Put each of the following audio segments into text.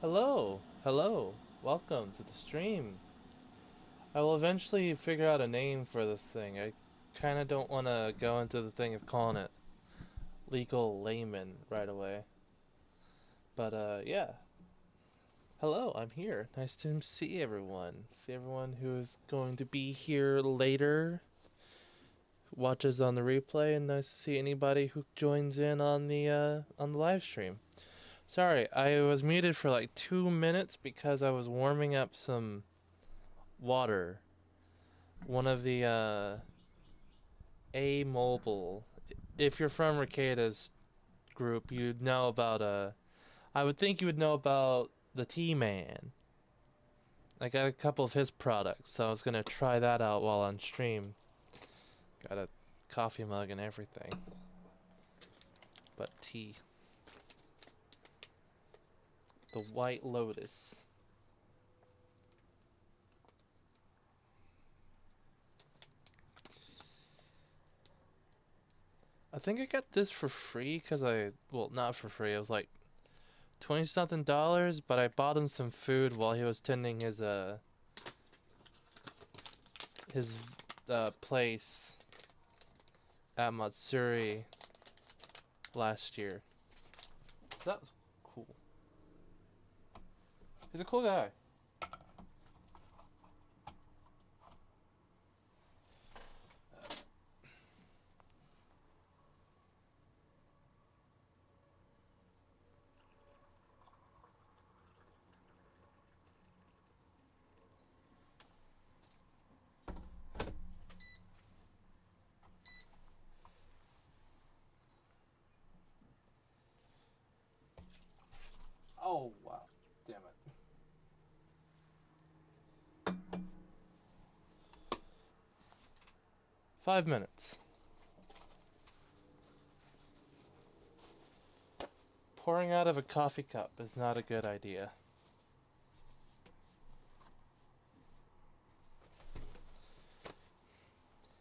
Hello, hello, welcome to the stream. I will eventually figure out a name for this thing. I kind of don't want to go into the thing of calling it legal layman right away. But yeah. Hello, I'm here. Nice to see everyone. See everyone who is going to be here later. Watches on the replay, and nice to see anybody who joins in on the live stream. Sorry, I was muted for like 2 minutes because I was warming up some water. One of the A Mobile. If you're from Ricada's group, you'd know about I would think you would know about the T-Man. I got a couple of his products, so I was gonna try that out while on stream. Got a coffee mug and everything. But tea. The White Lotus. I think I got this for free because well, not for free. It was like 20 something dollars, but I bought him some food while he was tending his place at Matsuri last year. So that was cool. He's a cool guy. Oh, wow. Damn it. 5 minutes. Pouring out of a coffee cup is not a good idea.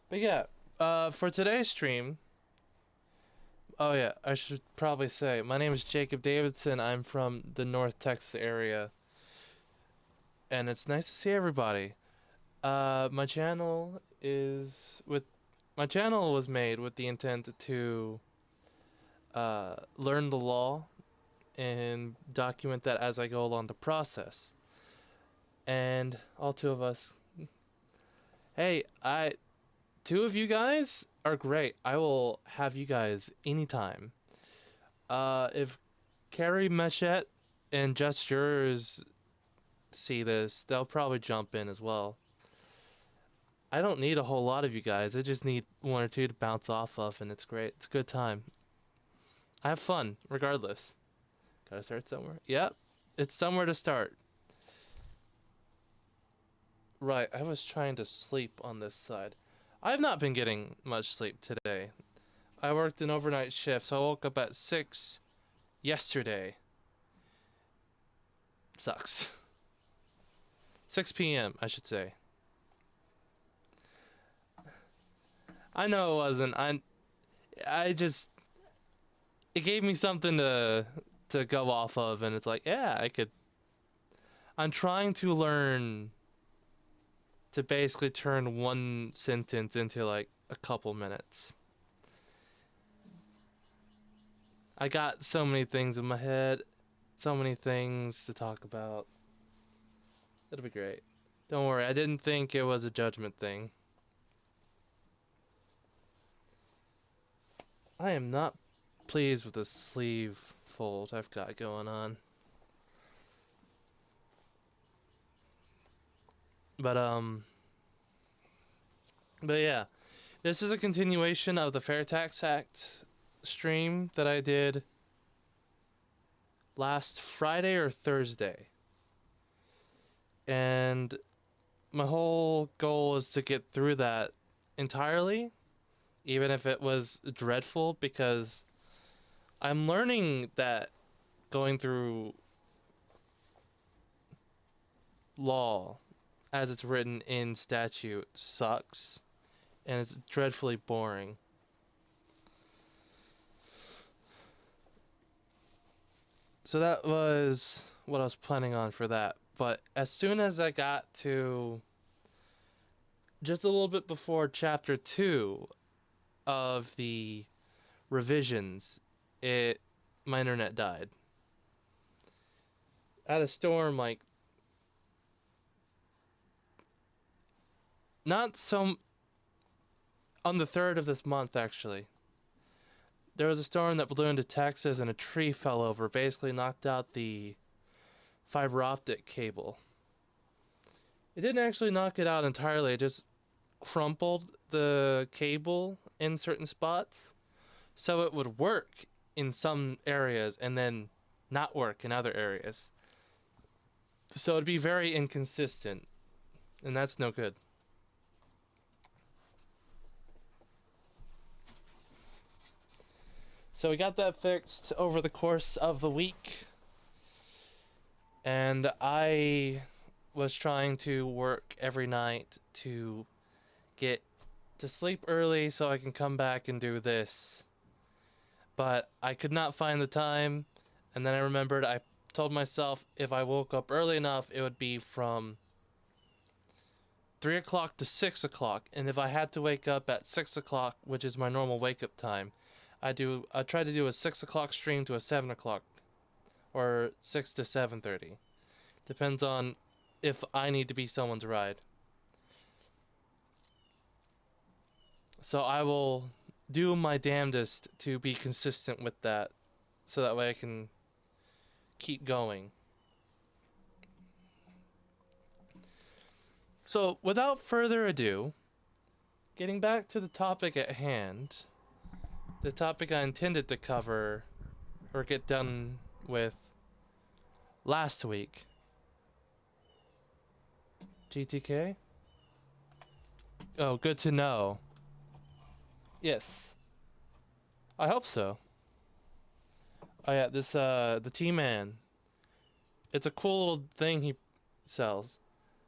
But yeah, for today's stream, oh yeah, I should probably say, my name is Jacob Davidson. I'm from the North Texas area. And it's nice to see everybody. My channel was made with the intent to learn the law and document that as I go along the process. And all two of us, hey, two of you guys are great. I will have you guys anytime. If Carrie Machette and Just Yours see this, they'll probably jump in as well. I don't need a whole lot of you guys. I just need one or two to bounce off of, and it's great. It's a good time. I have fun, regardless. Gotta start somewhere. Yep, it's somewhere to start. Right, I was trying to sleep on this side. I've not been getting much sleep today. I worked an overnight shift, so I woke up at 6 yesterday. Sucks. 6 p.m., I should say. I know it wasn't. I just it gave me something to go off of, and it's like, yeah, I could. I'm trying to learn to basically turn one sentence into like a couple minutes. I got so many things in my head, so many things to talk about. It'll be great. Don't worry, I didn't think it was a judgment thing. I am not pleased with the sleeve fold I've got going on. But yeah, this is a continuation of the FairTax Act stream that I did last Friday or Thursday. And my whole goal is to get through that entirely, even if it was dreadful, because I'm learning that going through law as it's written in statute sucks, and it's dreadfully boring. So that was what I was planning on for that. But as soon as I got to just a little bit before chapter 2 of the revisions, my internet died. I had a storm like not some on the 3rd of this month actually. There was a storm that blew into Texas and a tree fell over, basically knocked out the fiber optic cable. It didn't actually knock it out entirely, it just crumpled the cable in certain spots so it would work in some areas and then not work in other areas. So it'd be very inconsistent, and that's no good. So we got that fixed over the course of the week, and I was trying to work every night to get to sleep early so I can come back and do this. But I could not find the time, and then I remembered I told myself if I woke up early enough, it would be from 3 o'clock to 6 o'clock, and if I had to wake up at 6 o'clock, which is my normal wake up time, I try to do a 6 o'clock stream to a 7 o'clock, or 6 to 7:30. Depends on if I need to be someone's ride. So I will do my damnedest to be consistent with that, so that way I can keep going. So without further ado, getting back to the topic at hand, the topic I intended to cover or get done with last week. GTK? Oh, good to know. Yes. I hope so. Oh yeah, this the T-Man. It's a cool little thing he sells.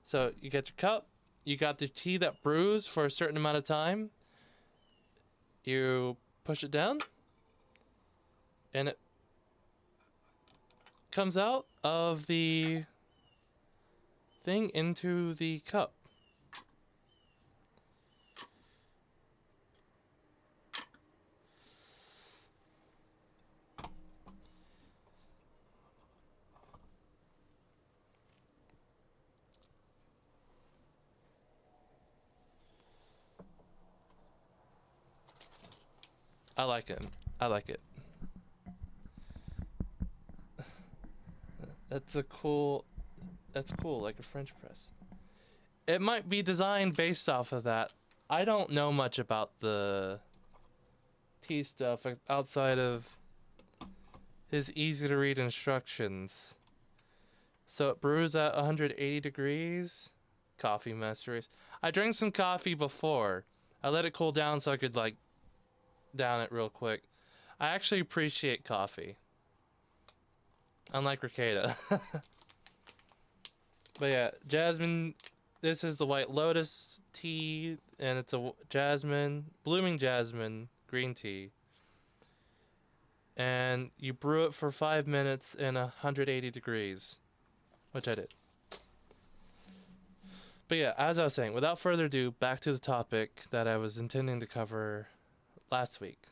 So you get your cup, you got the tea that brews for a certain amount of time. You push it down, and it comes out of the thing into the cup. I like it. I like it. That's cool, like a French press. It might be designed based off of that. I don't know much about the tea stuff outside of his easy to read instructions. So it brews at 180 degrees. Coffee masteries. I drank some coffee before. I let it cool down so I could like down it real quick. I actually appreciate coffee. Unlike Ricada. But yeah, jasmine, this is the White Lotus tea, and it's a blooming jasmine green tea. And you brew it for 5 minutes in 180 degrees, which I did. But yeah, as I was saying, without further ado, back to the topic that I was intending to cover last week.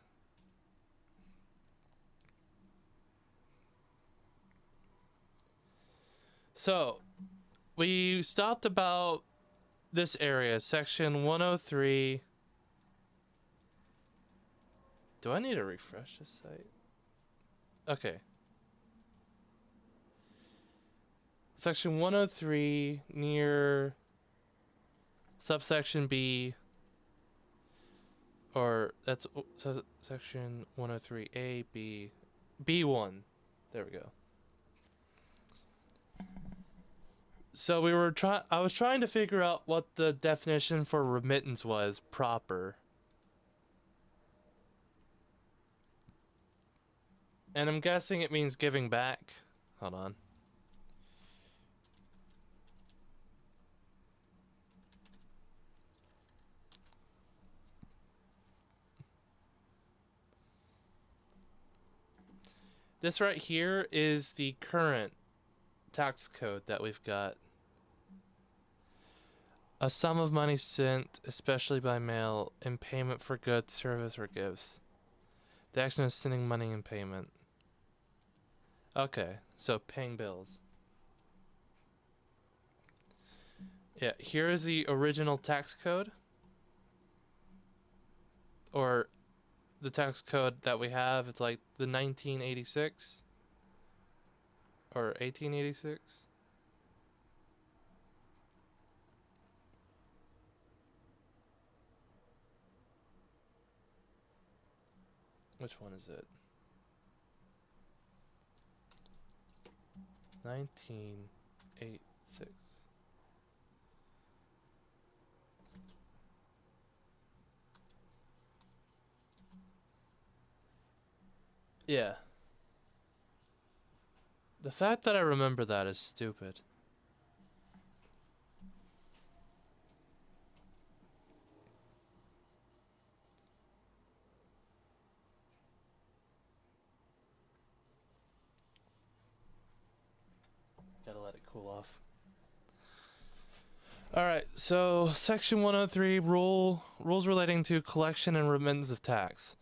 So, we stopped about this area, section 103. Do I need to refresh this site? Okay. Section 103 near subsection B, or that's section 103A, B, B1. There we go. So I was trying to figure out what the definition for remittance was proper. And I'm guessing it means giving back. Hold on. This right here is the current tax code that we've got. A sum of money sent, especially by mail, in payment for goods, service, or gifts. The action is sending money in payment. Okay, so paying bills. Yeah, here is the original tax code. Or the tax code that we have. It's like the 1986 or 1886. Which one is it? 1986. Yeah. The fact that I remember that is stupid. Gotta let it cool off. Alright, so section 103 rules relating to collection and remittance of tax.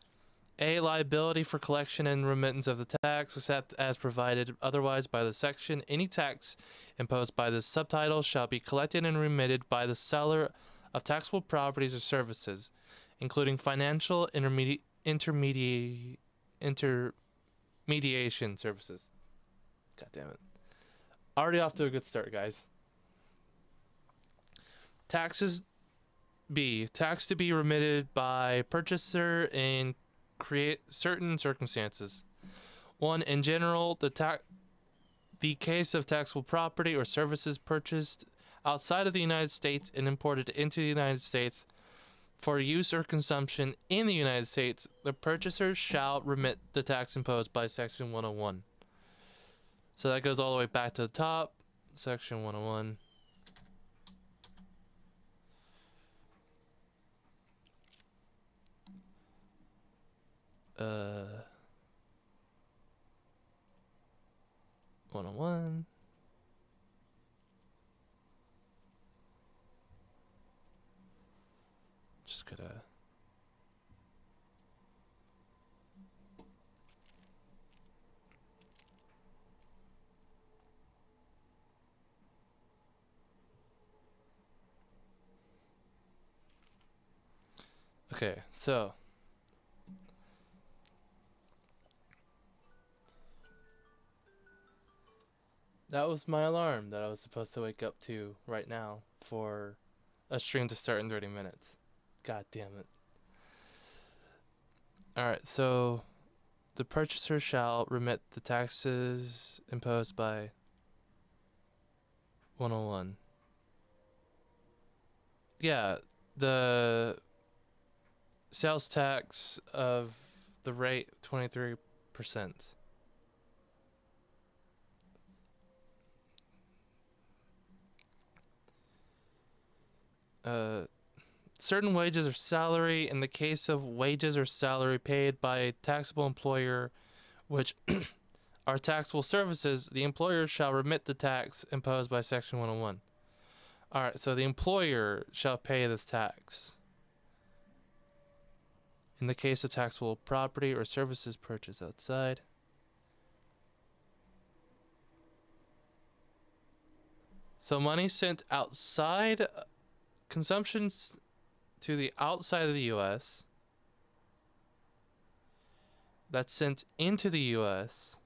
A. Liability for collection and remittance of the tax, except as provided otherwise by the section. Any tax imposed by this subtitle shall be collected and remitted by the seller of taxable properties or services, including financial intermediation services. God damn it. Already off to a good start, guys. Taxes. B. Tax to be remitted by purchaser in create certain circumstances. 1. In general, the case of taxable property or services purchased outside of the United States and imported into the United States for use or consumption in the United States, the purchaser shall remit the tax imposed by Section 101. So that goes all the way back to the top. Section 101. Uh, 101. Just gotta. Okay, so. That was my alarm that I was supposed to wake up to right now for a stream to start in 30 minutes. God damn it. Alright, so the purchaser shall remit the taxes imposed by 101. Yeah, the sales tax of the rate 23%. Certain wages or salary in the case of wages or salary paid by a taxable employer which are taxable services, the employer shall remit the tax imposed by Section 101. Alright, so the employer shall pay this tax in the case of taxable property or services purchased outside. So money sent outside consumptions to the outside of the U.S. that's sent into the U.S.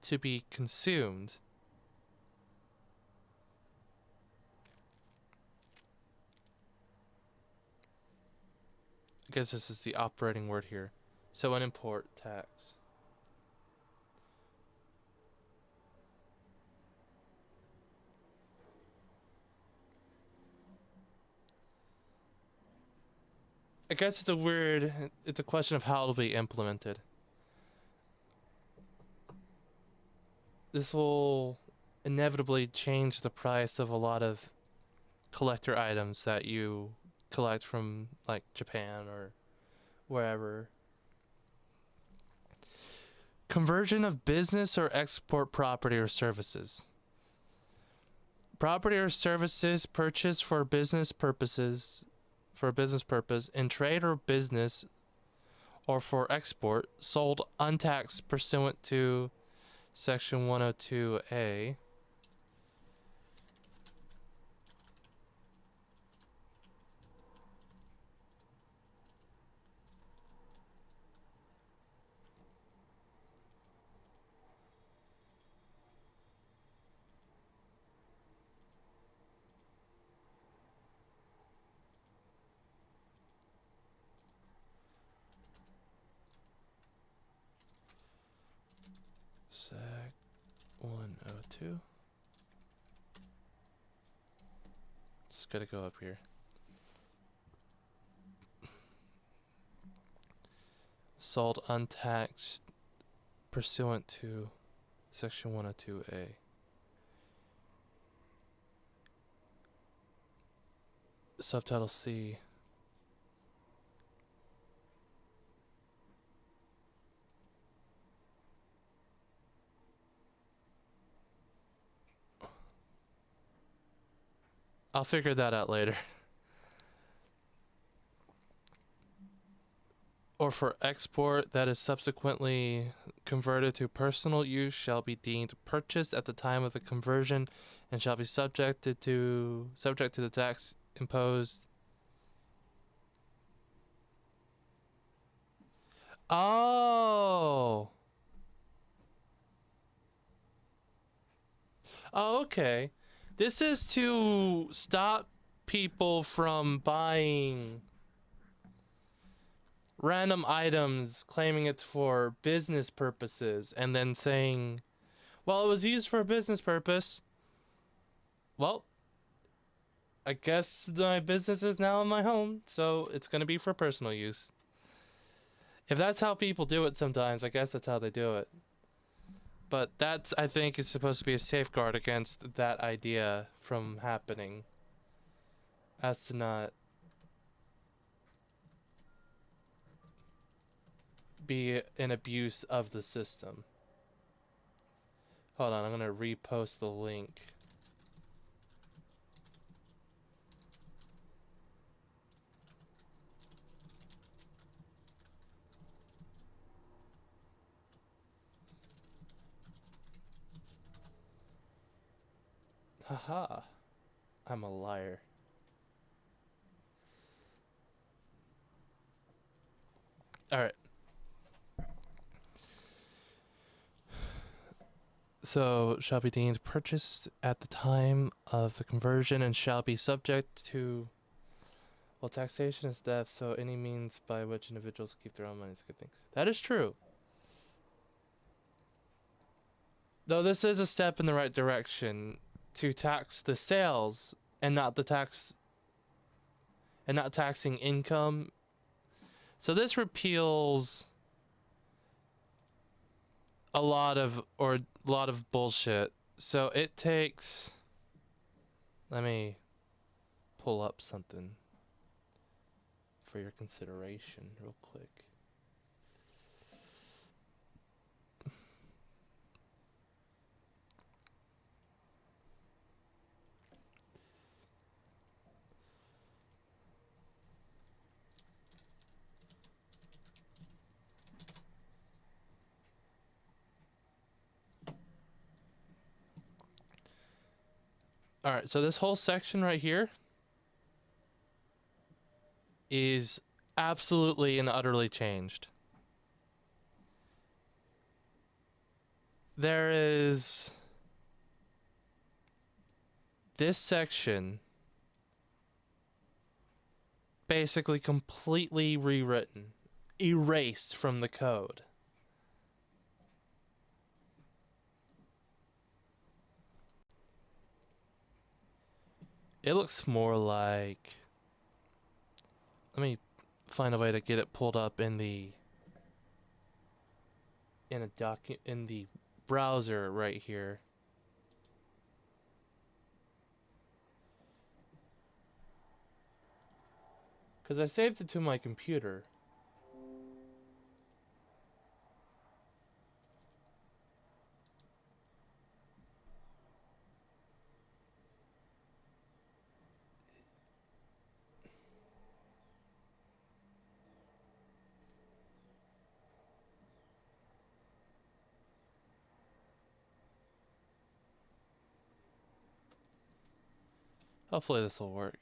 to be consumed. I guess this is the operating word here. So an import tax. I guess it's a question of how it'll be implemented. This will inevitably change the price of a lot of collector items that you collect from like Japan or wherever. Conversion of business or export property or services. property or services purchased for business purposes, in trade or business, or for export, sold untaxed pursuant to Section 102A. Sec 102. Just gotta go up here. Sold untaxed pursuant to Section 102A. Subtitle C. I'll figure that out later. Or for export that is subsequently converted to personal use shall be deemed purchased at the time of the conversion and shall be subject to the tax imposed. Oh. Oh, okay. This is to stop people from buying random items, claiming it's for business purposes, and then saying, well, it was used for a business purpose. Well, I guess my business is now in my home, so it's going to be for personal use. If that's how people do it sometimes, I guess that's how they do it. But that's, I think, is supposed to be a safeguard against that idea from happening. As to not be an abuse of the system. Hold on, I'm gonna repost the link. Haha. I'm a liar. Alright. So, shall be deemed purchased at the time of the conversion and shall be subject to, well, taxation is death, so any means by which individuals keep their own money is a good thing. That is true. Though this is a step in the right direction to tax the sales and not the tax and not taxing income. So this repeals a lot of bullshit. So it takes, let me pull up something for your consideration real quick. All right, so this whole section right here is absolutely and utterly changed. There is this section basically completely rewritten, erased from the code. It looks more like, let me find a way to get it pulled up in the in the browser right here. Cuz I saved it to my computer. Hopefully this will work.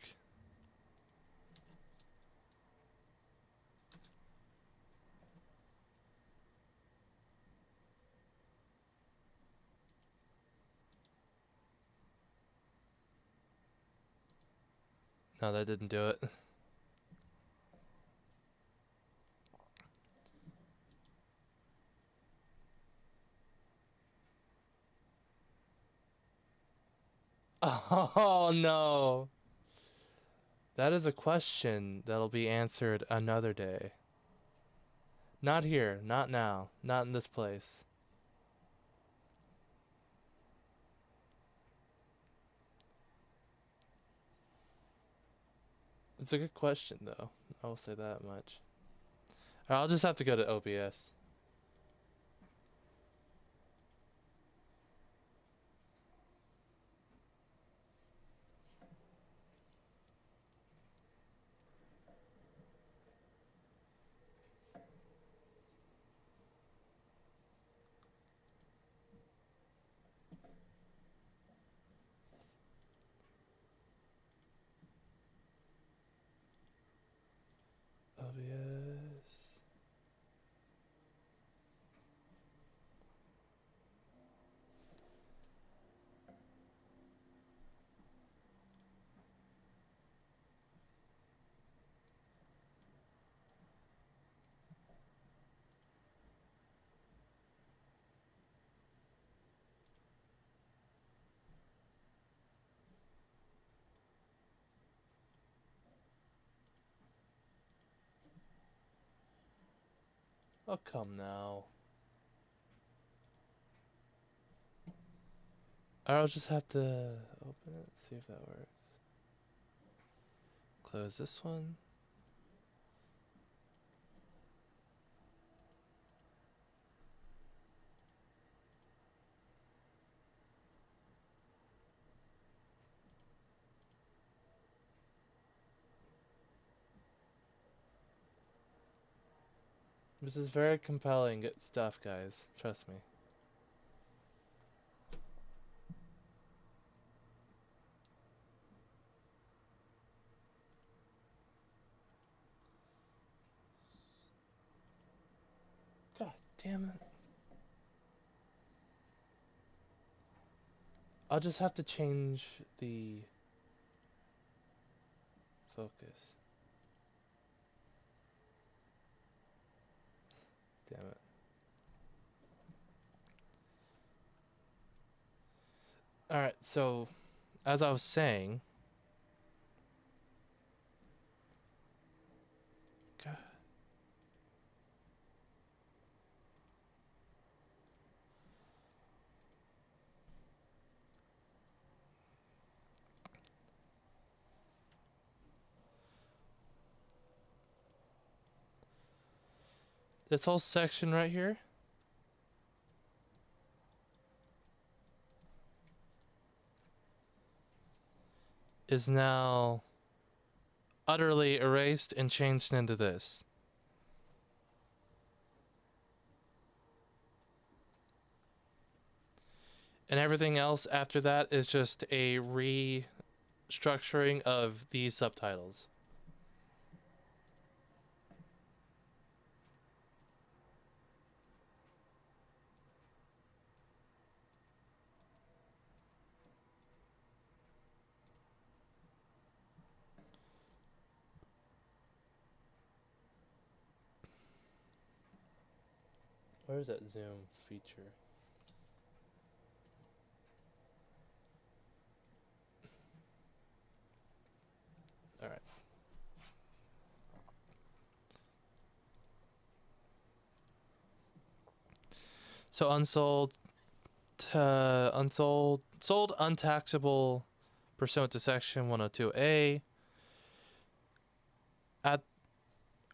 No, that didn't do it. Oh no! That is a question that'll be answered another day. Not here, not now, not in this place. It's a good question though, I will say that much. I'll just have to go to OBS. OBS. Oh, come now. I'll just have to open it, see if that works. Close this one. This is very compelling stuff, guys. Trust me. God damn it. I'll just have to change the focus. Damn it. Alright, so as I was saying, God. This whole section right here is now utterly erased and changed into this. And everything else after that is just a restructuring of these subtitles. Where is that zoom feature? Alright. So sold untaxable pursuant to section 102A.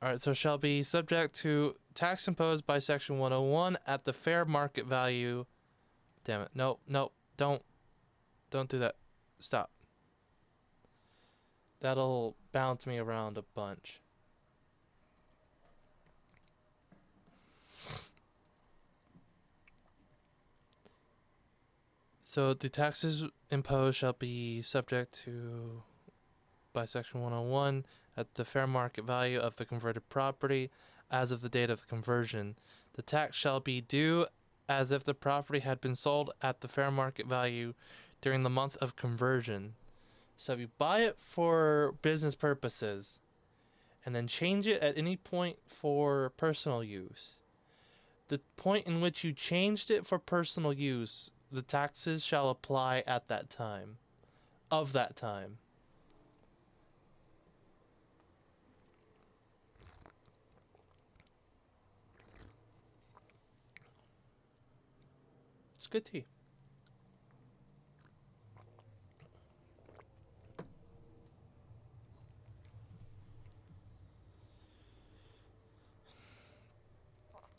Alright, so shall be subject to tax imposed by section 101 at the fair market value. Damn it. No, don't do that. Stop. That'll bounce me around a bunch. So the taxes imposed shall be subject to by section 101 at the fair market value of the converted property as of the date of the conversion. The tax shall be due as if the property had been sold at the fair market value during the month of conversion. So if you buy it for business purposes and then change it at any point for personal use, the point in which you changed it for personal use, the taxes shall apply at that time, of that time. It's good tea.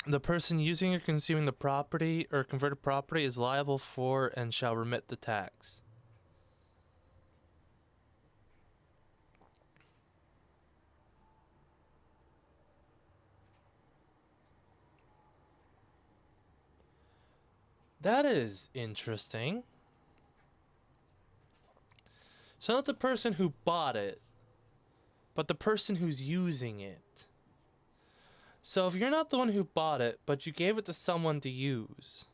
The person using or consuming the property or converted property is liable for and shall remit the tax. That is interesting. So not the person who bought it, but the person who's using it. So if you're not the one who bought it, but you gave it to someone to use,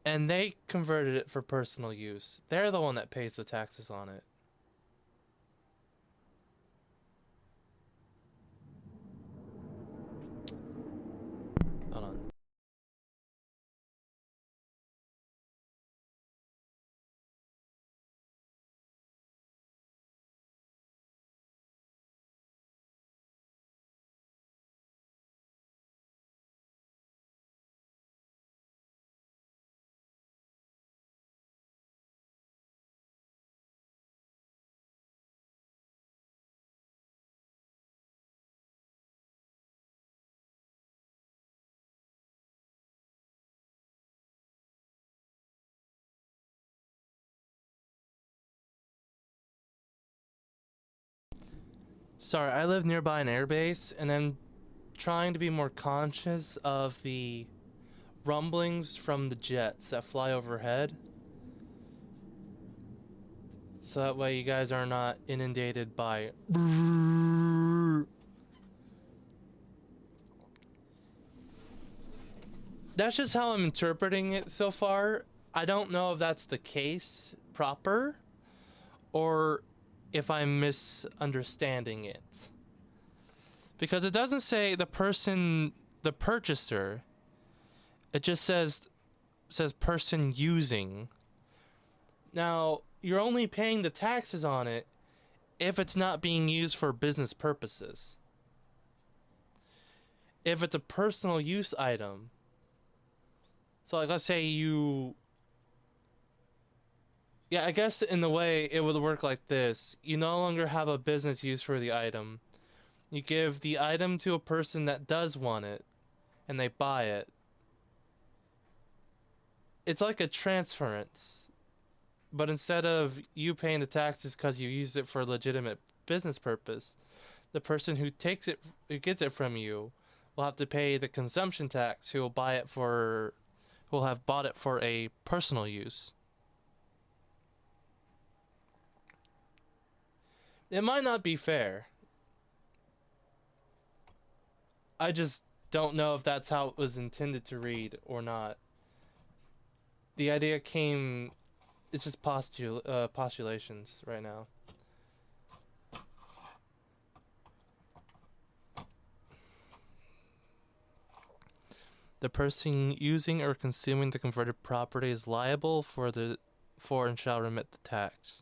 and they converted it for personal use, they're the one that pays the taxes on it. Hold on. Sorry, I live nearby an airbase, and I'm trying to be more conscious of the rumblings from the jets that fly overhead. So that way you guys are not inundated by... That's just how I'm interpreting it so far. I don't know if that's the case proper, or if I'm misunderstanding it. Because it doesn't say the person, the purchaser. It just says person using. Now, you're only paying the taxes on it if it's not being used for business purposes. If it's a personal use item. So like, let's say you... Yeah, I guess in the way it would work like this. You no longer have a business use for the item. You give the item to a person that does want it, and they buy it. It's like a transference. But instead of you paying the taxes because you used it for a legitimate business purpose, the person who takes it, who gets it from you, will have to pay the consumption tax who will buy it for... who will have bought it for a personal use. It might not be fair. I just don't know if that's how it was intended to read or not. The idea came... It's just postulations right now. The person using or consuming the converted property is liable for and shall remit the tax.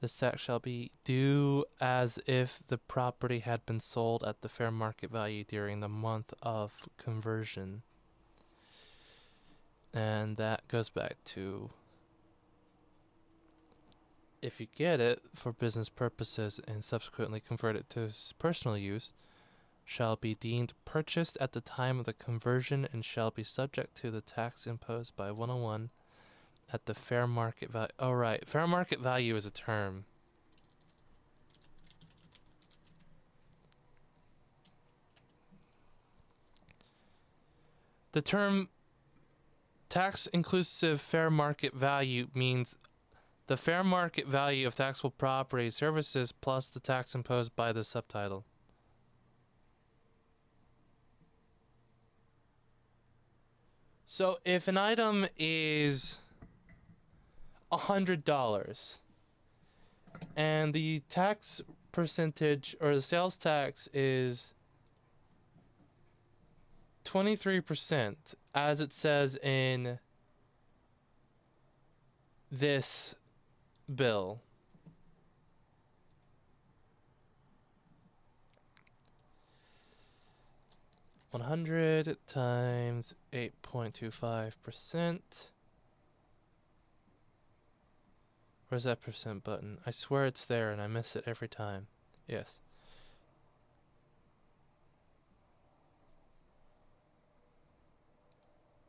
This tax shall be due as if the property had been sold at the fair market value during the month of conversion. And that goes back to, if you get it for business purposes and subsequently convert it to personal use, shall be deemed purchased at the time of the conversion and shall be subject to the tax imposed by 101 at the fair market value. Oh, right. Fair market value is a term. The term tax inclusive fair market value means the fair market value of taxable property services plus the tax imposed by the subtitle. So if an item is $100 and the tax percentage or the sales tax is 23%, as it says in this bill, $100 times 8.25%. Where's that percent button? I swear it's there and I miss it every time. Yes.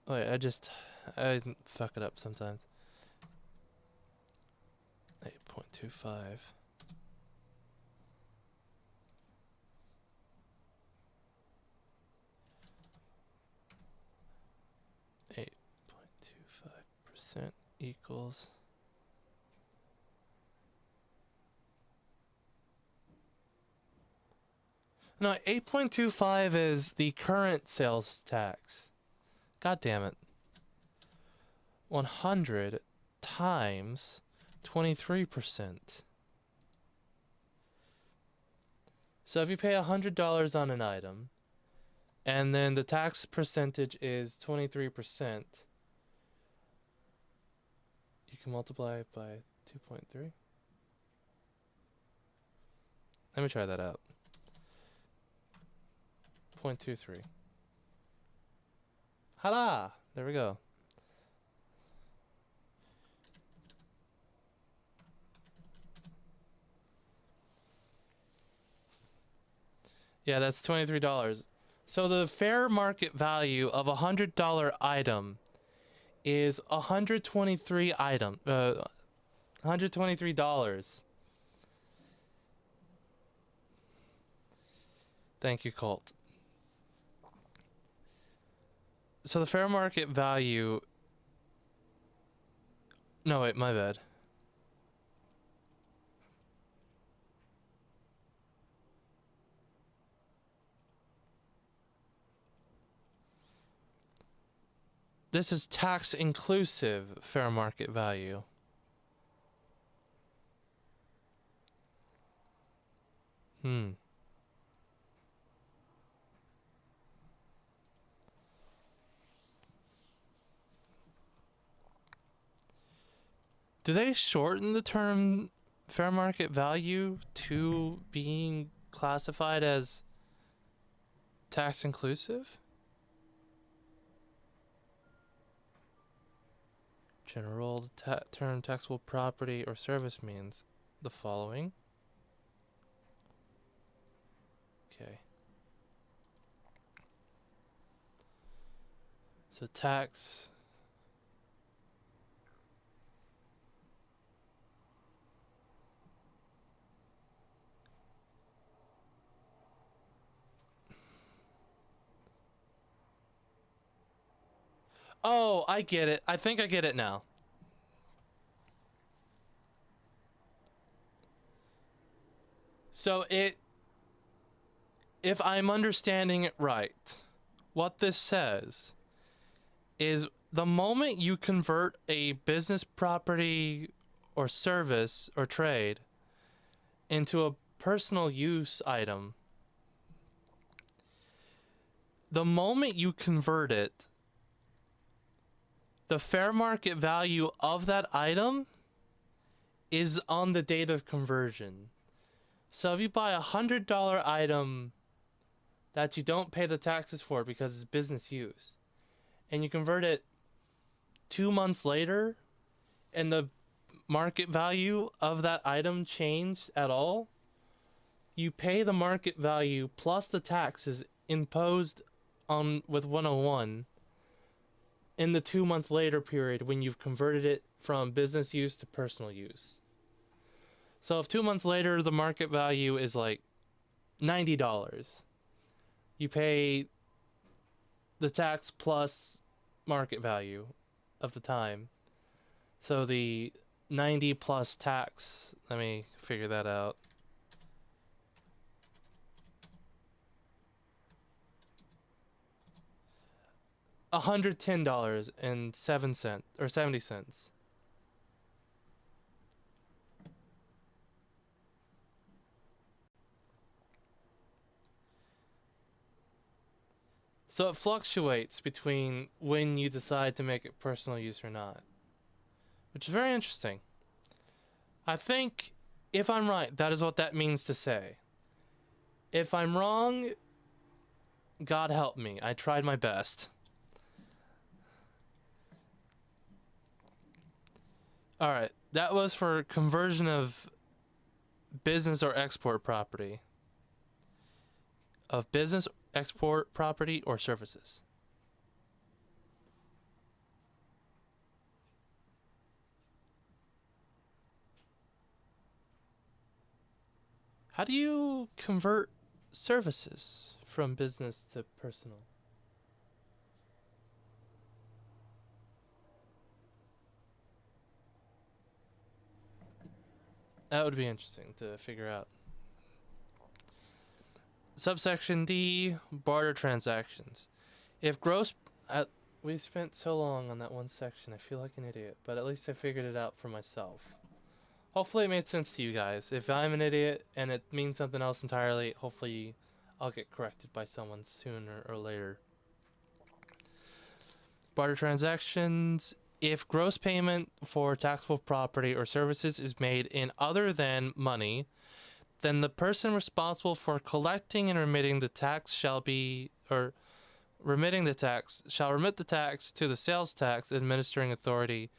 Oh wait, I fuck it up sometimes. 8.25. 8.25% equals no, 8.25 is the current sales tax. God damn it. 100 times 23%. So if you pay $100 on an item, and then the tax percentage is 23%, you can multiply it by 2.3. Let me try that out. 0.23. Hala! There we go. Yeah, that's $23. So the fair market value of a $100 item is $123. Thank you, Colt. So the fair market value... No, wait, my bad. This is tax inclusive fair market value. Do they shorten the term fair market value to being classified as tax inclusive? General term taxable property or service means the following. Okay. So tax... Oh, I get it. I think I get it now. So if I'm understanding it right, what this says is the moment you convert a business property or service or trade into a personal use item, the moment you convert it, the fair market value of that item is on the date of conversion. So if you buy a $100 item that you don't pay the taxes for because it's business use, and you convert it 2 months later, and the market value of that item changed at all, you pay the market value plus the taxes imposed on with 101 in the 2 month later period when you've converted it from business use to personal use. So if 2 months later the market value is like $90, you pay the tax plus market value of the time. So the 90 plus tax, let me figure that out. $110.07 or 70 cents. So it fluctuates between when you decide to make it personal use or not, which is very interesting. I think if I'm right, that is what that means to say. If I'm wrong, God help me. I tried my best. Alright, that was for conversion of business or export property. Of business, export property, or services. How do you convert services from business to personal? That would be interesting to figure out. Subsection D, barter transactions. If gross... we spent so long on that one section, I feel like an idiot, but at least I figured it out for myself. Hopefully it made sense to you guys. If I'm an idiot and it means something else entirely, hopefully I'll get corrected by someone sooner or later. Barter transactions. If gross payment for taxable property or services is made in other than money, then the person responsible for collecting and remitting the tax shall remit the tax to the sales tax administering authority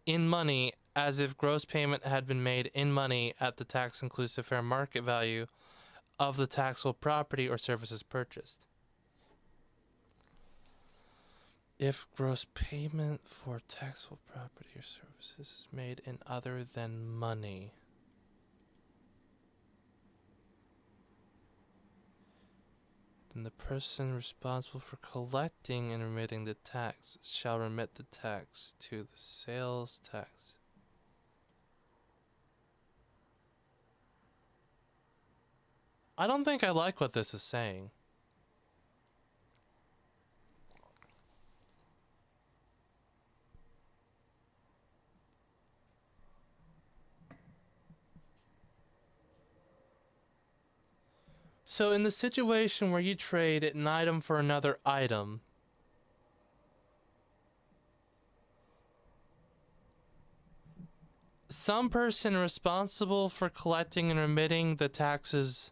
in money, as if gross payment had been made in money at the tax inclusive fair market value of the taxable property or services purchased. If gross payment for taxable property or services is made in other than money, then the person responsible for collecting and remitting the tax shall remit the tax to the sales tax. I don't think I like what this is saying. So in the situation where you trade an item for another item, some person responsible for collecting and remitting the taxes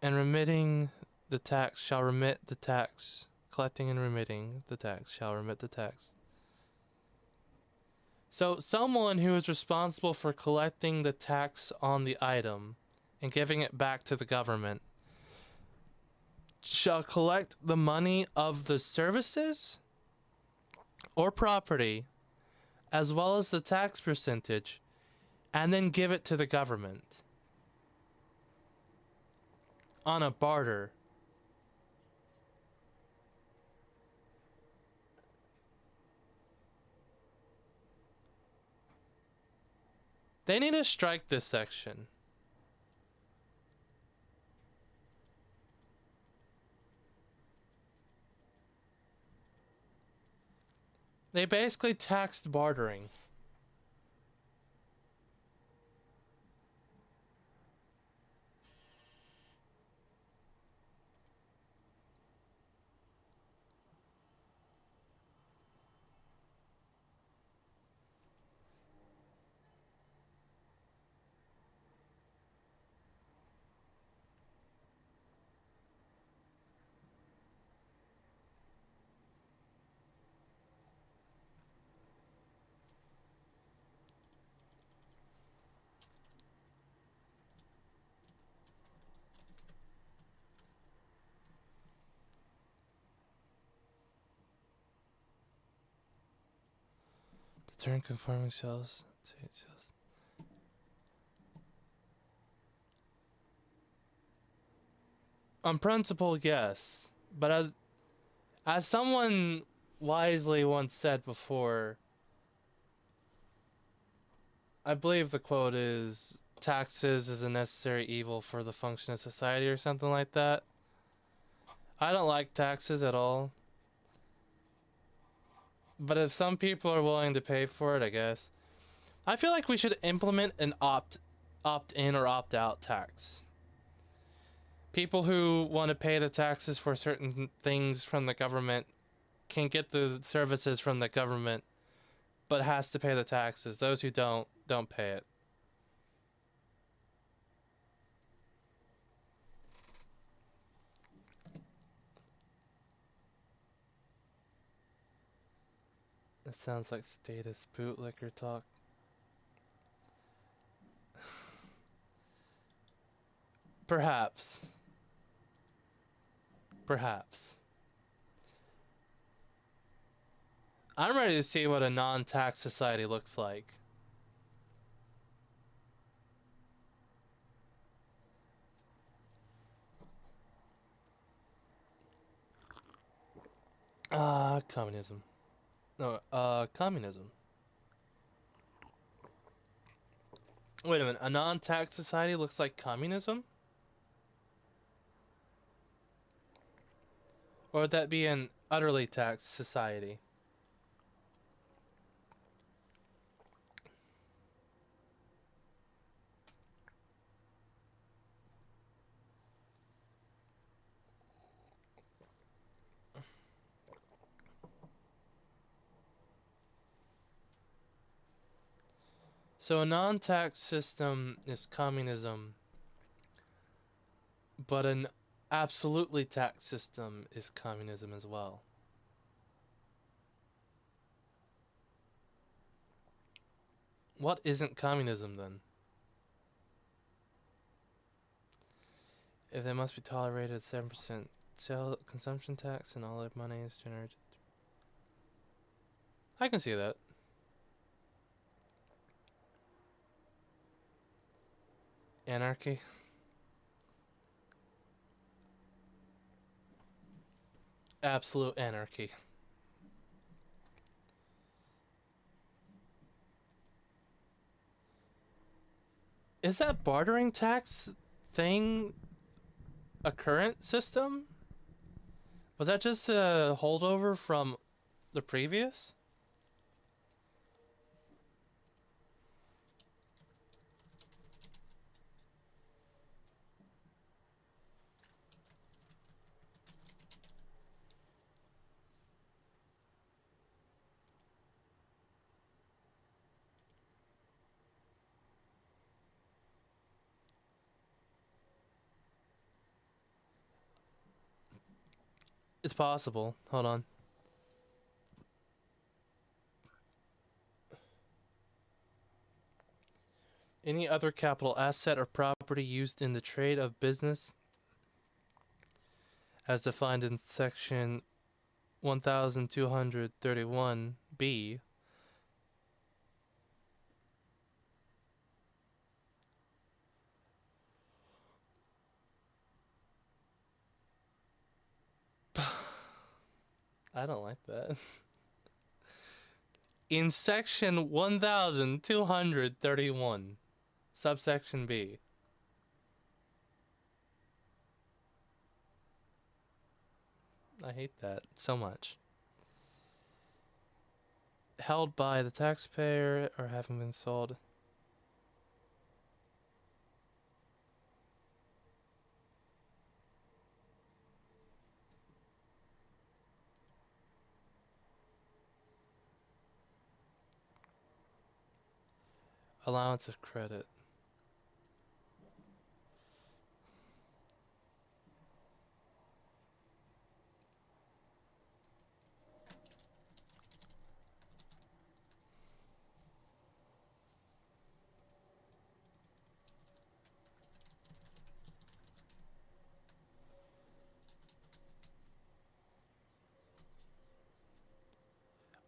and remitting the tax shall remit the tax. Collecting and remitting the tax shall remit the tax. So someone who is responsible for collecting the tax on the item and giving it back to the government shall collect the money of the services or property as well as the tax percentage and then give it to the government on a barter. They need to strike this section. They basically taxed bartering. The term conforming sales. On principle, yes. But as someone wisely once said before, I believe the quote is, taxes is a necessary evil for the function of society or something like that. I don't like taxes at all. But if some people are willing to pay for it, I guess. I feel like we should implement an opt-in or opt-out tax. People who want to pay the taxes for certain things from the government can get the services from the government, but has to pay the taxes. Those who don't pay it. That sounds like status bootlicker talk. Perhaps. Perhaps. I'm ready to see what a non-tax society looks like. Communism. No, communism. Wait a minute, a non-tax society looks like communism? Or would that be an utterly taxed society? So a non-tax system is communism, but an absolutely taxed system is communism as well. What isn't communism then? If they must be tolerated, 7% sale consumption tax and all their money is generated. I can see that. Anarchy. Absolute anarchy. Is that bartering tax thing a current system? Was that just a holdover from the previous? It's possible. Hold on. Any other capital asset or property used in the trade of business as defined in section 1231B I don't like that. In section 1231, subsection B. I hate that so much. Held by the taxpayer or having been sold. Allowance of credit.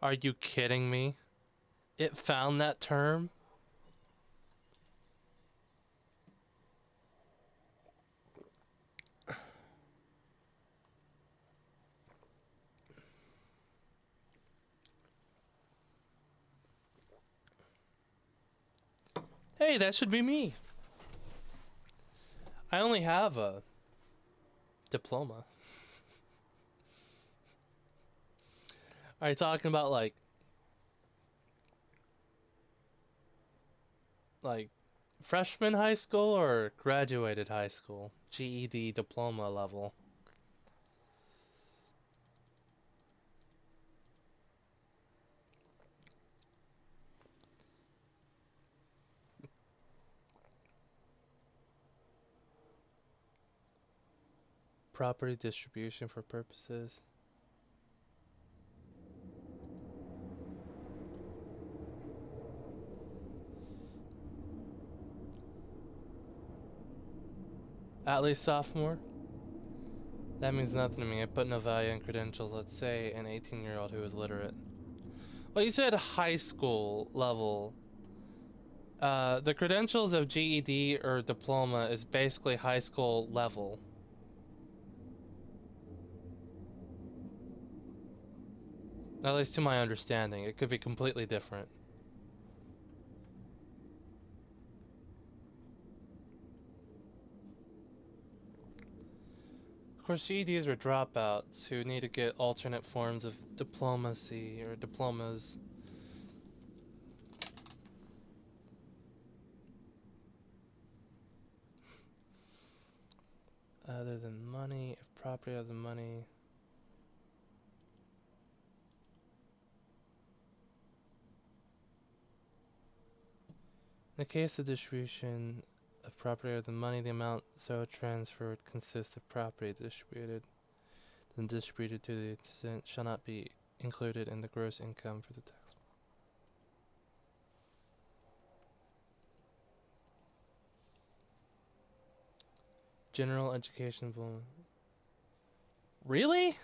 Are you kidding me? It found that term? Hey, that should be me. I only have a diploma. Are you talking about like freshman high school or graduated high school? GED diploma level. Property distribution for purposes. At least sophomore? That means nothing to me. I put no value in credentials. Let's say an 18-year-old who is literate. Well, you said high school level. The credentials of GED or diploma is basically high school level. At least to my understanding. It could be completely different. Of course, GEDs are dropouts who need to get alternate forms of diplomacy or diplomas. Other than money, if property other than money. In the case of distribution of property other than money, the amount so transferred consists of property distributed, then distributed to the extent shall not be included in the gross income for the tax. General education. Really?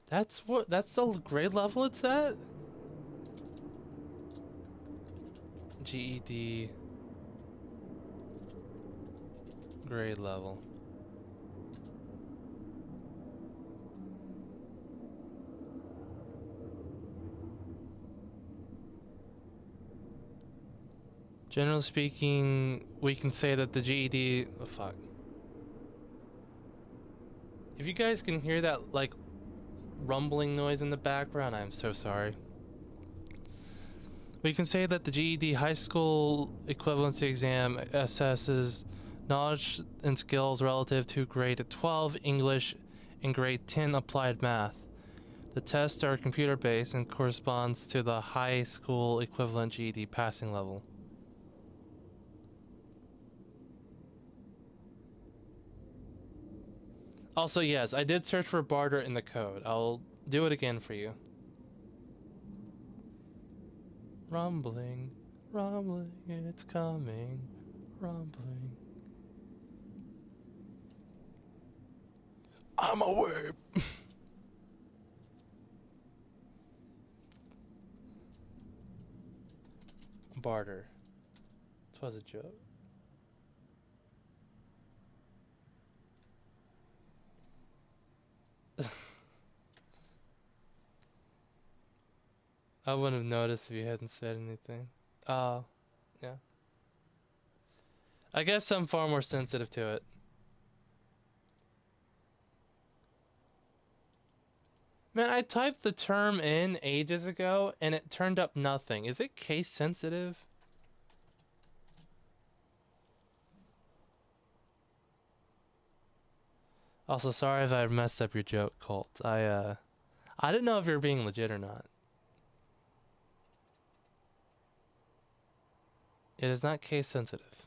That's the grade level it's at? GED grade level. Generally speaking, we can say that the GED... Oh, fuck. If you guys can hear that, like, rumbling noise in the background, I'm so sorry. We can say that the GED high school equivalency exam assesses knowledge and skills relative to grade 12 English and grade 10 applied math. The tests are computer-based and corresponds to the high school equivalent GED passing level. Also, yes, I did search for barter in the code. I'll do it again for you. Rumbling, rumbling, it's coming, rumbling. I'm away. Barter. This was a joke. I wouldn't have noticed if you hadn't said anything. Oh, yeah. I guess I'm far more sensitive to it. Man, I typed the term in ages ago and it turned up nothing. Is it case sensitive? Also, sorry if I messed up your joke, Colt. I didn't know if you were being legit or not. It is not case sensitive.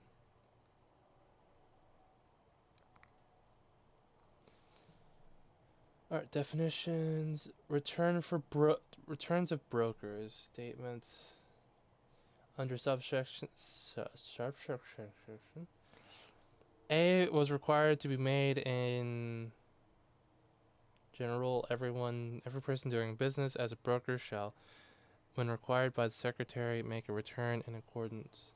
Alright, definitions. Returns of brokers. Statements under subsection A was required to be made in general. Every person doing business as a broker shall, when required by the secretary, make a return in accordance.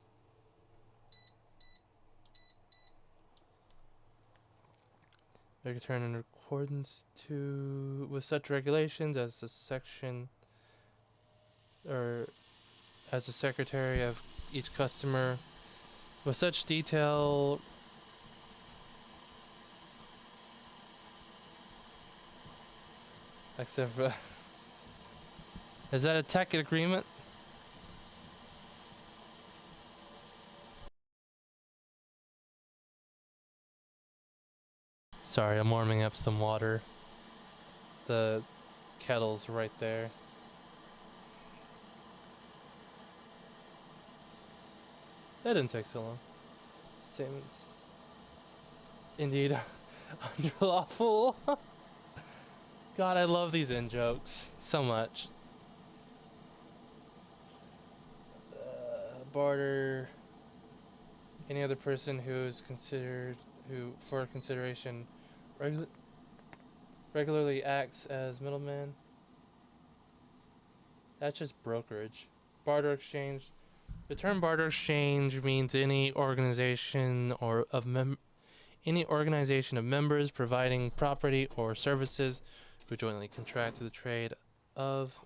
They return in accordance with such regulations as the section or as the secretary of each customer with such detail except for is that a tech agreement? Sorry, I'm warming up some water. The kettle's right there. That didn't take so long. Statements. Indeed. Unlawful. God, I love these in jokes so much. Barter. Any other person who's considered for consideration regularly acts as middleman. That's just brokerage. Barter exchange. The term barter exchange means any organization of members providing property or services who jointly contract to the trade of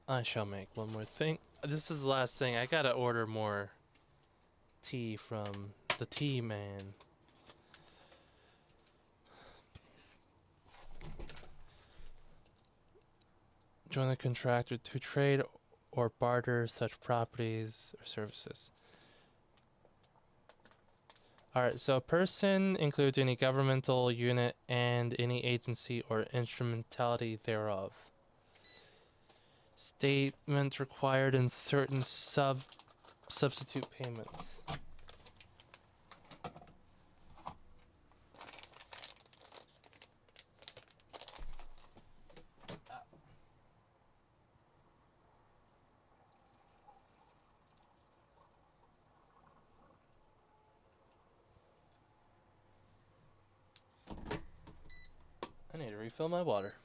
I shall make one more thing. This is the last thing. I gotta order more tea from the tea man. Join the contractor to trade or barter such properties or services. Alright, so a person includes any governmental unit and any agency or instrumentality thereof. Statements required in certain substitute payments. I need to refill my water.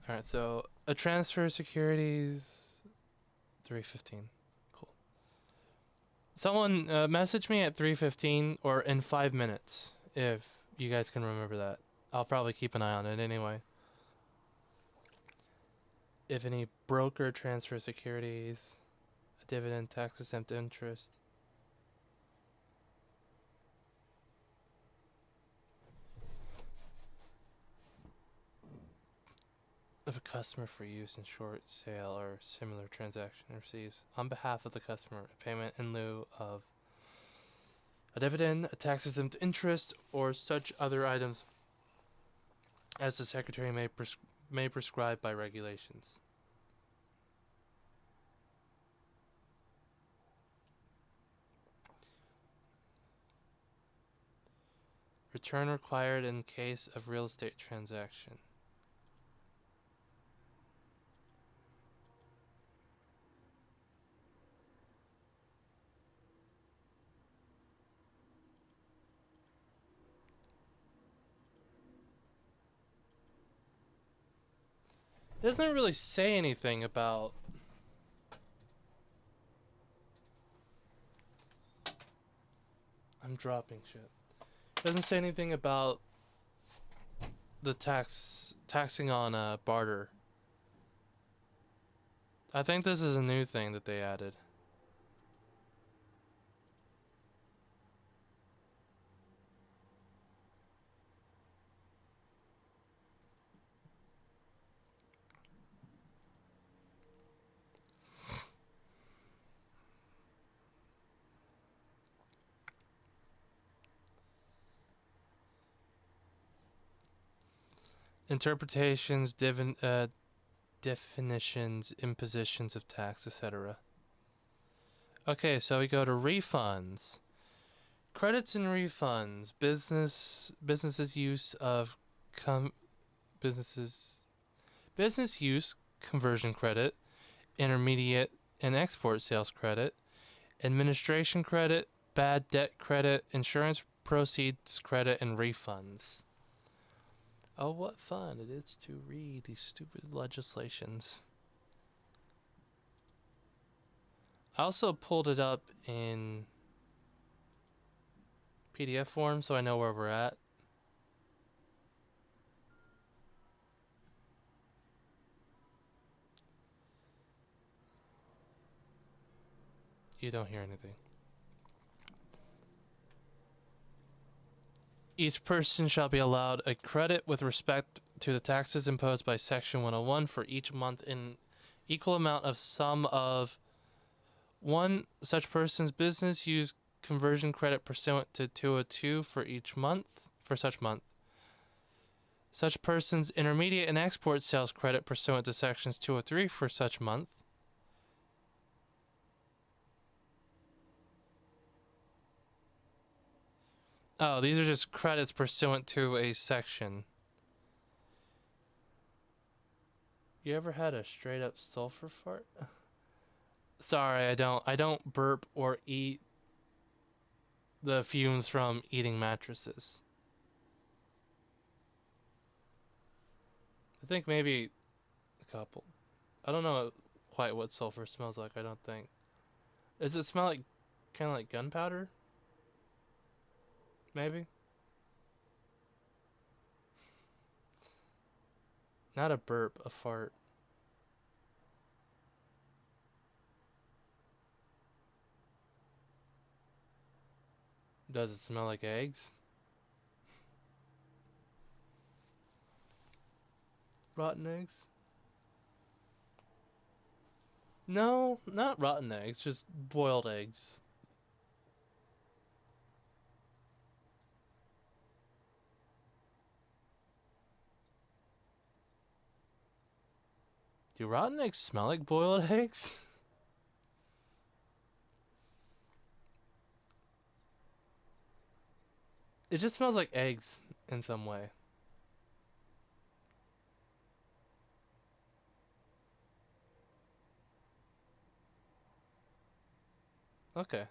Alright, so a transfer of securities 315. Cool. Someone message me at 315 or in 5 minutes if you guys can remember that. I'll probably keep an eye on it anyway. If any broker transfer securities, a dividend, tax exempt interest. If a customer for use in short sale or similar transaction receives on behalf of the customer a payment in lieu of a dividend, a tax exempt interest, or such other items as the secretary may prescribe by regulations. Return required in case of real estate transaction. It doesn't really say anything about I'm dropping shit. It doesn't say anything about the taxing on barter. I think this is a new thing that they added. Interpretations, definitions, impositions of tax, etc. Okay, so we go to refunds. Credits and refunds. Business use conversion credit, intermediate and export sales credit, administration credit, bad debt credit, insurance proceeds credit, and refunds. Oh, what fun it is to read these stupid legislations. I also pulled it up in PDF form so I know where we're at. You don't hear anything. Each person shall be allowed a credit with respect to the taxes imposed by Section 101 for each month in equal amount of sum of 1. Such person's business use conversion credit pursuant to 202 for each month, for such month. Such person's intermediate and export sales credit pursuant to Sections 203 for such month. Oh, these are just credits pursuant to a section. You ever had a straight up sulfur fart? Sorry, I don't burp or eat the fumes from eating mattresses. I think maybe a couple. I don't know quite what sulfur smells like, I don't think. Does it smell like kind of like gunpowder? Maybe? Not a burp, a fart. Does it smell like eggs? Rotten eggs? No, not rotten eggs, just boiled eggs. Do rotten eggs smell like boiled eggs? It just smells like eggs in some way. Okay.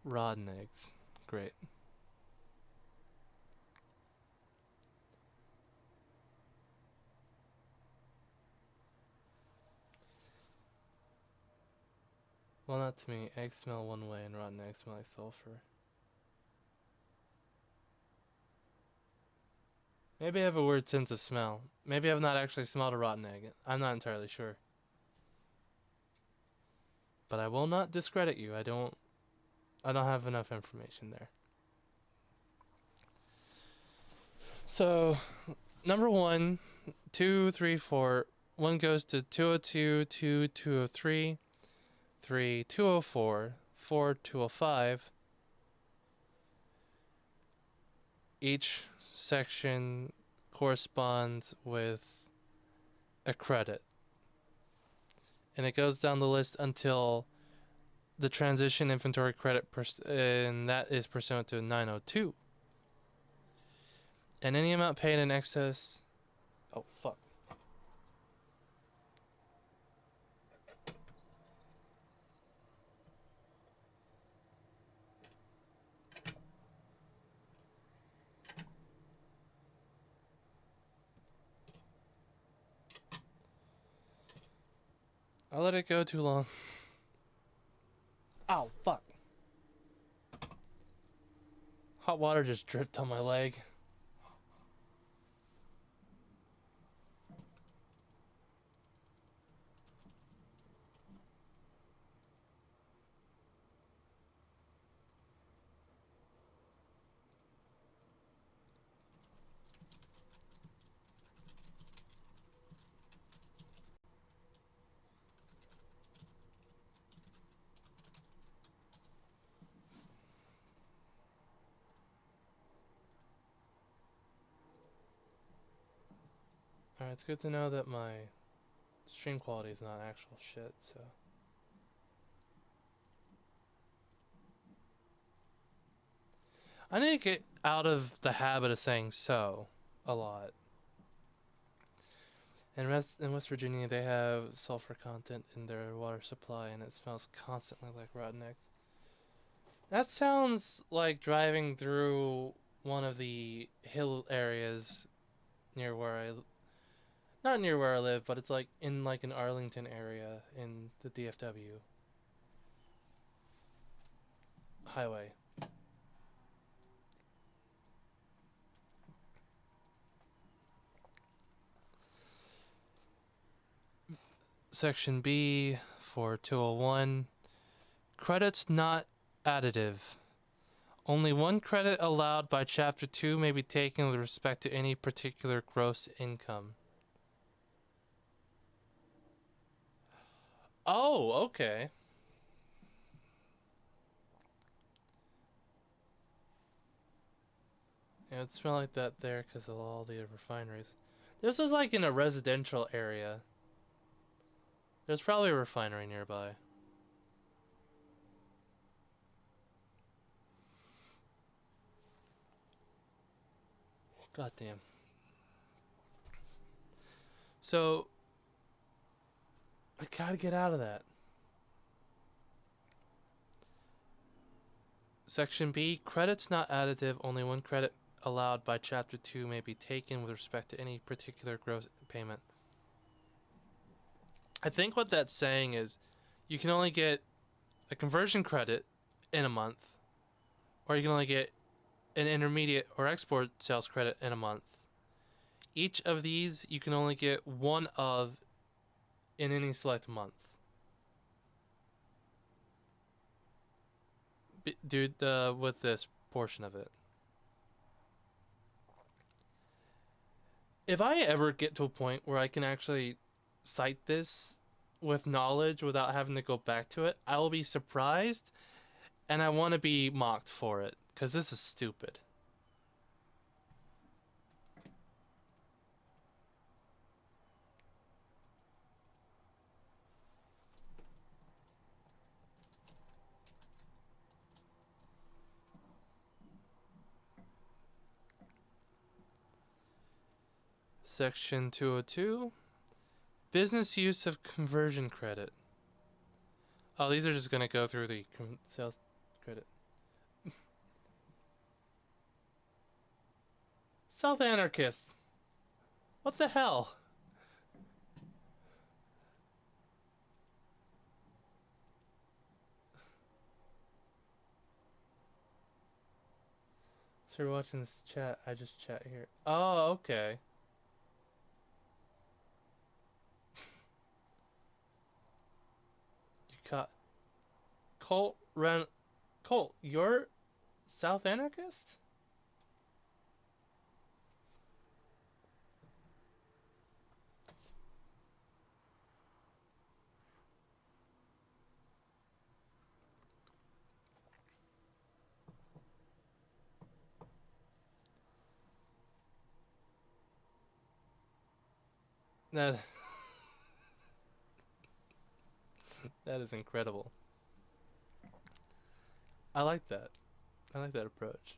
Rotten eggs. Great. Well, not to me. Eggs smell one way and rotten eggs smell like sulfur. Maybe I have a weird sense of smell. Maybe I've not actually smelled a rotten egg. I'm not entirely sure. But I will not discredit you. I don't have enough information there. So, number 1, 2, 3, 4. 1 goes to 202, 2, 203, 3, 204, 4, 205. Each section corresponds with a credit. And it goes down the list until the transition inventory credit, and that is pursuant to 902. And any amount paid in excess. Oh, fuck. I let it go too long. Ow, fuck. Hot water just dripped on my leg. Alright, it's good to know that my stream quality is not actual shit, so. I need to get out of the habit of saying so a lot. In West Virginia, they have sulfur content in their water supply, and it smells constantly like rotten eggs. That sounds like driving through one of the hill areas near where not near where I live, but it's like in like an Arlington area in the DFW highway. Section B for 201. Credits not additive. Only one credit allowed by Chapter 2 may be taken with respect to any particular gross income. Oh, okay. Yeah, it smelled like that there because of all the refineries. This was like in a residential area. There's probably a refinery nearby. God damn. So, I gotta get out of that. Section B, credits not additive, only one credit allowed by Chapter 2 may be taken with respect to any particular gross payment. I think what that's saying is you can only get a conversion credit in a month, or you can only get an intermediate or export sales credit in a month. Each of these you can only get one of in any select month. Dude, with this portion of it. If I ever get to a point where I can actually cite this with knowledge without having to go back to it, I will be surprised, and I want to be mocked for it, because this is stupid. Section 202, business use of conversion credit. Oh, these are just going to go through the sales credit. South Anarchist. What the hell? So you're watching this chat. I just chat here. Oh, okay. You caught Colt Colt, you're South Anarchist? That that is incredible. I like that. I like that approach.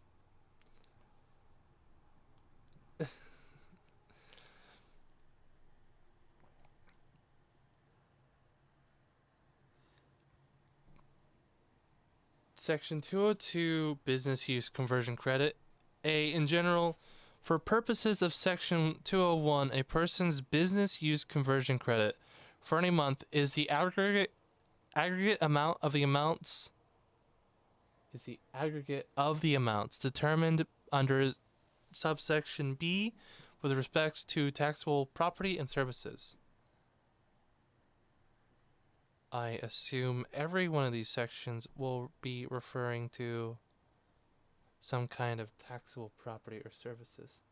Section 202, business use conversion credit. A, in general, for purposes of Section 201, a person's business use conversion credit for any month is the aggregate amount of the amounts determined under subsection B with respects to taxable property and services. I assume every one of these sections will be referring to some kind of taxable property or services.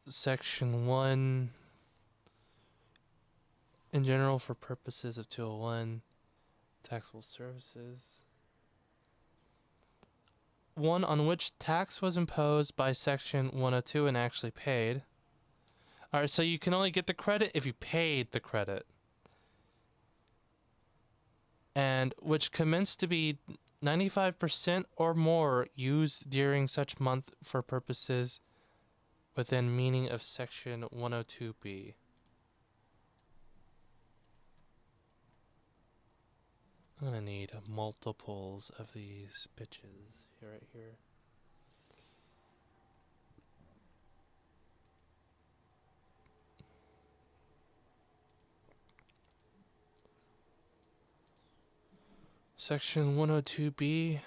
Section 1, in general, for purposes of 201, taxable services. One on which tax was imposed by Section 102 and actually paid. Alright, so you can only get the credit if you paid the credit. And which commenced to be 95% or more used during such month for purposes within meaning of section 102B. I'm gonna need multiples of these bitches right here. Section 102B.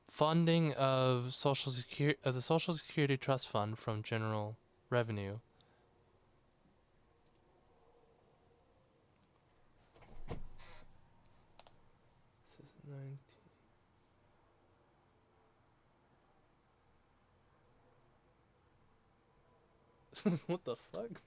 Funding of the Social Security Trust Fund from general revenue. This is 19. What the fuck?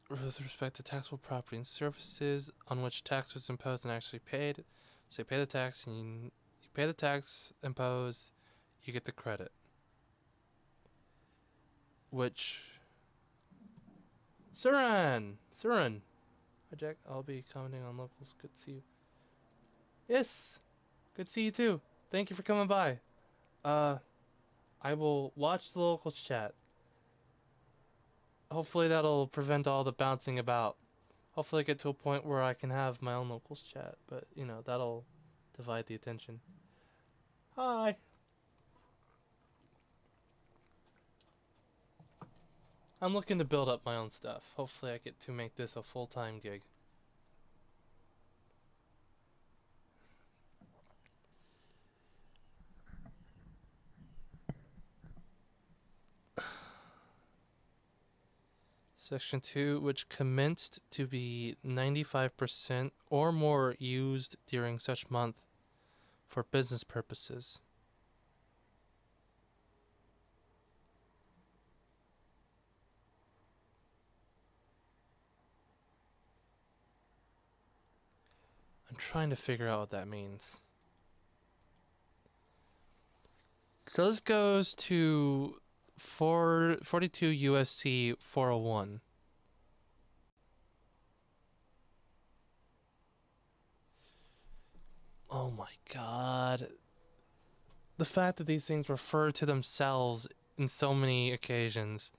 With respect to taxable property and services on which tax was imposed and actually paid. So you pay the tax and you pay the tax imposed, you get the credit. Which Suran! Hi Jack, I'll be commenting on locals. Good to see you. Yes! Good to see you too. Thank you for coming by. I will watch the locals chat. Hopefully that'll prevent all the bouncing about. Hopefully I get to a point where I can have my own locals chat, but you know, that'll divide the attention. Hi. I'm looking to build up my own stuff. Hopefully I get to make this a full-time gig. Section 2, which commenced to be 95% or more used during such month for business purposes. I'm trying to figure out what that means. So this goes to 42 USC 401. Oh my god. The fact that these things refer to themselves in so many occasions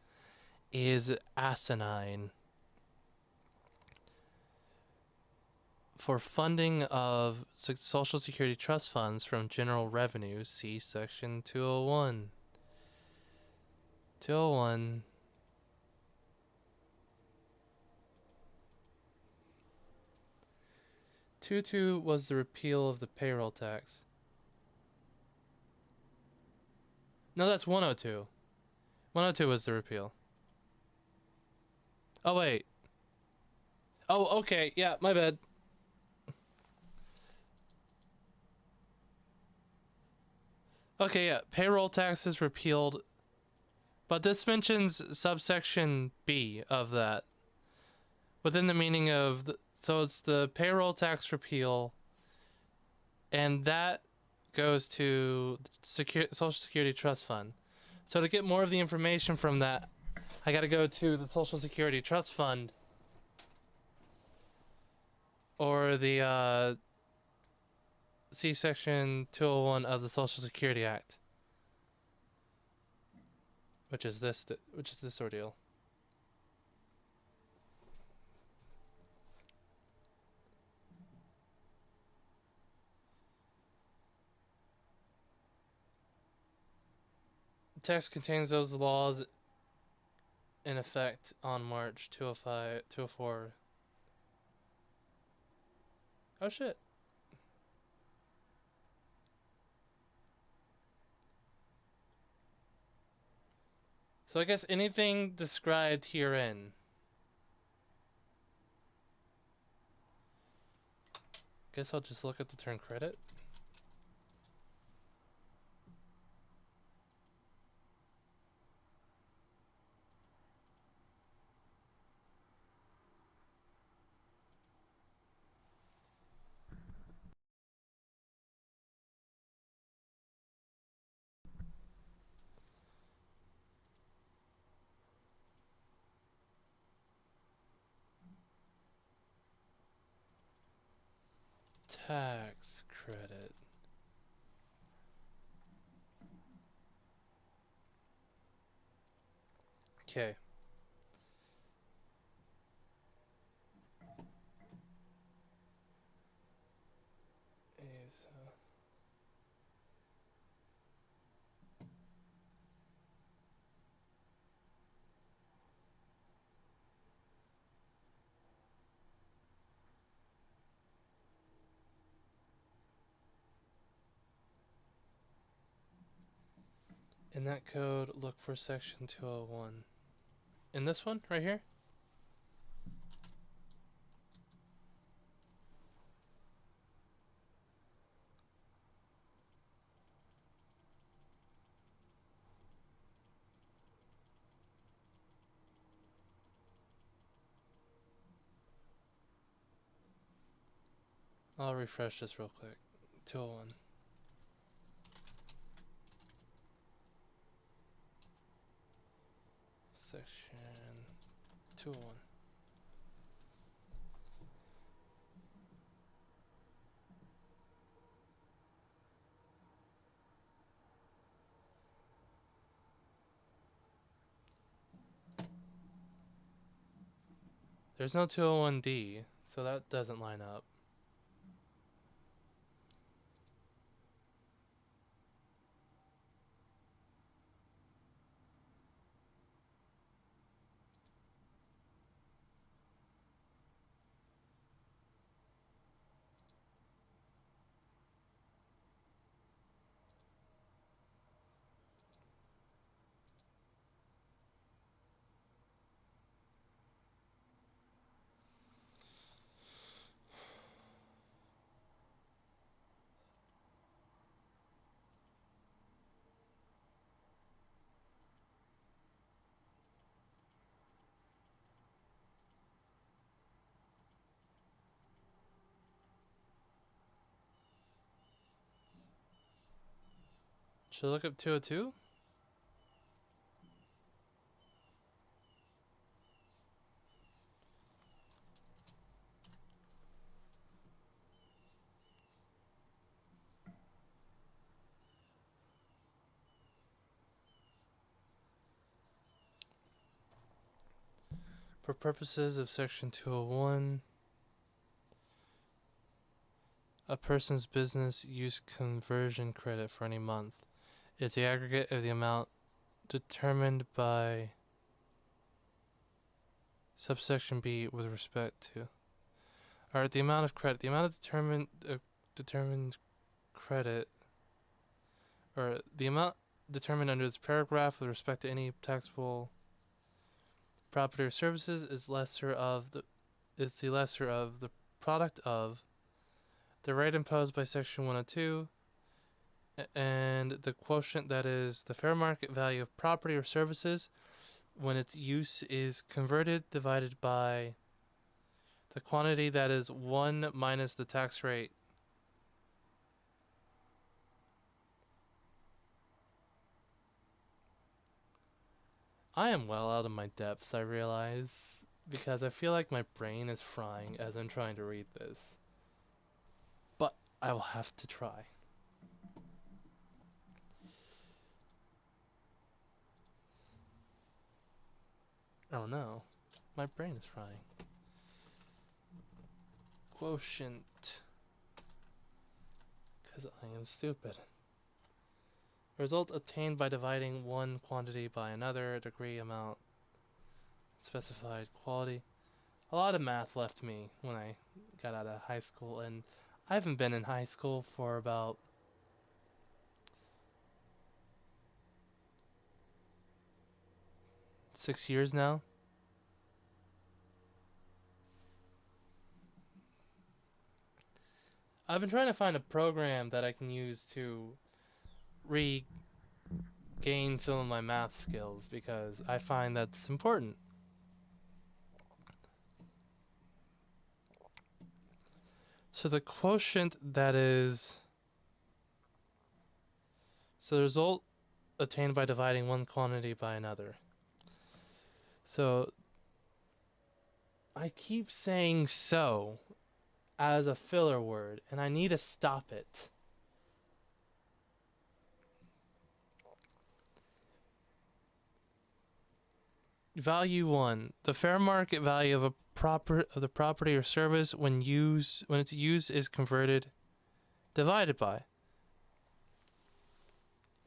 is asinine. For funding of Social Security trust funds from general revenue, see section 201. 201. Two was the repeal of the payroll tax. No, that's 102. 102 was the repeal. Oh, wait. Oh, okay. Yeah, my bad. Okay, yeah. Payroll taxes repealed. But this mentions subsection B of that. Within the meaning of... so it's the payroll tax repeal. And that goes to Social Security Trust Fund. So to get more of the information from that, I gotta go to the Social Security Trust Fund. Or the see section 201 of the Social Security Act, which is this ordeal. The text contains those laws in effect on March 204. Oh shit. So I guess anything described herein. Guess I'll just look at the term credit. tax credit. Okay. In that code, look for section 201. In this one, right here? I'll refresh this real quick. 201. Section 201. There's no 201D, so that doesn't line up. Should I look up 202? For purposes of section 201, a person's business use conversion credit for any month is the aggregate of the amount determined by subsection B with respect to. Alright, the amount of credit. The amount of determined credit, or the amount determined under this paragraph with respect to any taxable property or services is the lesser of the product of the rate imposed by section 102 and the quotient, that is the fair market value of property or services when its use is converted, divided by the quantity, that is 1 minus the tax rate. I am well out of my depths, I realize, because I feel like my brain is frying as I'm trying to read this. But I will have to try. Oh no, my brain is frying. Quotient. Because I am stupid. Result obtained by dividing one quantity by another, degree, amount, specified quality. A lot of math left me when I got out of high school, and I haven't been in high school for about six years now. I've been trying to find a program that I can use to regain some of my math skills because I find that's important. So the quotient, that is, so the result attained by dividing one quantity by another. So I keep saying so. as a filler word, and I need to stop it. Value 1. The fair market value of the property or service when its use is converted divided by.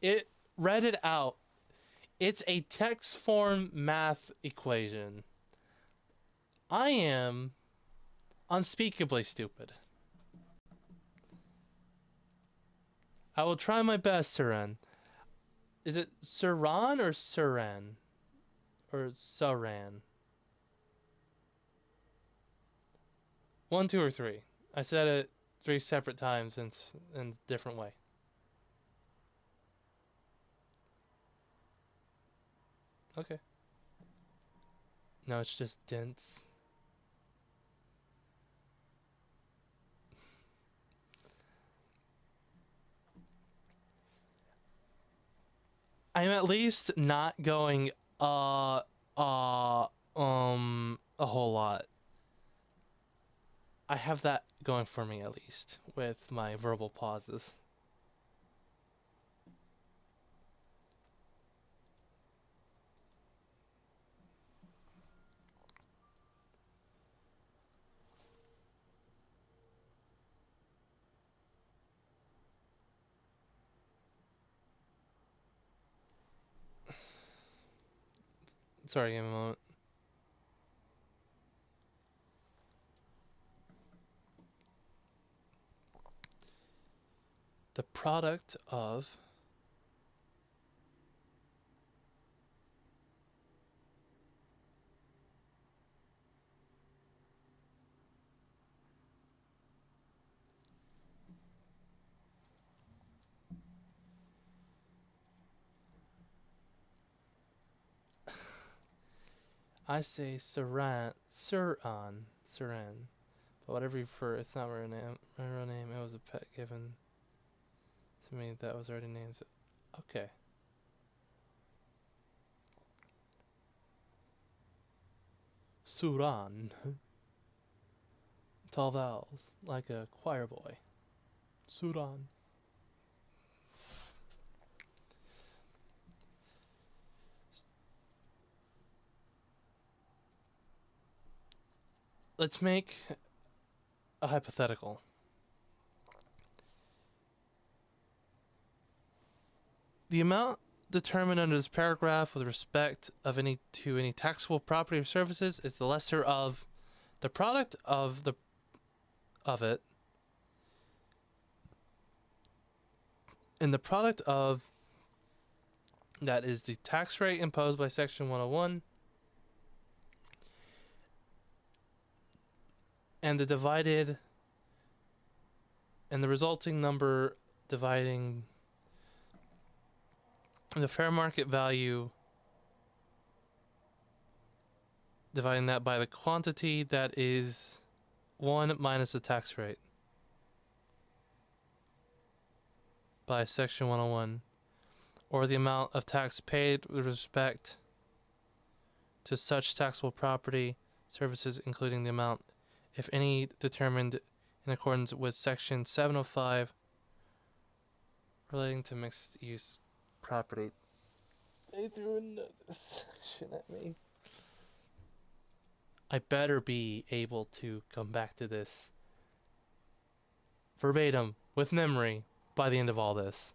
It read it out. It's a text form math equation. I am unspeakably stupid. I will try my best, Suran. Is it Suran or Suran? Or Saran? 1, 2, or 3. I said it 3 separate times in a different way. Okay. No, it's just dense. I'm at least not going a whole lot. I have that going for me at least with my verbal pauses. Sorry, give me a moment. The product of I say Suran. But whatever you prefer, it's not my real name. It was a pet given to me that was already named. So, okay. Suran. 12 vowels, like a choir boy. Suran. Let's make a hypothetical. The amount determined under this paragraph with respect to any taxable property or services is the lesser of the product of it and the product of that is the tax rate imposed by section 101 and the resulting number dividing the fair market value, dividing that by the quantity that is 1 minus the tax rate by section 101, or the amount of tax paid with respect to such taxable property, services, including the amount, if any, determined in accordance with section 705 relating to mixed use property. They threw another section at me. I better be able to come back to this verbatim with memory by the end of all this.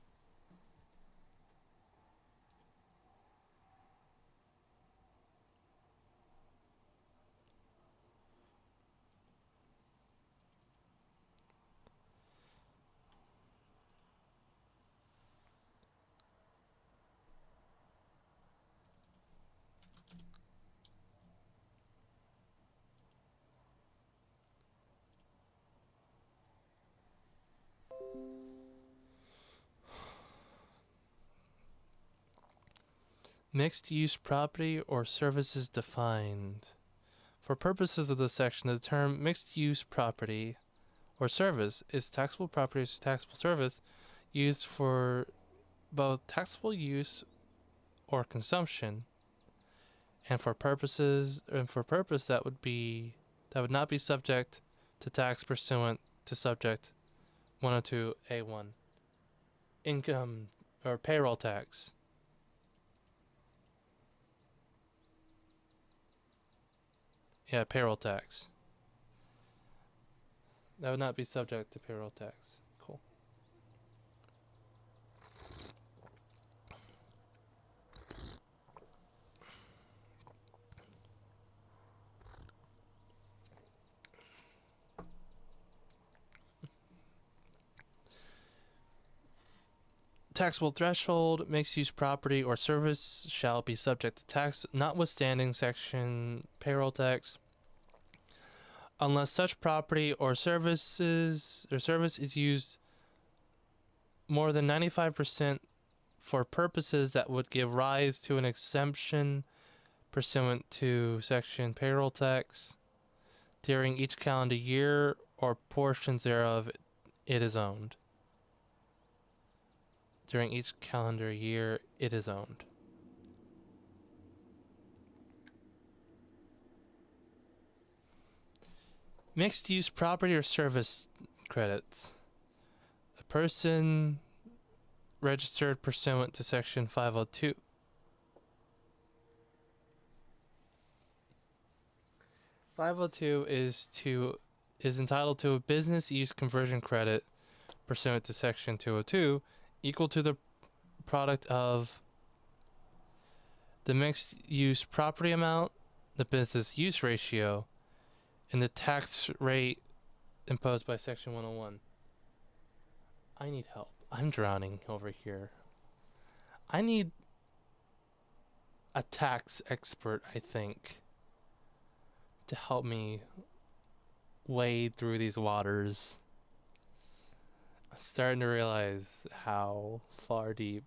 Mixed-use property or services defined. For purposes of this section, the term mixed-use property or service is taxable property or taxable service used for both taxable use or consumption, and for purpose that would not be subject to tax pursuant to subject 102A1. Income or payroll tax. Yeah, payroll tax. That would not be subject to payroll tax. Cool. Taxable threshold, mixed use property or service shall be subject to tax notwithstanding section payroll tax unless such property or service is used more than 95% for purposes that would give rise to an exemption pursuant to section payroll tax during each calendar year or portions thereof it is owned. During each calendar year it is owned. Mixed use property or service credits. A person registered pursuant to section 502. Is entitled to a business use conversion credit pursuant to section 202 equal to the product of the mixed use property amount, the business use ratio, and the tax rate imposed by section 101. I need help. I'm drowning over here. I need a tax expert, I think, to help me wade through these waters. I'm starting to realize how far deep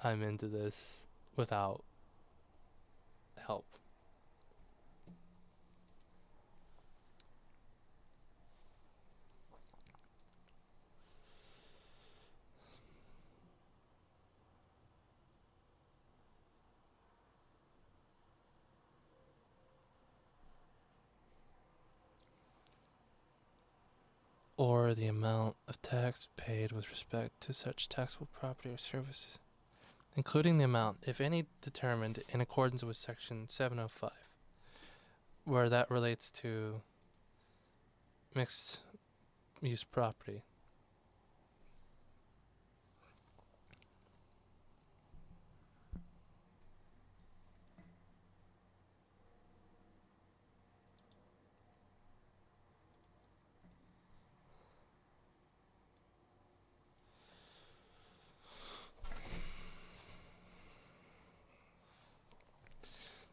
I'm into this without help. Or the amount of tax paid with respect to such taxable property or services, including the amount, if any, determined in accordance with section 705, where that relates to mixed use property.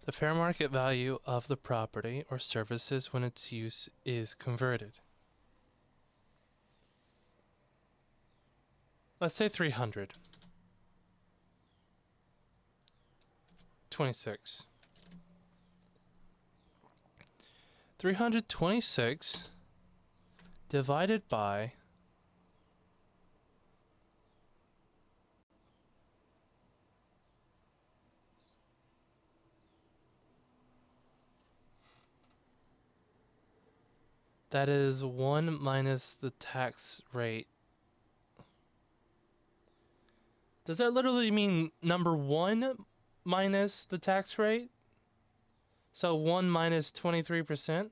The fair market value of the property or services when its use is converted. Let's say 300. 26. 326 divided by that is 1 minus the tax rate. Does that literally mean number 1 minus the tax rate? So 1 minus 23%?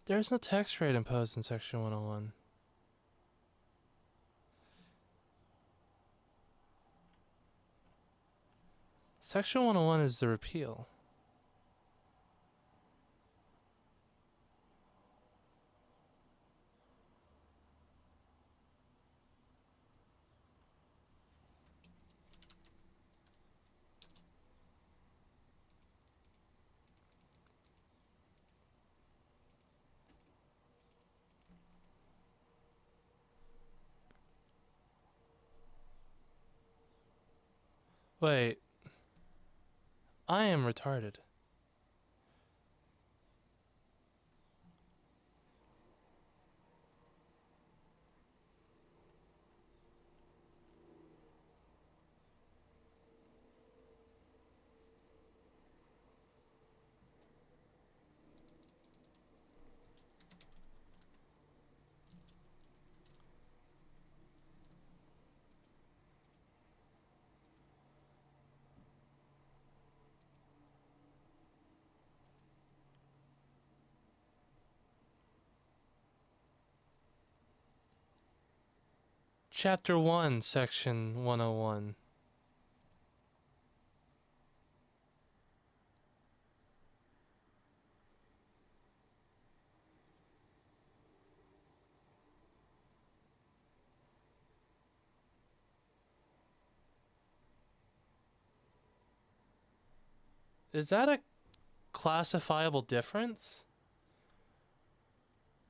There is no tax rate imposed in section 101. Section 101 is the repeal. Wait, I am retarded. Chapter 1, Section 101. Is that a classifiable difference?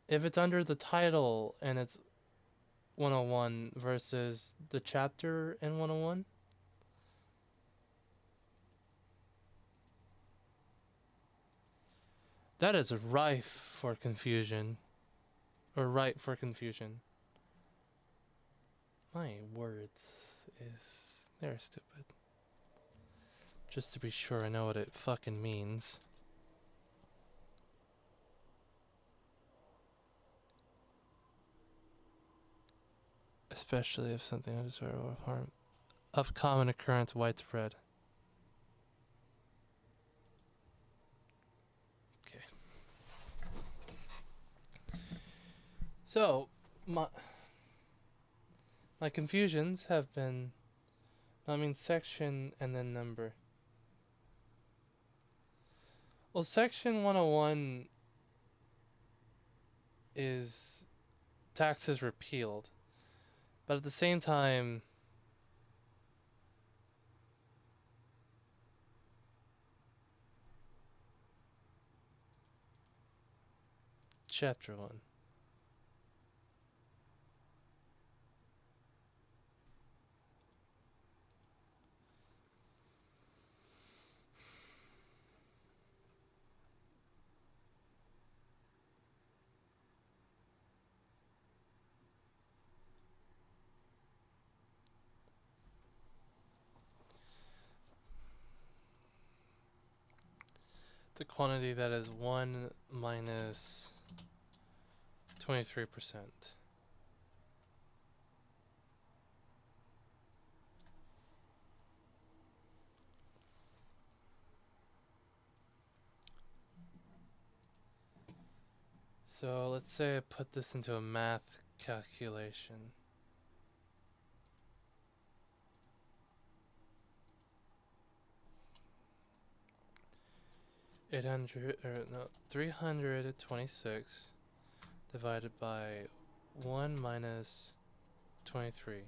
If it's under the title and it's 101 versus the chapter in 101? That is rife for confusion. Or ripe for confusion. My words they're stupid. Just to be sure I know what it fucking means. Especially if something of disorder or harm of common occurrence widespread. Okay. So, my confusions have been, I mean, section and then number. Well, section 101 is taxes repealed, but at the same time, chapter 1. The quantity that is 1 minus 23%. So let's say I put this into a math calculation. Eight hundred, or no, 326 divided by 1 minus 23.23.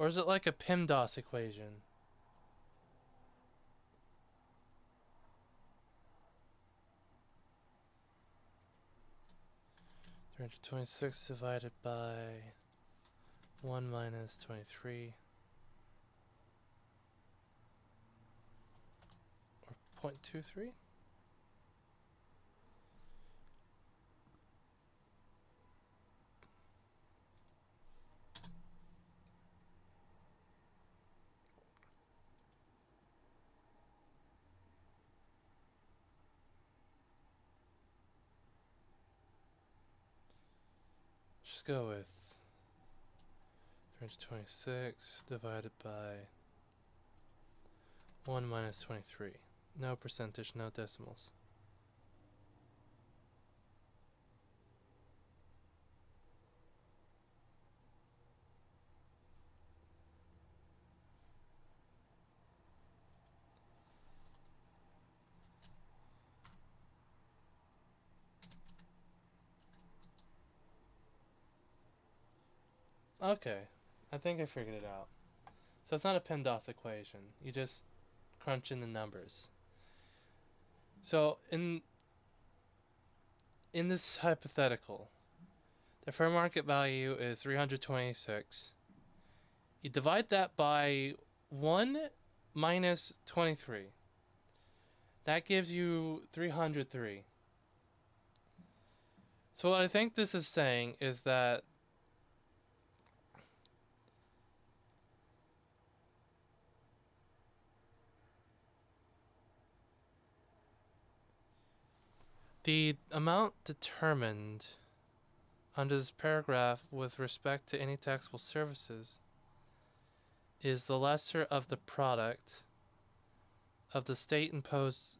Or is it like a PIMDOS equation? $326 divided by 1 minus 23. Or 0.23? Just go with 326 divided by 1 minus 23. No percentage, no decimals. Okay, I think I figured it out. So it's not a PEMDAS equation. You just crunch in the numbers. So in this hypothetical, the fair market value is 326. You divide that by 1 minus 23. That gives you 303. So what I think this is saying is that the amount determined under this paragraph with respect to any taxable services is the lesser of the product of the state imposed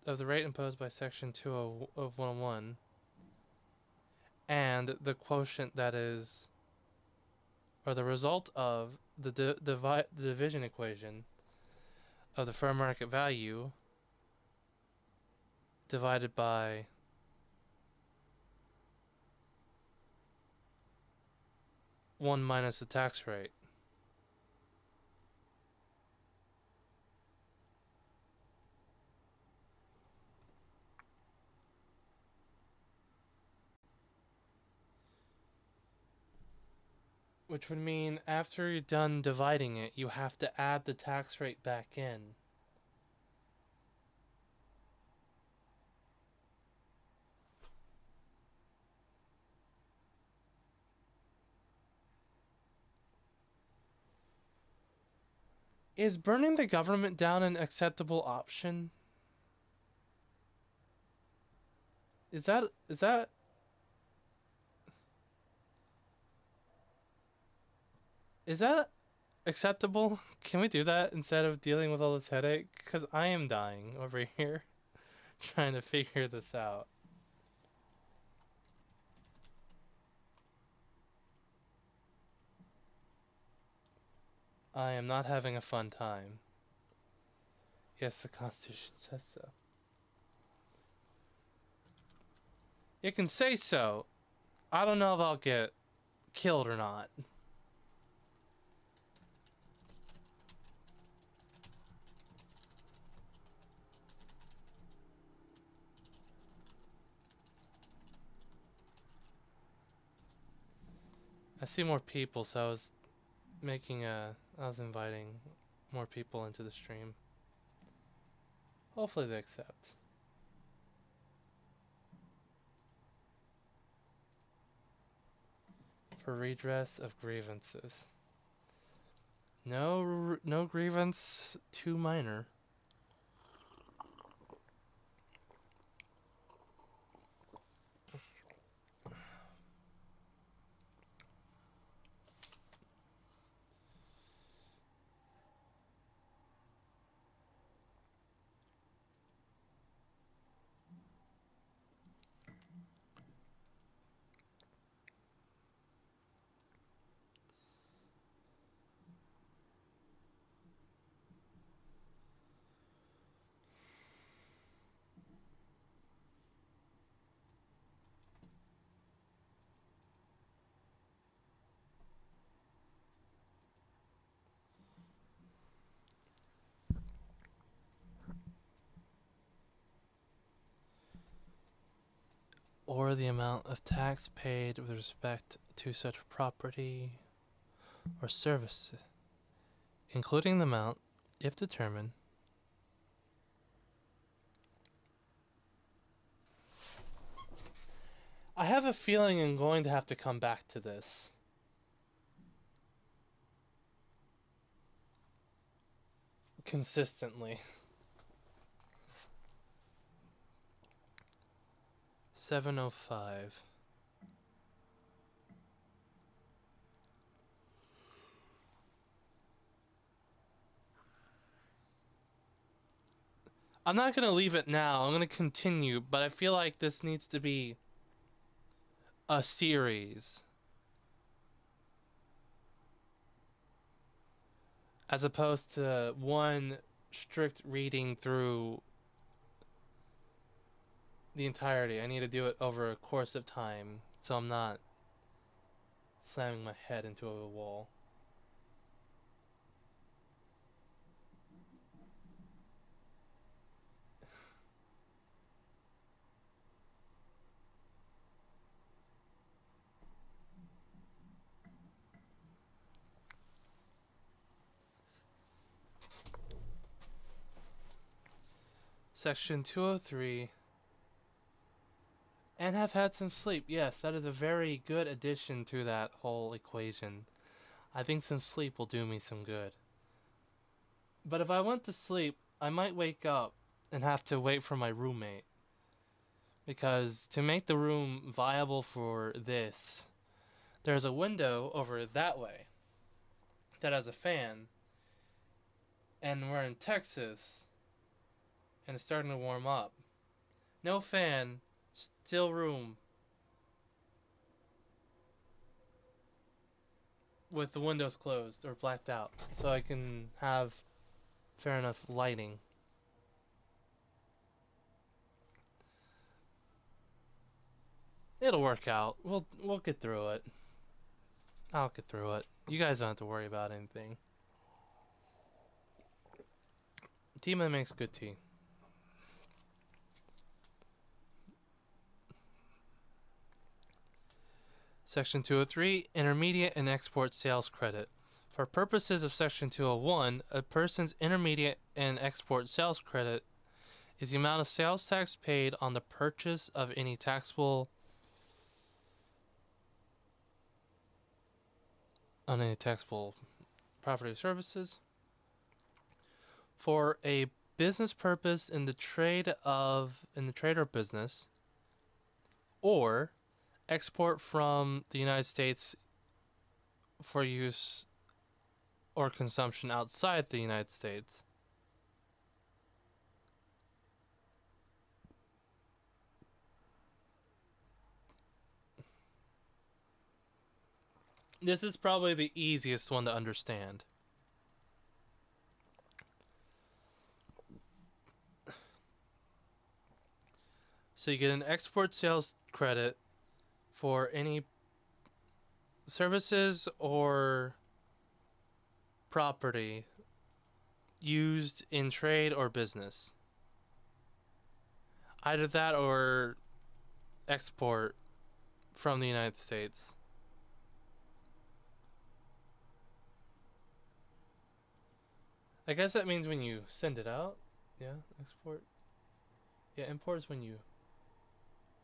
of the rate imposed by section 2 of 101 and the quotient that is or the result of the division equation of the fair market value divided by 1 minus the tax rate. Which would mean after you're done dividing it, you have to add the tax rate back in. Is burning the government down an acceptable option? Is that acceptable? Can we do that instead of dealing with all this headache? Because I am dying over here trying to figure this out. I am not having a fun time. Yes, the Constitution says so. It can say so. I don't know if I'll get killed or not. I see more people, so I was inviting more people into the stream. Hopefully they accept. For redress of grievances. No grievance too minor. Or the amount of tax paid with respect to such property or service, including the amount, if determined, I have a feeling I'm going to have to come back to this. Consistently. 705. I'm not going to leave it now. I'm going to continue, but I feel like this needs to be a series. As opposed to one strict reading through the entirety. I need to do it over a course of time, so I'm not slamming my head into a wall. Section 203. And have had some sleep. Yes, that is a very good addition to that whole equation. I think some sleep will do me some good. But if I went to sleep, I might wake up and have to wait for my roommate. Because to make the room viable for this, there's a window over that way that has a fan. And we're in Texas. And it's starting to warm up. No fan, still room. With the windows closed or blacked out. So I can have fair enough lighting. It'll work out. We'll get through it. I'll get through it. You guys don't have to worry about anything. Tima makes good tea. Section 203, Intermediate and Export Sales Credit. For purposes of Section 201, a person's intermediate and export sales credit is the amount of sales tax paid on the purchase of any taxable property or services for a business purpose in the trade or business, or export from the United States for use or consumption outside the United States. This is probably the easiest one to understand. So you get an export sales credit for any services or property used in trade or business. Either that or export from the United States. I guess that means when you send it out. Yeah, export. Yeah, import is when you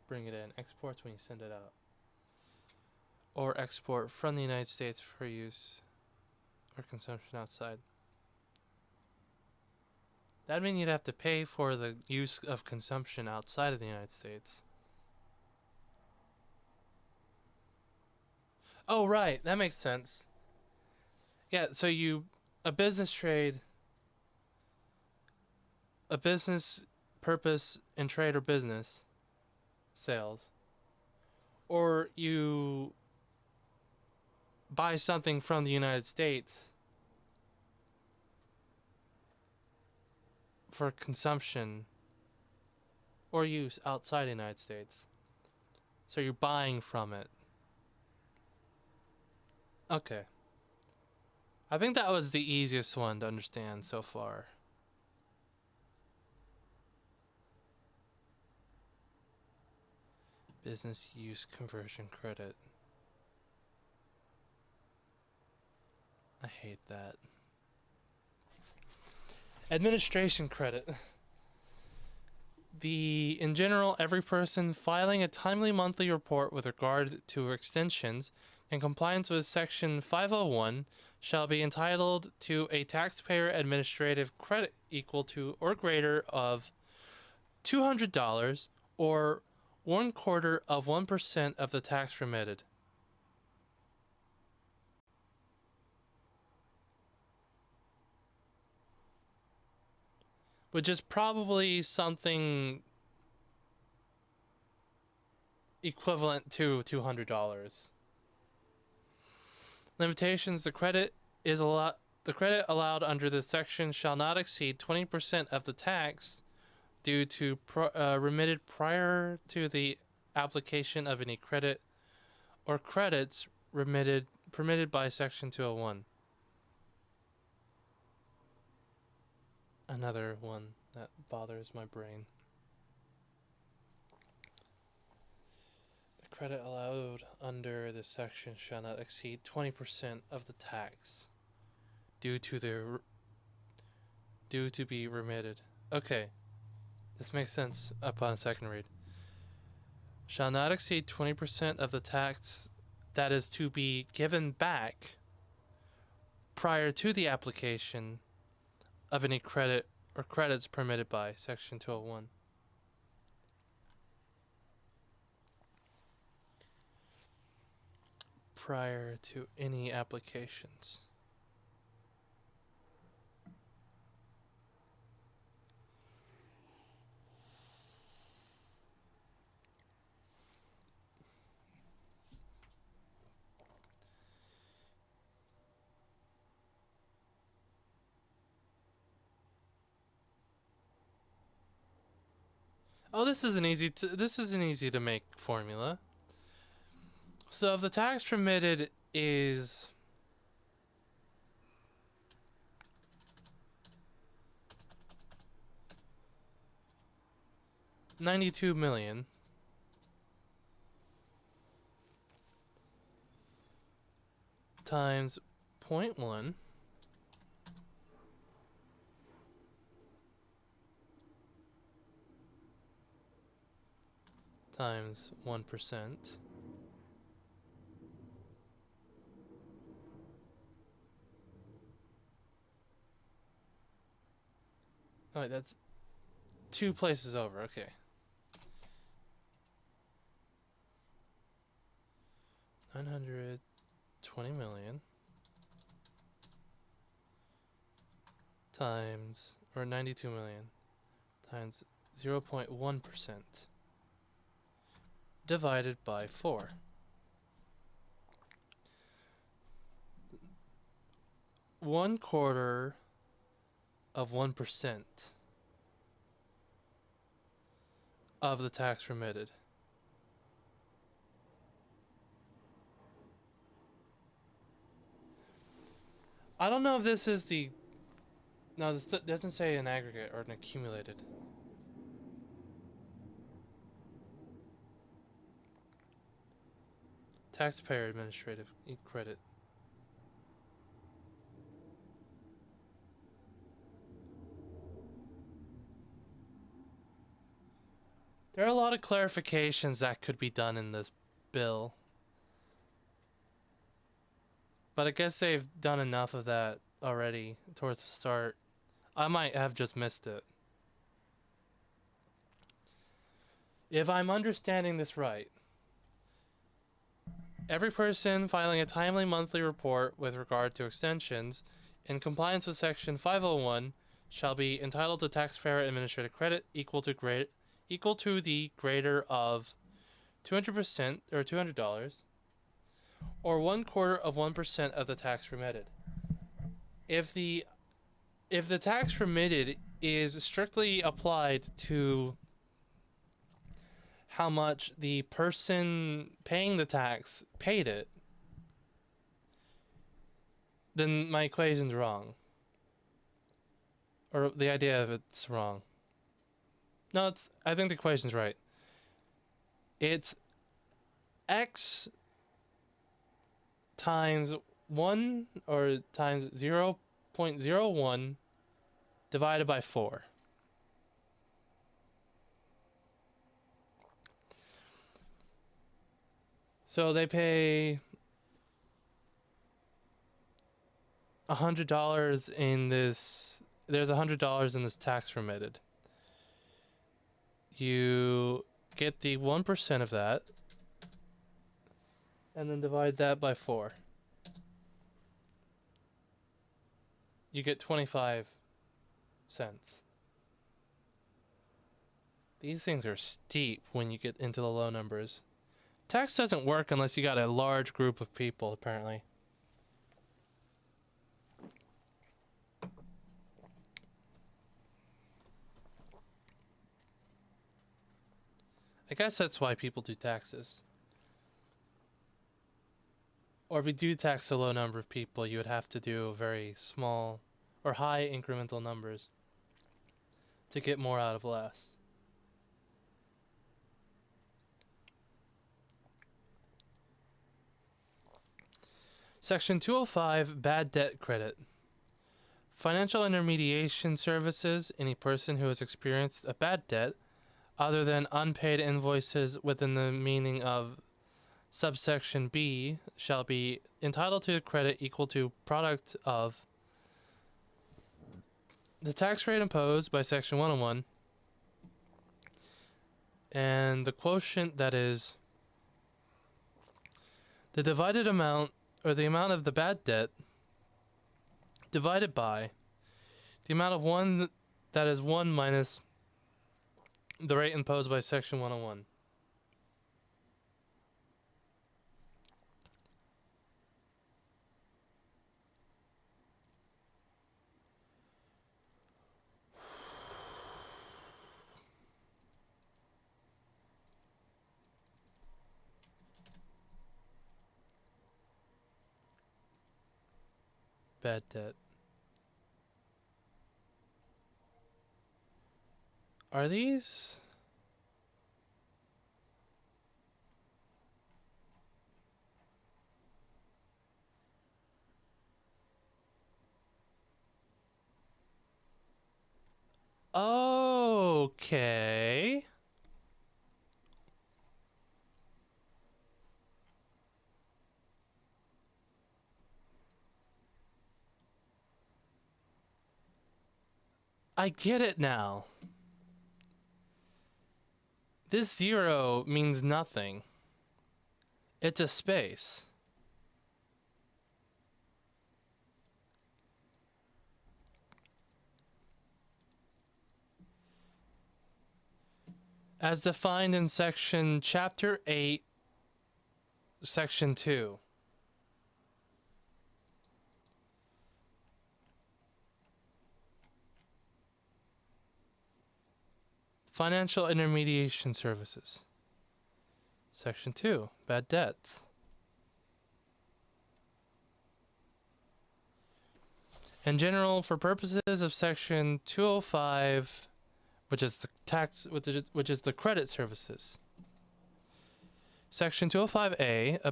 bring it in. Export's when you send it out. Or export from the United States for use or consumption outside. That'd mean you'd have to pay for the use of consumption outside of the United States. Oh, right. That makes sense. Yeah, so a business trade, a business purpose in trade or business sales, or you buy something from the United States for consumption or use outside the United States. So you're buying from it. Okay. I think that was the easiest one to understand so far. Business use conversion credit. I hate that. Administration credit. In general, every person filing a timely monthly report with regard to extensions in compliance with Section 501 shall be entitled to a taxpayer administrative credit equal to or greater of $200 or 1/4% of the tax remitted. Which is probably something equivalent to $200. Limitations: the credit allowed under this section shall not exceed 20% of the tax due to remitted prior to the application of any credit or credits permitted by Section 201. Another one that bothers my brain. The credit allowed under this section shall not exceed 20% of the tax due to be remitted. Okay, this makes sense upon a second read. Shall not exceed 20% of the tax that is to be given back prior to the application of any credit or credits permitted by Section 201. Prior to any applications. Oh, this is an easy to make formula. So if the tax permitted is $92 million times 0.1 times 1%. Alright, that's 2 places over, okay. $920 million times, or 92 million times 0.1% divided by 4. One quarter of 1% of the tax remitted. I don't know if this is the... No, this doesn't say an aggregate or an accumulated. Taxpayer administrative credit. There are a lot of clarifications that could be done in this bill. But I guess they've done enough of that already towards the start. I might have just missed it. If I'm understanding this right, every person filing a timely monthly report with regard to extensions in compliance with Section 501 shall be entitled to taxpayer administrative credit equal to the greater of 200% or $200 or 1/4 of 1% of the tax remitted. If the tax remitted is strictly applied to how much the person paying the tax paid it, then my equation's wrong. Or the idea of it's wrong. No, I think the equation's right. It's x times 1 or times 0.01 divided by 4. So they pay $100 in this. There's $100 in this tax remitted. You get the 1% of that, and then divide that by 4. You get 25 cents. These things are steep when you get into the low numbers. Tax doesn't work unless you got a large group of people, apparently. I guess that's why people do taxes. Or if you do tax a low number of people, you would have to do very small or high incremental numbers to get more out of less. Section 205, Bad Debt Credit. Financial intermediation services. Any person who has experienced a bad debt other than unpaid invoices within the meaning of subsection B shall be entitled to credit equal to product of the tax rate imposed by section 101 and the quotient, that is the divided amount or the amount of the bad debt divided by the amount of 1, that is 1 minus the rate imposed by section 101. Bad debt. Are these? Okay. I get it now. This 0 means nothing. It's a space. As defined in section chapter 8, section 2. Financial intermediation services. Section 2, bad debts. In general, for purposes of section 205, which is the tax, which is the credit services. Section 205A, a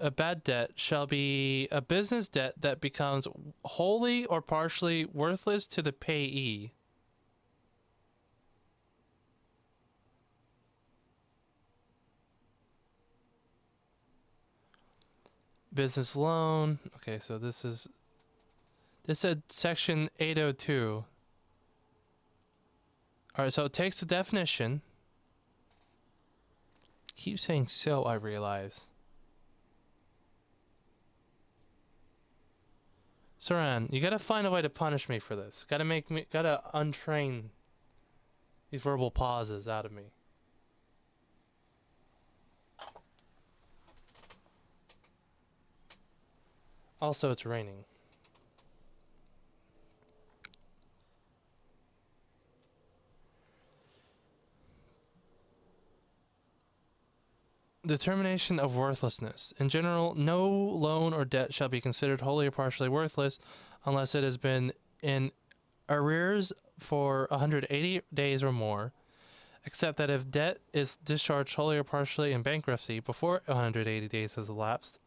bad debt shall be a business debt that becomes wholly or partially worthless to the payee. Business loan. Okay, so this said section 802. All right, so it takes the definition. Keep saying so, I realize. Saran, you gotta find a way to punish me for this. Gotta untrain these verbal pauses out of me. Also, it's raining. Determination of worthlessness. In general, no loan or debt shall be considered wholly or partially worthless unless it has been in arrears for 180 days or more, except that if debt is discharged wholly or partially in bankruptcy before 180 days has elapsed,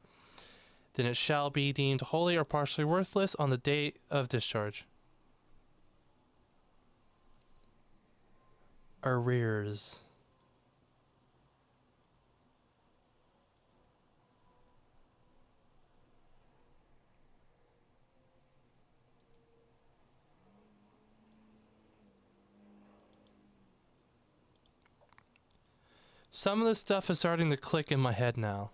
then it shall be deemed wholly or partially worthless on the date of discharge. Arrears. Some of this stuff is starting to click in my head now.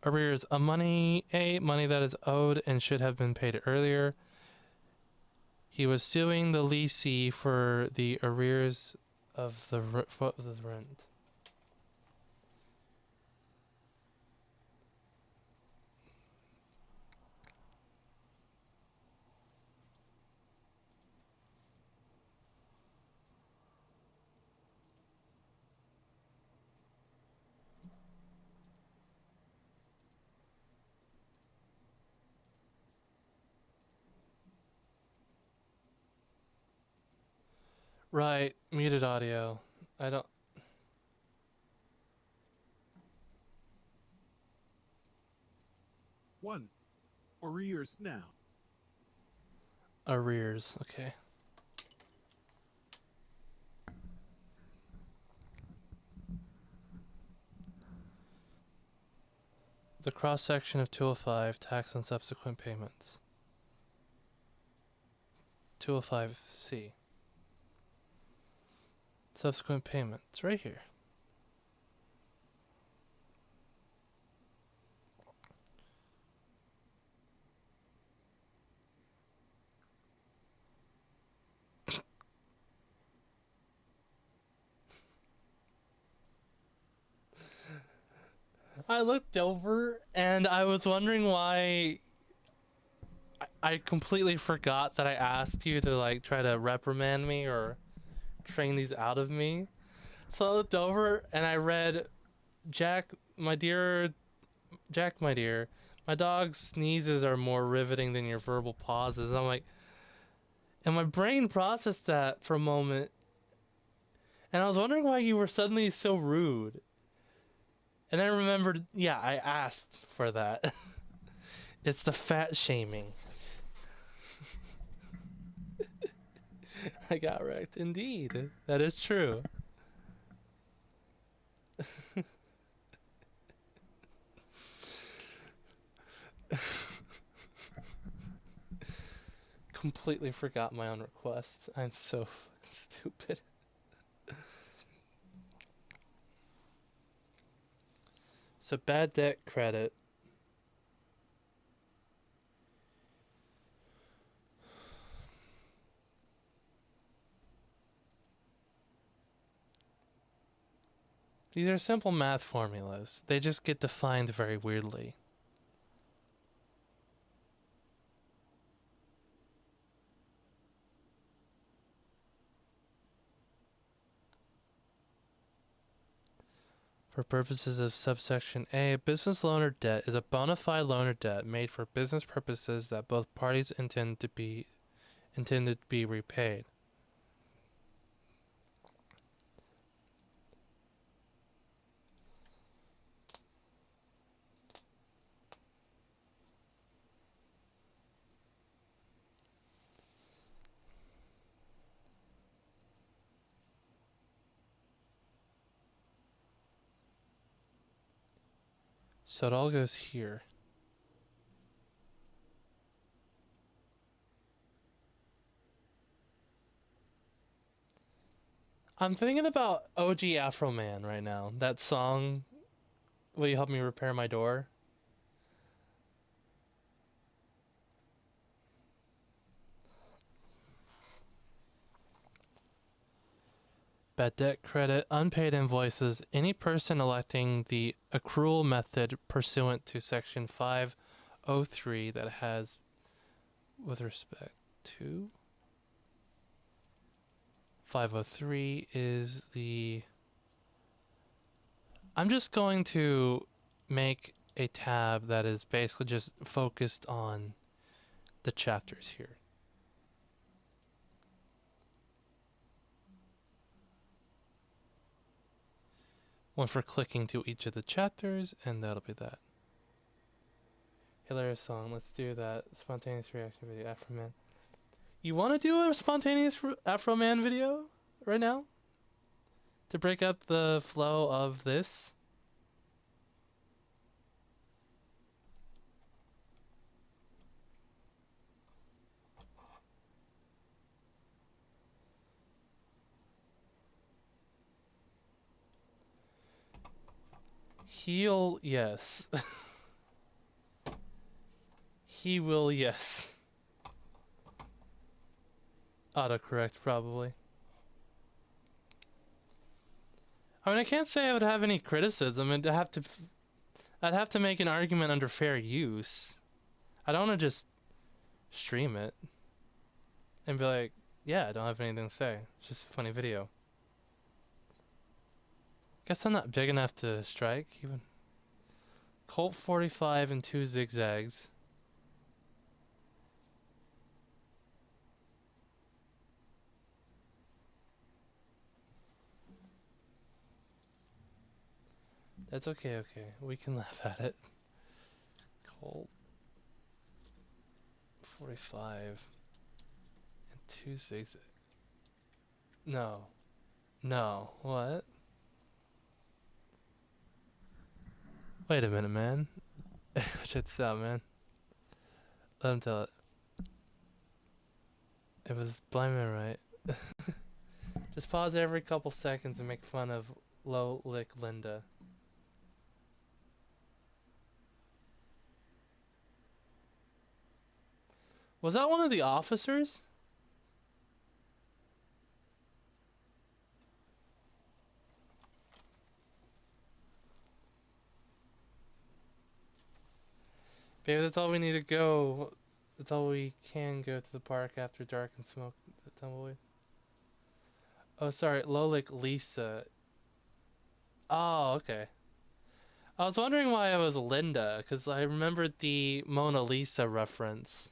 Arrears, money that is owed and should have been paid earlier. He was suing the leasee for the arrears of the rent. Right, muted audio. I don't... One. Arrears now. Arrears, okay. The cross-section of 205, tax on subsequent payments. 205C. Subsequent payments, right here. I looked over and I was wondering why I completely forgot that I asked you to like try to reprimand me or train these out of me. So I looked over and I read, Jack, my dear, my dog's sneezes are more riveting than your verbal pauses. And I'm like, and my brain processed that for a moment. And I was wondering why you were suddenly so rude. And then I remembered, yeah, I asked for that. It's the fat shaming. I got wrecked. Indeed. That is true. Completely forgot my own request. I'm so fucking stupid. So bad debt credit. These are simple math formulas. They just get defined very weirdly. For purposes of subsection A, a business loan or debt is a bona fide loan or debt made for business purposes that both parties intended to be repaid. So it all goes here. I'm thinking about OG Afro Man right now. That song, Will You Help Me Repair My Door? Bad debt credit, unpaid invoices, any person electing the accrual method pursuant to section 503 that has, with respect to 503 is the... I'm just going to make a tab that is basically just focused on the chapters here. One for clicking to each of the chapters, and that'll be that. Hilarious song. Let's do that. Spontaneous reaction video. Afro Man. You want to do a spontaneous Afro Man video right now? To break up the flow of this? He'll, yes. He will, yes. Autocorrect, probably. I mean, I can't say I would have any criticism. I'd have to make an argument under fair use. I don't want to just stream it and be like, yeah, I don't have anything to say. It's just a funny video. Guess I'm not big enough to strike, even. Colt 45 and 2 zigzags. That's okay, okay. We can laugh at it. Colt 45 and 2 6. No. No. What? Wait a minute, man. Check this out, man. Let him tell it. It was blind man, right? Just pause every couple seconds and make fun of Low Lick Linda. Was that one of the officers? Baby, that's all we need to go. That's all we can go to the park after dark and smoke the tumbleweed. Oh, sorry, Lolik Lisa. Oh, okay. I was wondering why it was Linda, because I remembered the Mona Lisa reference.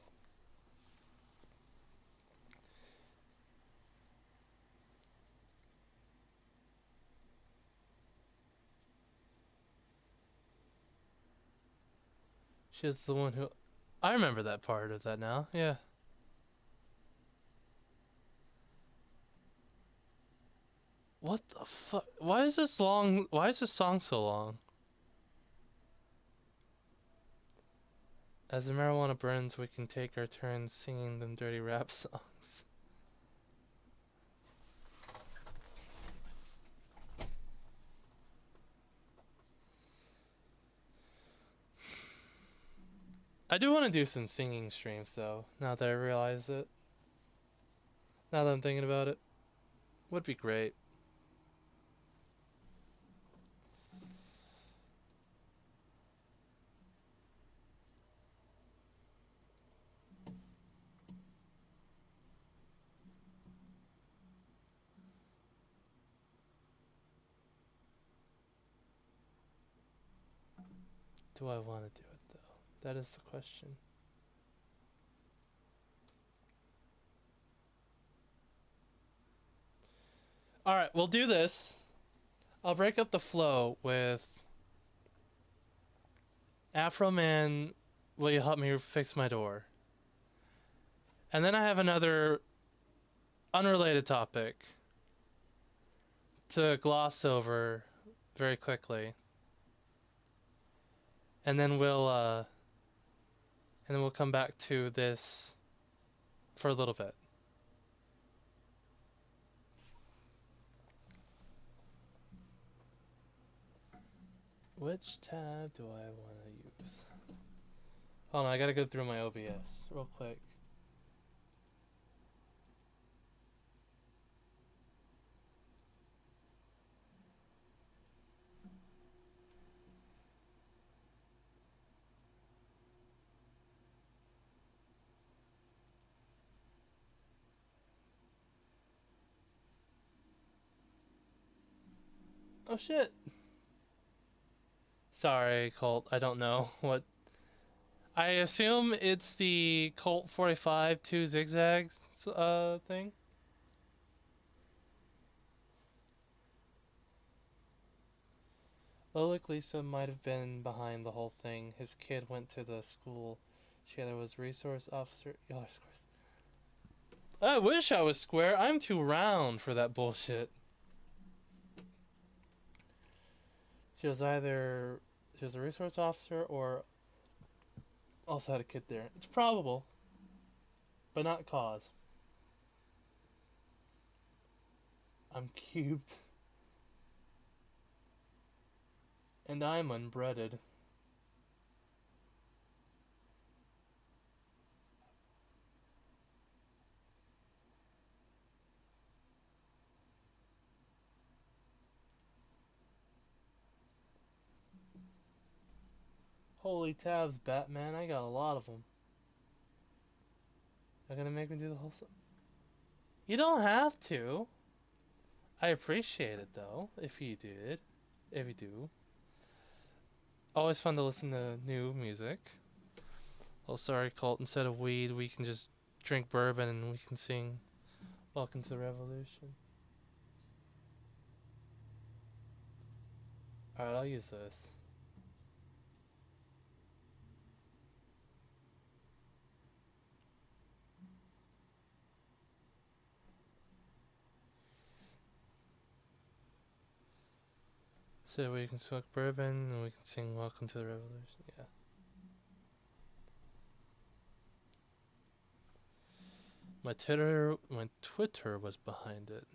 She's the one who... I remember that part of that now, yeah. What the fuck? Why is this long? Why is this song so long? As the marijuana burns, we can take our turns singing them dirty rap songs. I do want to do some singing streams though, now that I realize it. Now that I'm thinking about it. Would be great. Do I want to do it though? That is the question. Alright, we'll do this. I'll break up the flow with Afro Man, will you help me fix my door? And then I have another unrelated topic to gloss over very quickly. And then we'll come back to this for a little bit. Which tab do I want to use? Hold on, I gotta go through my OBS real quick. Oh shit. Sorry, Colt. I don't know what. I assume it's the Colt 45 2 zigzags thing. Lolik Lisa might have been behind the whole thing. His kid went to the school. She either was resource officer. Y'all are squares. I wish I was square. I'm too round for that bullshit. She was a resource officer or also had a kid there. It's probable, but not cause. I'm cubed. And I'm unbreaded. Holy tabs, Batman. I got a lot of them. You're gonna make me do the whole song? You don't have to. I appreciate it though, if you did. If you do. Always fun to listen to new music. Oh, sorry, Colt. Instead of weed, we can just drink bourbon and we can sing Welcome to the Revolution. Alright, I'll use this. So we can smoke bourbon and we can sing Welcome to the Revolution. Yeah. My Twitter was behind it.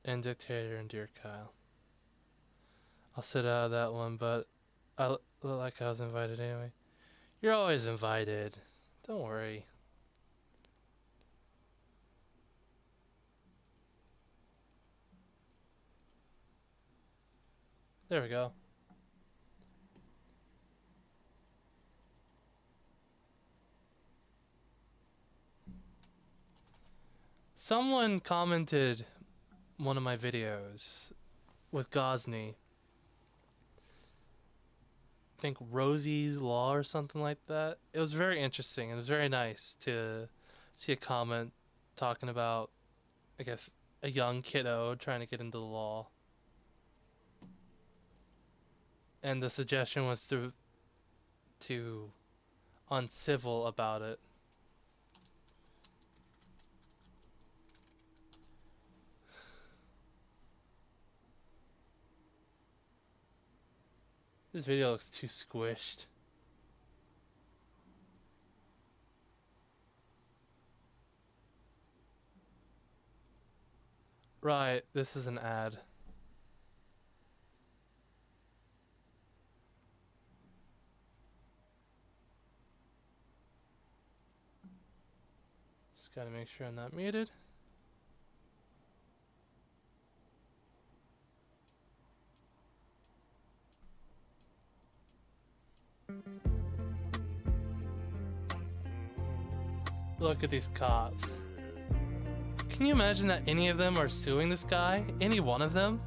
And Dictator and Dear Kyle. I'll sit out of that one, but I look like I was invited anyway. You're always invited. Don't worry. There we go. Someone commented one of my videos with Gosney. I think Rosie's Law or something like that. It was very interesting. It was very nice to see a comment talking about, I guess, a young kiddo trying to get into the law. And the suggestion was to uncivil about it. This video looks too squished. Right, this is an ad. Just gotta make sure I'm not muted. Look at these cops. Can you imagine that any of them are suing this guy? Any one of them?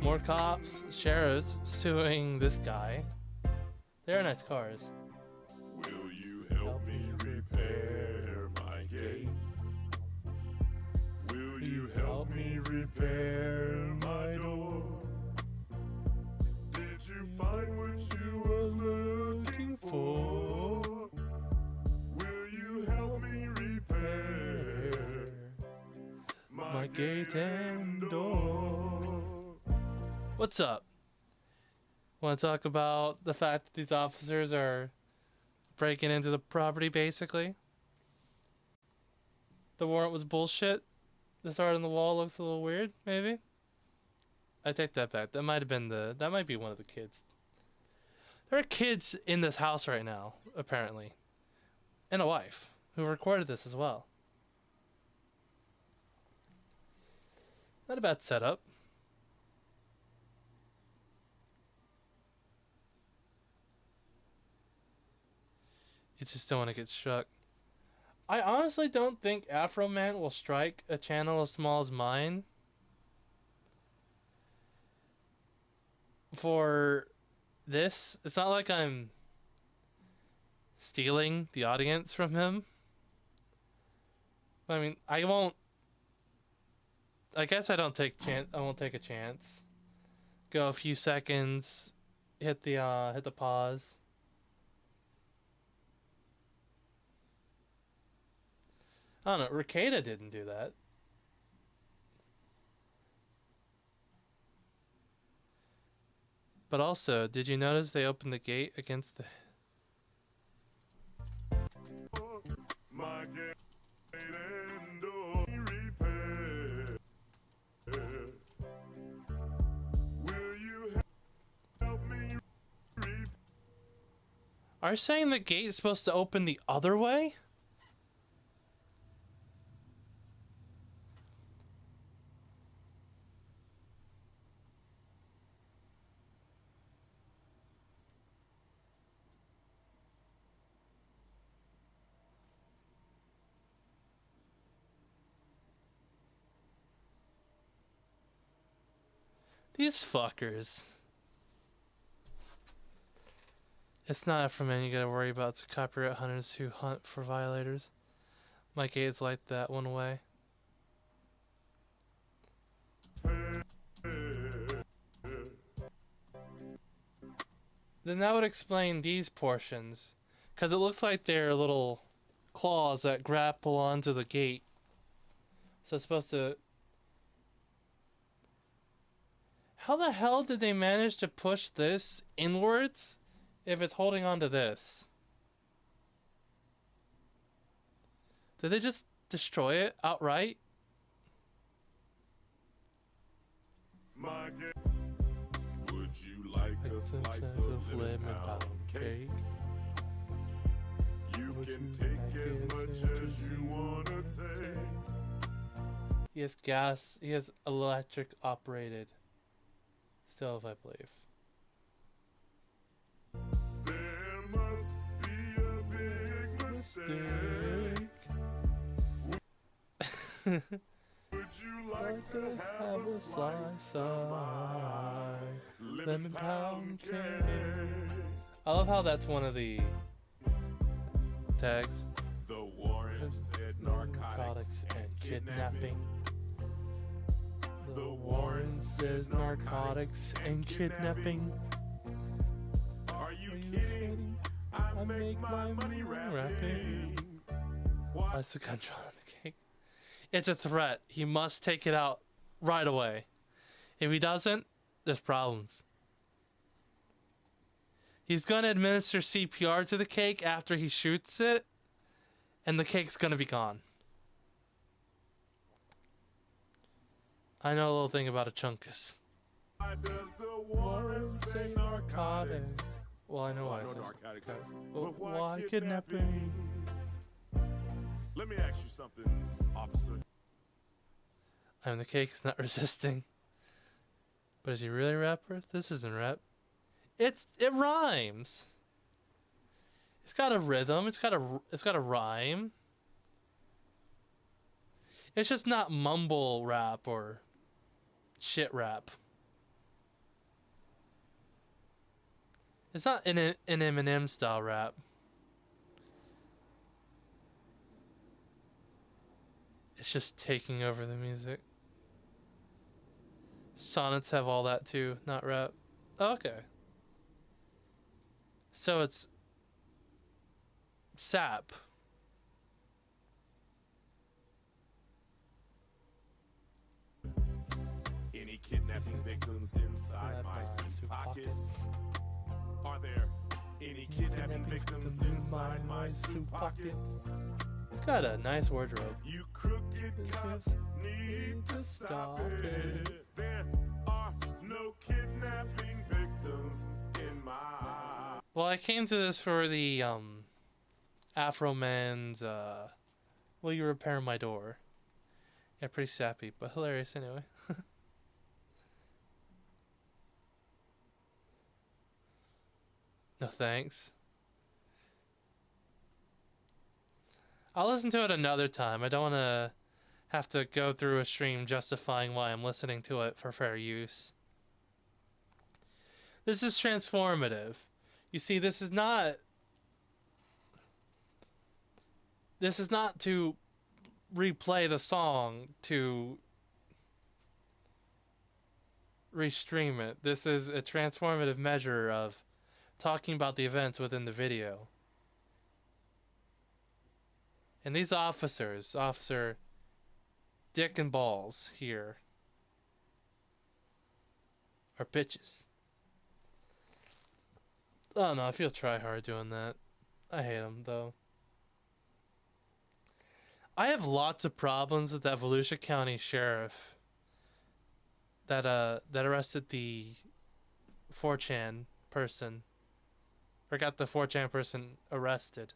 More cops, sheriffs suing this guy. They're nice cars. Will you help me repair my gate? Will you help me repair my door? Did you find what you was looking for? Will you help me repair my gate and door? What's up? Want to talk about the fact that these officers are breaking into the property, basically? The warrant was bullshit. This art on the wall looks a little weird, maybe? I take that back. That might be one of the kids. There are kids in this house right now, apparently. And a wife, who recorded this as well. Not a bad setup. You just don't want to get struck. I honestly don't think Afro Man will strike a channel as small as mine for this. It's not like I'm stealing the audience from him. I mean, I guess I won't take a chance. Go a few seconds, hit the pause. I don't know, Ricada didn't do that. But also, did you notice they opened the gate against the... My gate and door repair. Will you help me repair? Are you saying the gate is supposed to open the other way? These fuckers. It's not from any you gotta worry about. It's copyright hunters who hunt for violators. My gates light that one away. Then that would explain these portions. Because it looks like they're little claws that grapple onto the gate. So it's supposed to... How the hell did they manage to push this inwards if it's holding on to this? Did they just destroy it outright? Would you like a slice of lemon pound cake? You can take as much as you wanna take. He has gas. He has electric operated stove, I believe. There must be a big mistake. Would you like to have a slice of my lemon pound cake? I love how that's one of the tags. The warrant said narcotics and kidnapping. The warrant says narcotics and kidnapping. Are you kidding? I make my money rapping. Why's the gun drawn on the cake? It's a threat. He must take it out right away. If he doesn't, there's problems. He's gonna administer CPR to the cake after he shoots it, and the cake's gonna be gone. I know a little thing about a chunkus. Why does the warrant say narcotics? Well, I know why. I know It says narcotics, but but why kidnapping? Let me ask you something, officer. I mean, the cake is not resisting. But is he really a rapper? This isn't rap. It rhymes. It's got a rhythm. It's got a rhyme. It's just not mumble rap or shit rap. It's not an Eminem style rap. It's just taking over the music. Sonnets have all that too, not rap. Okay. So it's sap. Any kidnapping victims inside my suit pockets? Are there any kidnapping victims inside my suit pockets? It's got a nice wardrobe. You crooked cops need to stop it. There are no kidnapping victims in my... Well, I came to this for the Afro Man's Will You Repair My Door? Yeah, pretty sappy, but hilarious anyway. No thanks. I'll listen to it another time. I don't want to have to go through a stream justifying why I'm listening to it for fair use. This is transformative. You see, this is not to replay the song to restream it. This is a transformative measure of talking about the events within the video. And these officers, Officer Dick and Balls here, are bitches. I don't know, I feel try hard doing that. I hate them, though. I have lots of problems with that Volusia County sheriff that arrested the 4chan person, or got the 4chan person arrested.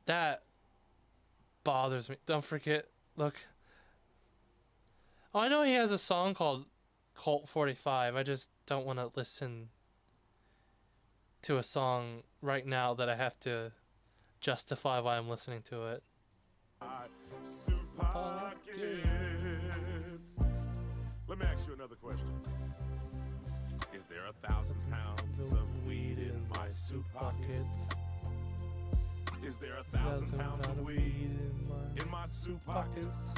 That bothers me. Don't forget, look. Oh, I know he has a song called Colt 45. I just don't want to listen to a song right now that I have to justify why I'm listening to it. Suit pockets. Let me ask you another question. Is there 1,000 pounds of weed in my suit pockets? Is there 1,000 pounds of weed in my suit pockets?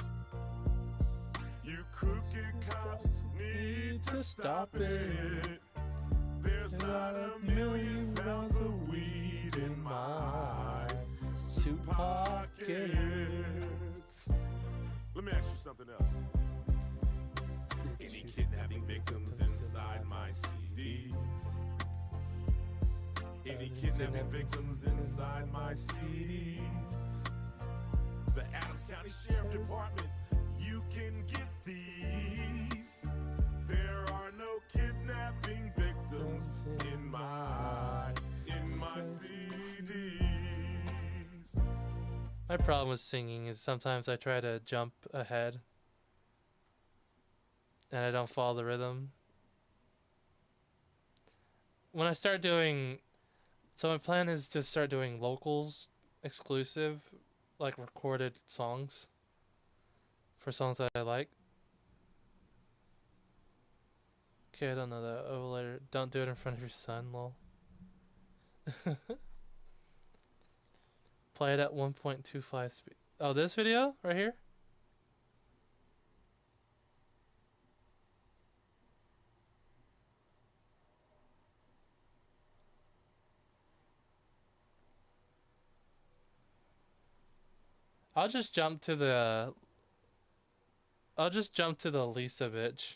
You crooked cops need to stop it. There's not 1,000,000 pounds of weed in my suit pockets. Let me ask you something else. Any kidnapping victims inside my CDs? Any kidnapping victims inside my CDs? The Adams County Sheriff Department, you can get these. There are no kidnapping victims in my CDs. My problem with singing is sometimes I try to jump ahead and I don't follow the rhythm. When I start doing, so my plan is to start doing locals exclusive, like recorded songs for songs that I like. Okay, I don't know that. Oh, later. Don't do it in front of your son, lol. Play it at 1.25 speed. Oh, this video right here? I'll just jump to the Lisa bitch.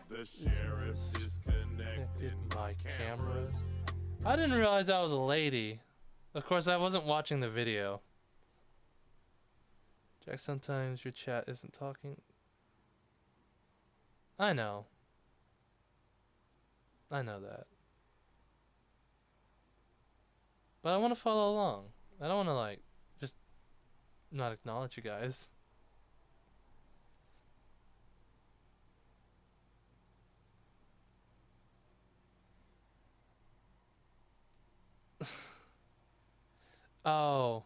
The sheriff disconnected my cameras. I didn't realize that was a lady. Of course, I wasn't watching the video. Jack, sometimes your chat isn't talking. I know. I know that. But I want to follow along. I don't want to, like, just not acknowledge you guys. Oh.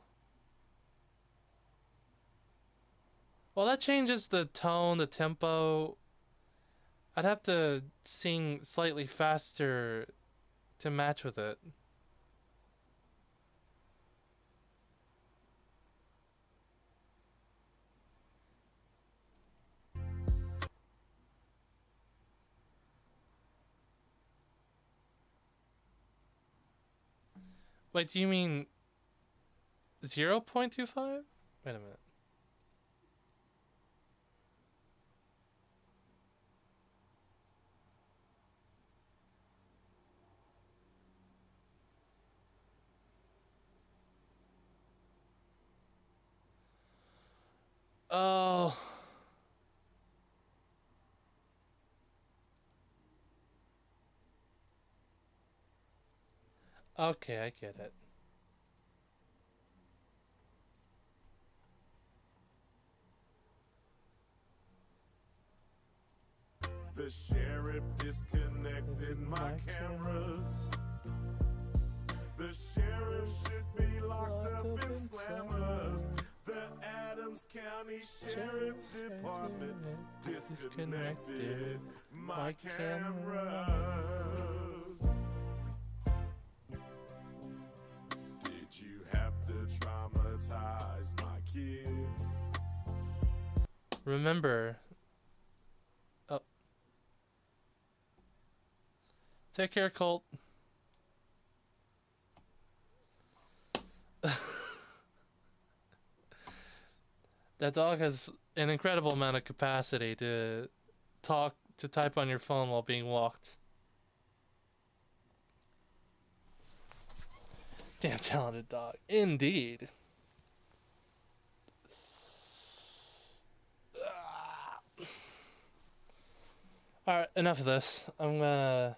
Well, that changes the tone, the tempo. I'd have to sing slightly faster to match with it. Wait, do you mean 0.25? Wait a minute. Oh. Okay, I get it. The sheriff disconnected my cameras. The sheriff should be locked up in slammers. The Adams County Sheriff Department disconnected my cameras. Did you have to traumatize my kids? Remember. Oh. Take care, Colt. That dog has an incredible amount of capacity to type on your phone while being walked. Damn talented dog. Indeed. Alright, enough of this. I'm gonna...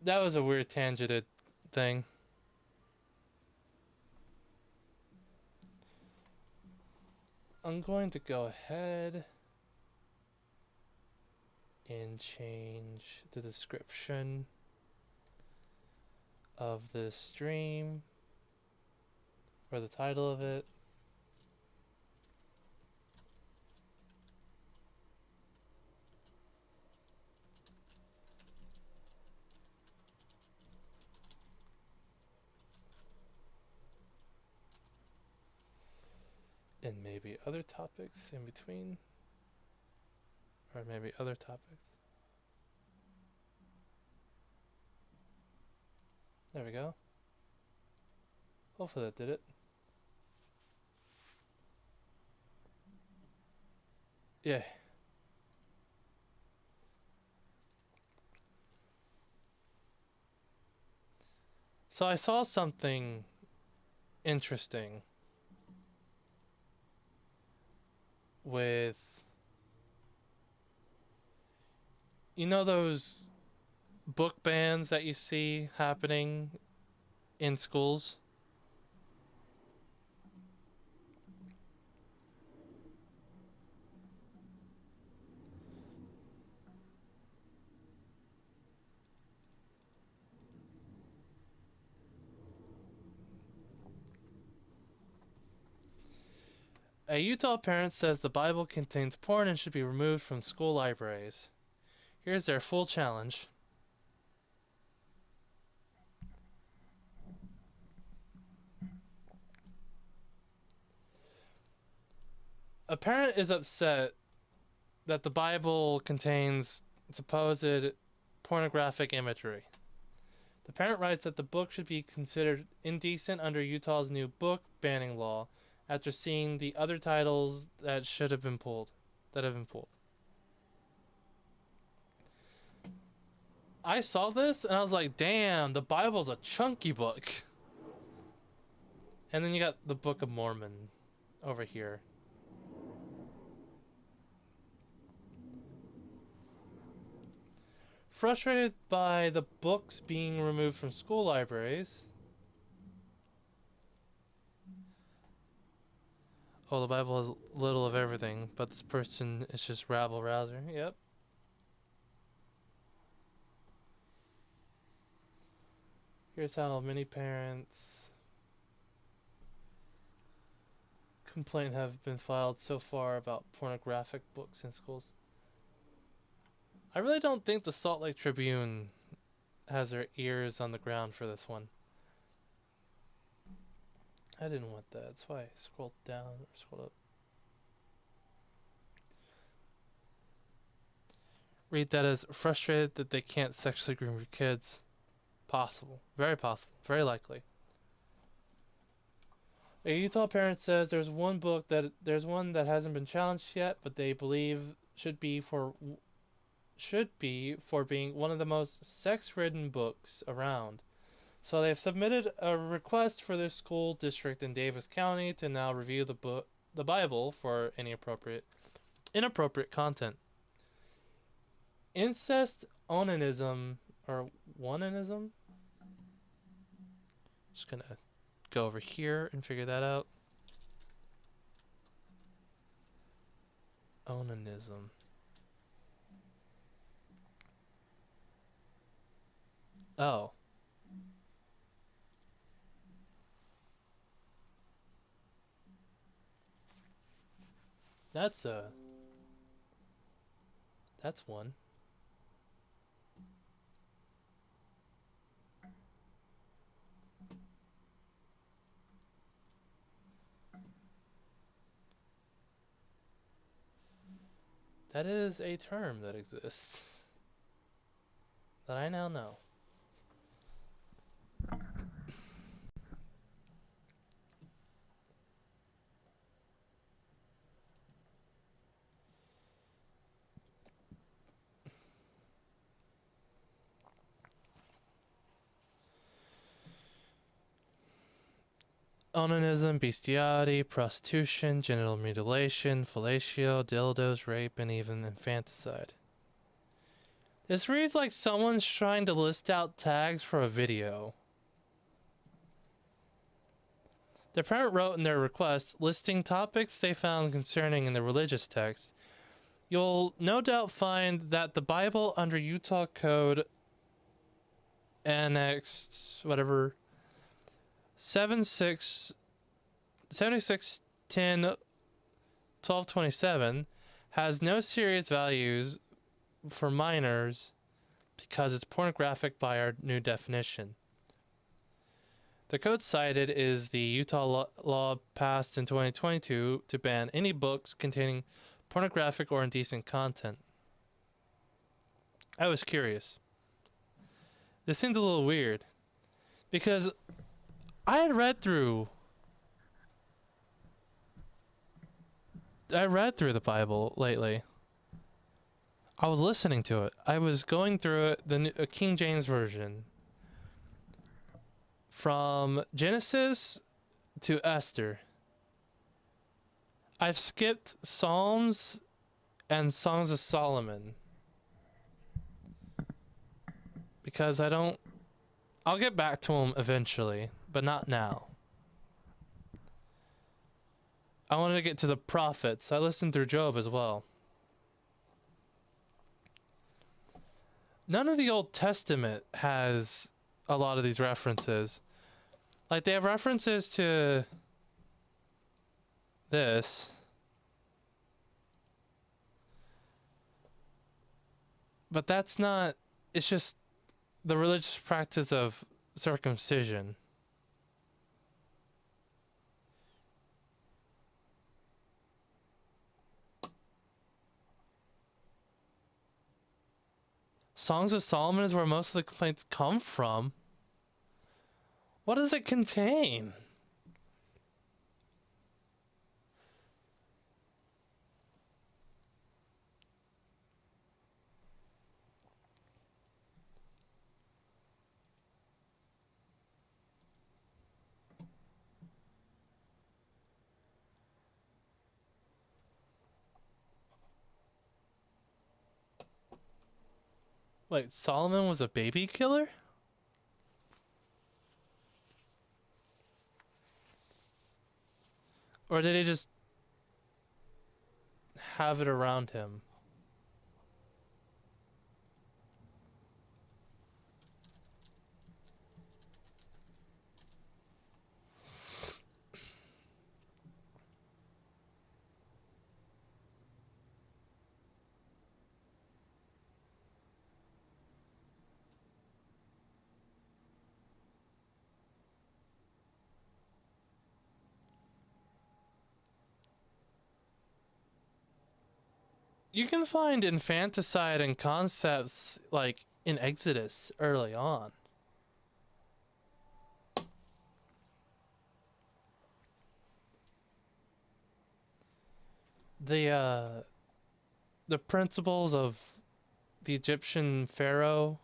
That was a weird tangented thing. I'm going to go ahead and change the description of this stream, or the title of it. And maybe other topics in between, or maybe other topics. There we go. Hopefully that did it. Yeah. So I saw something interesting with, you know, those book bans that you see happening in schools? A Utah parent says the Bible contains porn and should be removed from school libraries. Here's their full challenge. A parent is upset that the Bible contains supposed pornographic imagery. The parent writes that the book should be considered indecent under Utah's new book banning law after seeing the other titles that have been pulled. I saw this and I was like, damn, the Bible's a chunky book. And then you got the Book of Mormon over here. Frustrated by the books being removed from school libraries. Oh, the Bible has little of everything, but this person is just rabble-rouser. Yep. Here's how many parents' complaints have been filed so far about pornographic books in schools. I really don't think the Salt Lake Tribune has their ears on the ground for this one. I didn't want that. That's why I scrolled down or scrolled up. Read that as frustrated that they can't sexually groom your kids. Possible. Very possible. Very likely. A Utah parent says there's one that hasn't been challenged yet, but they believe should be for being one of the most sex-ridden books around. So they have submitted a request for their school district in Davis County to now review the Bible for any inappropriate content. Incest, onanism, or onanism? Just gonna go over here and figure that out. Onanism. Oh. That's one. That is a term that exists that I now know. Onanism, bestiality, prostitution, genital mutilation, fellatio, dildos, rape, and even infanticide. This reads like someone's trying to list out tags for a video. The parent wrote in their request, listing topics they found concerning in the religious text. You'll no doubt find that the Bible under Utah Code annexed whatever 76 76 10 1227 has no serious values for minors because it's pornographic by our new definition. The code cited is the Utah law passed in 2022 to ban any books containing pornographic or indecent content. I was curious. This seemed a little weird because I had read through the Bible lately. I was listening to it. I was going through it, the King James Version. From Genesis to Esther. I've skipped Psalms and Songs of Solomon. Because I'll get back to them eventually, but not now. I wanted to get to the prophets. I listened through Job as well. None of the Old Testament has a lot of these references. Like, they have references to this. But that's not... It's just the religious practice of circumcision. Songs of Solomon is where most of the complaints come from. What does it contain? Wait, Solomon was a baby killer? Or did he just have it around him? You can find infanticide and concepts like in Exodus early on. The principles of the Egyptian pharaoh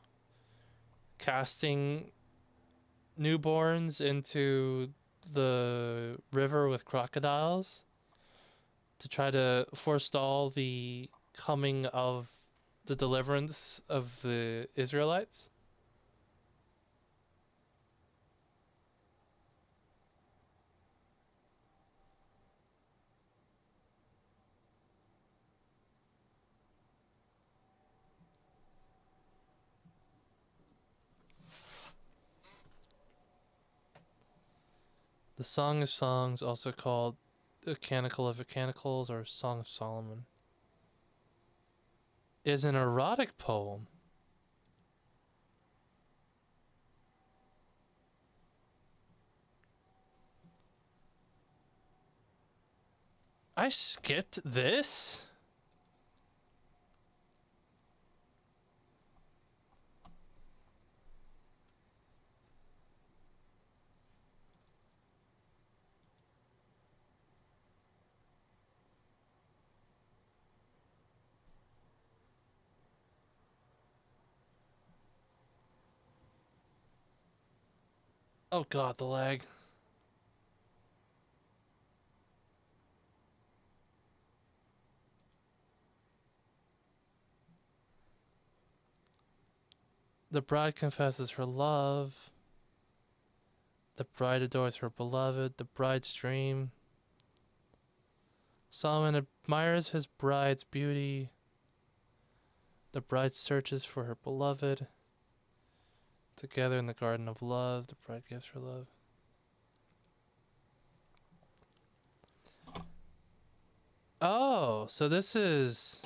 casting newborns into the river with crocodiles to try to forestall the coming of the deliverance of the Israelites. The Song of Songs, also called the Canticle of the Canticles or Song of Solomon, is an erotic poem. I skipped this? Oh god, the lag. The bride confesses her love. The bride adores her beloved. The bride's dream. Solomon admires his bride's beauty. The bride searches for her beloved. Together in the garden of love, the bride gives her love. Oh, so this is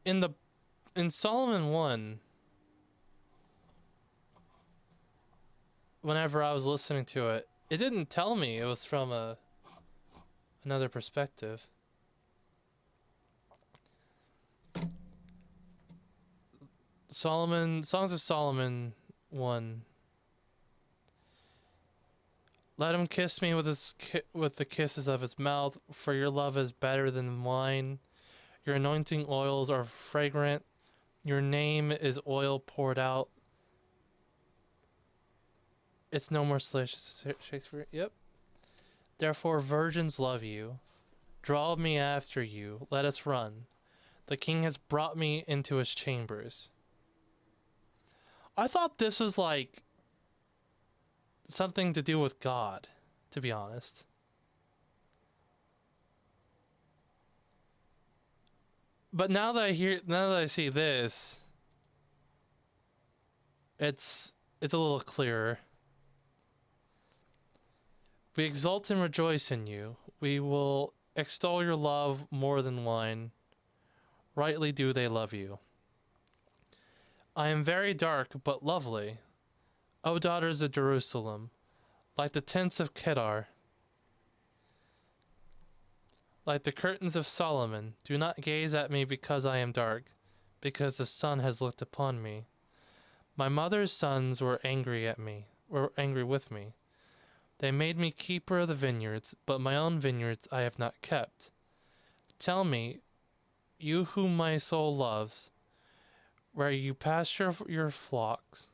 in Solomon 1. Whenever I was listening to it, it didn't tell me it was from another perspective. Songs of Solomon 1. Let him kiss me with with the kisses of his mouth, for your love is better than wine. Your anointing oils are fragrant. Your name is oil poured out. It's no more salacious. Shakespeare. Yep. Therefore, virgins love you. Draw me after you. Let us run. The king has brought me into his chambers. I thought this was like something to do with God, to be honest. But now that I see this, it's a little clearer. We exult and rejoice in you. We will extol your love more than wine. Rightly do they love you. I am very dark, but lovely. O daughters of Jerusalem, like the tents of Kedar, like the curtains of Solomon, do not gaze at me because I am dark, because the sun has looked upon me. My mother's sons were angry with me. They made me keeper of the vineyards, but my own vineyards I have not kept. Tell me, you whom my soul loves, where you pasture your flocks,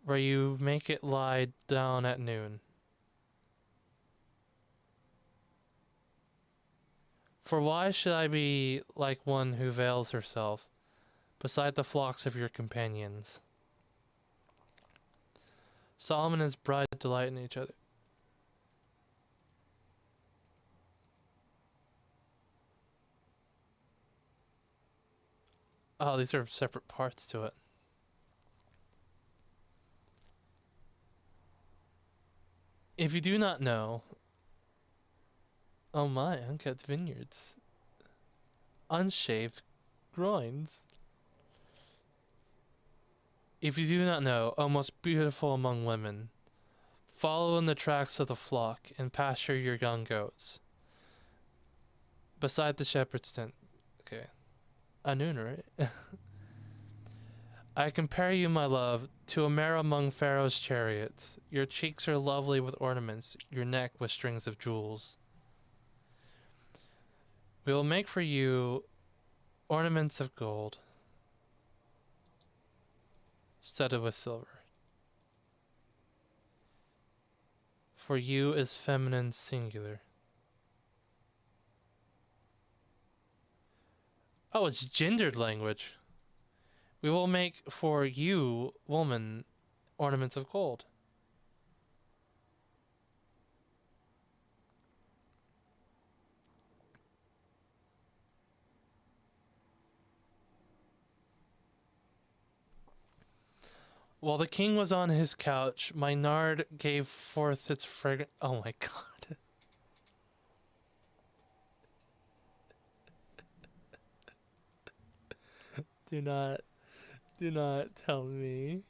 where you make it lie down at noon. For why should I be like one who veils herself beside the flocks of your companions? Solomon and his bride delight in each other. Oh, these are separate parts to it. If you do not know, oh my, unkept vineyards, unshaved groins. If you do not know, O most beautiful among women, follow in the tracks of the flock and pasture your young goats beside the shepherd's tent. Okay, Anun, right? I compare you, my love, to a mare among Pharaoh's chariots. Your cheeks are lovely with ornaments, your neck with strings of jewels. We will make for you ornaments of gold, studded with silver. For you is feminine singular. Oh, it's gendered language. We will make for you, woman, ornaments of gold. While the king was on his couch, my nard gave forth its fragrant. Oh my god. Do not tell me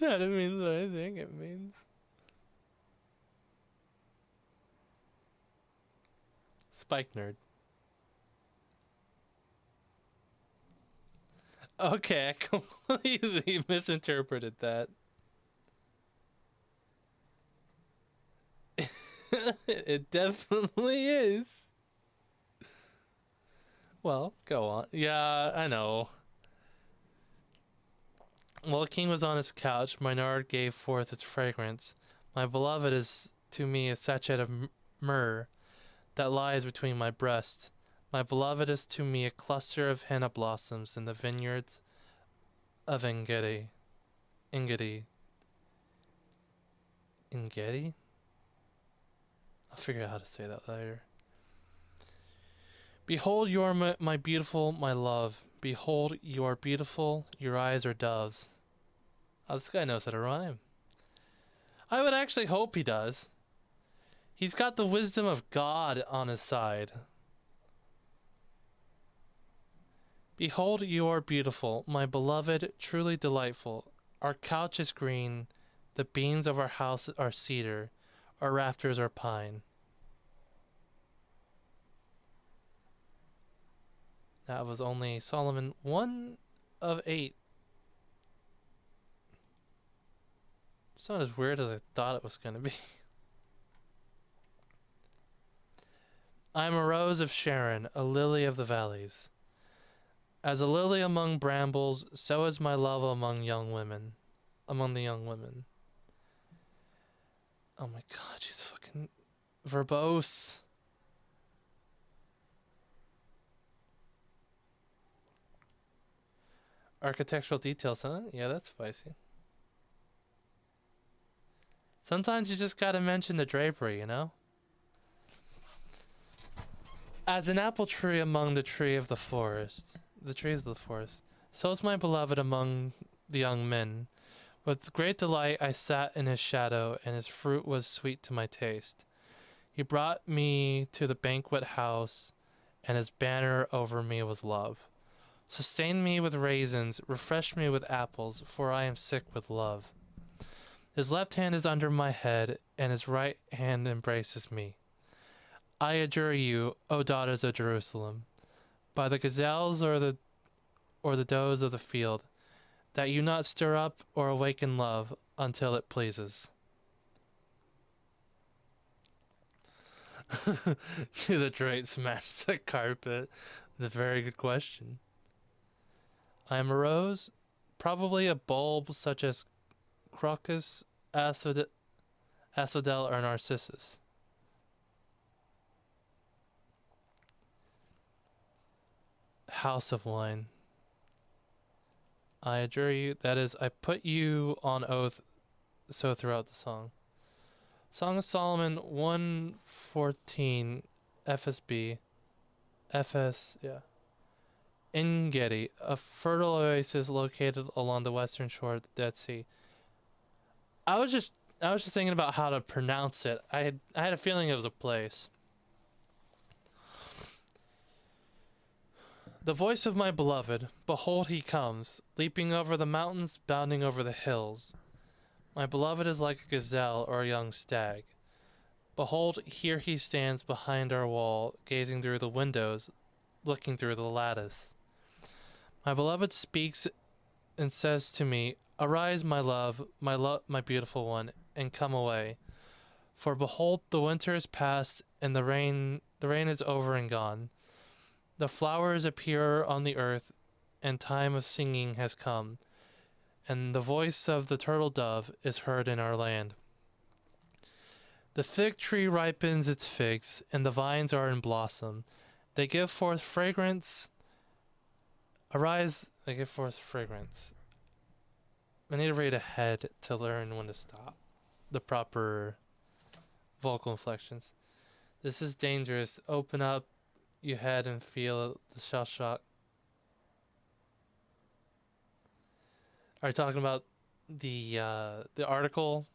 that it means what I think it means. Spike nerd. Okay, I completely misinterpreted that. It definitely is. Well, go on. Yeah, I know. While the king was on his couch, my nard gave forth its fragrance. My beloved is to me a sachet of myrrh that lies between my breasts. My beloved is to me a cluster of henna blossoms in the vineyards of Engedi. Engedi? I'll figure out how to say that later. Behold, you are my beautiful, my love. Behold, you are beautiful, your eyes are doves. Oh, this guy knows how to rhyme. I would actually hope he does. He's got the wisdom of God on his side. Behold, you are beautiful, my beloved, truly delightful. Our couch is green, the beams of our house are cedar, our rafters are pine. That was only Solomon 1 of 8. It's not as weird as I thought it was going to be. I am a rose of Sharon, a lily of the valleys. As a lily among brambles, so is my love among young women. Among the young women. Oh my god, she's fucking verbose. Architectural details, huh? Yeah, that's spicy. Sometimes you just gotta mention the drapery, you know? As an apple tree among the trees of the forest, so is my beloved among the young men. With great delight I sat in his shadow, and his fruit was sweet to my taste. He brought me to the banquet house, and his banner over me was love. Sustain me with raisins, refresh me with apples, for I am sick with love. His left hand is under my head, and his right hand embraces me. I adjure you, O daughters of Jerusalem, by the gazelles or the does of the field, that you not stir up or awaken love until it pleases. Do the drapes smash the carpet? That's a very good question. I am a rose, probably a bulb such as crocus, asphodel, or narcissus. House of wine. I adjure you, that is, I put you on oath, so throughout the song. Song of Solomon 114 FSB. En-Gedi, a fertile oasis located along the western shore of the Dead Sea. I was just thinking about how to pronounce it. I had a feeling it was a place. The voice of my beloved, behold he comes, leaping over the mountains, bounding over the hills. My beloved is like a gazelle or a young stag. Behold, here he stands behind our wall, gazing through the windows, looking through the lattice. My beloved speaks and says to me, arise, my love, my beautiful one, and come away. For behold, the winter is past, and the rain is over and gone. The flowers appear on the earth, and time of singing has come, and the voice of the turtle dove is heard in our land. The fig tree ripens its figs, and the vines are in blossom. They give forth fragrance. Arise, they give forth fragrance. I need to read ahead to learn when to stop. The proper vocal inflections. This is dangerous. Open up your head and feel the shell shock. Are you talking about the article?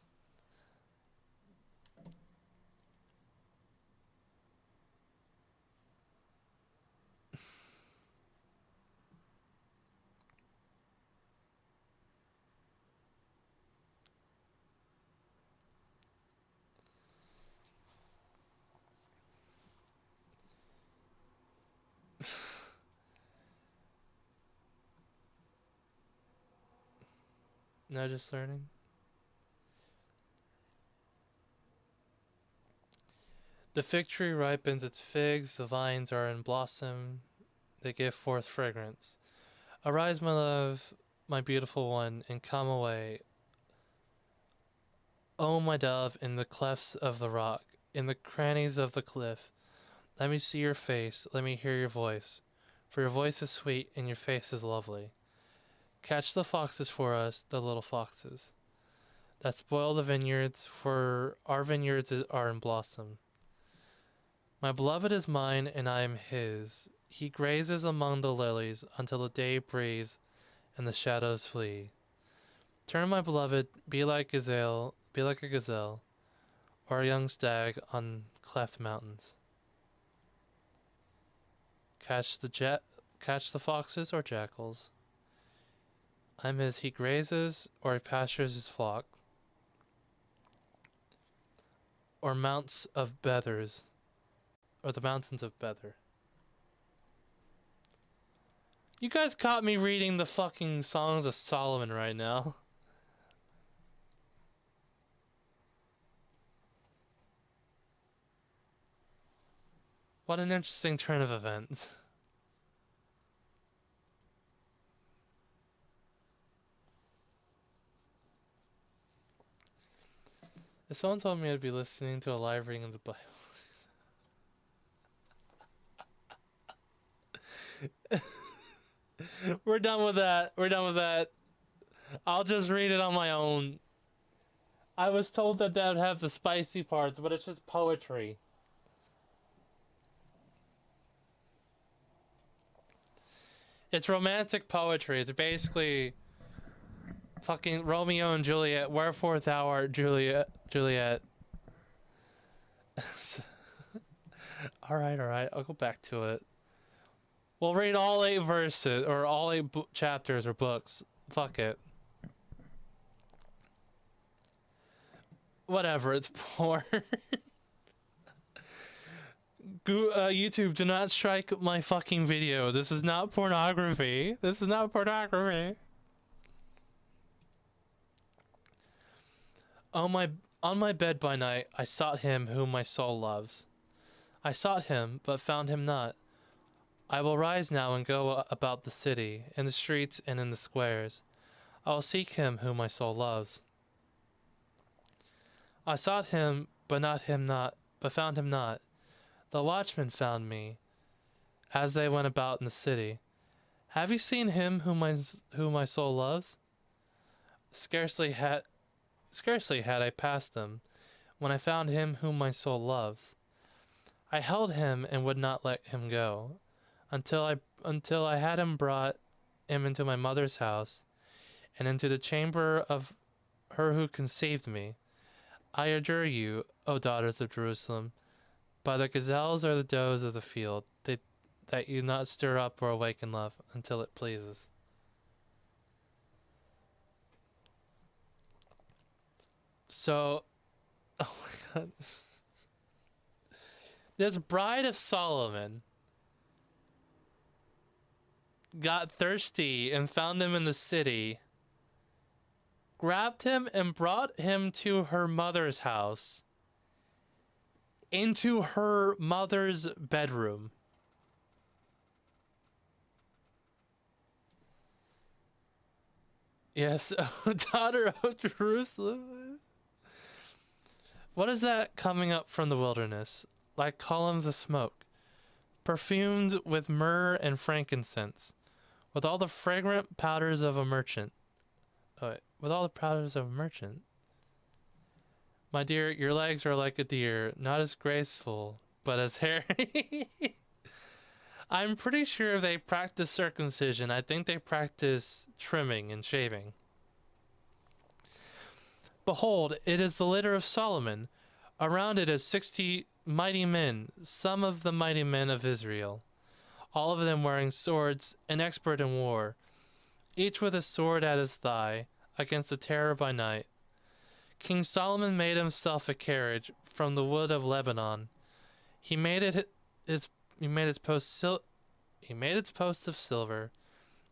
No, just learning. The fig tree ripens its figs, the vines are in blossom, they give forth fragrance. Arise, my love, my beautiful one, and come away. O my dove, in the clefts of the rock, in the crannies of the cliff, let me see your face, let me hear your voice, for your voice is sweet and your face is lovely. Catch the foxes for us, the little foxes, that spoil the vineyards, for our vineyards are in blossom. My beloved is mine, and I am his. He grazes among the lilies until the day breathes and the shadows flee. Turn, my beloved, be like a gazelle, or a young stag on cleft mountains. Catch the foxes or jackals. I'm his. He grazes, or he pastures his flock, or mounts of Bethers, or the mountains of Bether. You guys caught me reading the fucking Songs of Solomon right now. What an interesting turn of events. If someone told me I'd be listening to a live reading of the Bible. We're done with that. We're done with that. I'll just read it on my own. I was told that that would have the spicy parts, but it's just poetry. It's romantic poetry. It's basically fucking Romeo and Juliet. Wherefore thou art Juliet. Alright. I'll go back to it. We'll read all 8 verses, or all 8 chapters or books. Fuck it. Whatever, it's porn. YouTube, do not strike my fucking video. This is not pornography. This is not pornography. On my bed by night, I sought him whom my soul loves. I sought him, but found him not. I will rise now and go about the city, in the streets and in the squares. I will seek him whom my soul loves. I sought him, but found him not. The watchmen found me, as they went about in the city. Have you seen him whom my soul loves? Scarcely had I passed them, when I found him whom my soul loves. I held him and would not let him go, until I had him brought him into my mother's house, and into the chamber of her who conceived me. I adjure you, O daughters of Jerusalem, by the gazelles or the does of the field, that you not stir up or awaken love until it pleases. So, oh my god. This bride of Solomon got thirsty and found him in the city, grabbed him and brought him to her mother's house, into her mother's bedroom. Yes, daughter of Jerusalem. What is that coming up from the wilderness, like columns of smoke, perfumed with myrrh and frankincense, with all the fragrant powders of a merchant? With all the powders of a merchant. My dear, your legs are like a deer, not as graceful, but as hairy. I'm pretty sure if they practice circumcision, I think they practice trimming and shaving. Behold, it is the litter of Solomon. Around it is 60 mighty men, some of the mighty men of Israel, all of them wearing swords and expert in war, each with a sword at his thigh, against the terror by night. King Solomon made himself a carriage from the wood of Lebanon. He made its posts of silver,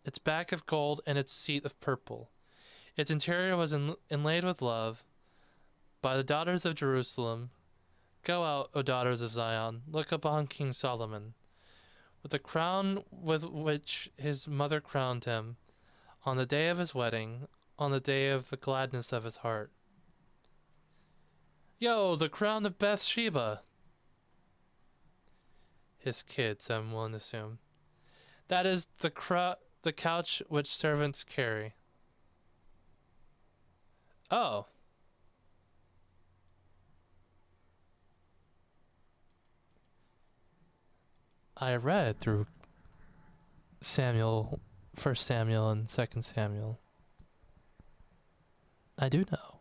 its back of gold, and its seat of purple. Its interior was inlaid with love. By the daughters of Jerusalem, go out, O daughters of Zion, look upon King Solomon, with the crown with which his mother crowned him, on the day of his wedding, on the day of the gladness of his heart. Yo, the crown of Bathsheba. His kids, I'm willing to assume. That is the couch which servants carry. Oh. I read through Samuel, 1 Samuel and 2 Samuel. I do know.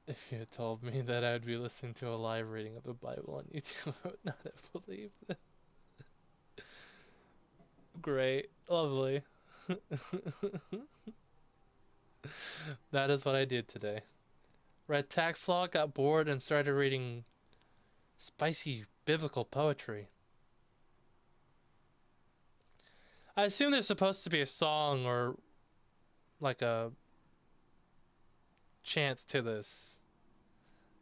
If you had told me that I would be listening to a live reading of the Bible on YouTube, I would not have believed it. Great. Lovely. That is what I did today. Read tax law, got bored, and started reading spicy biblical poetry. I assume there's supposed to be a song or like a chant to this,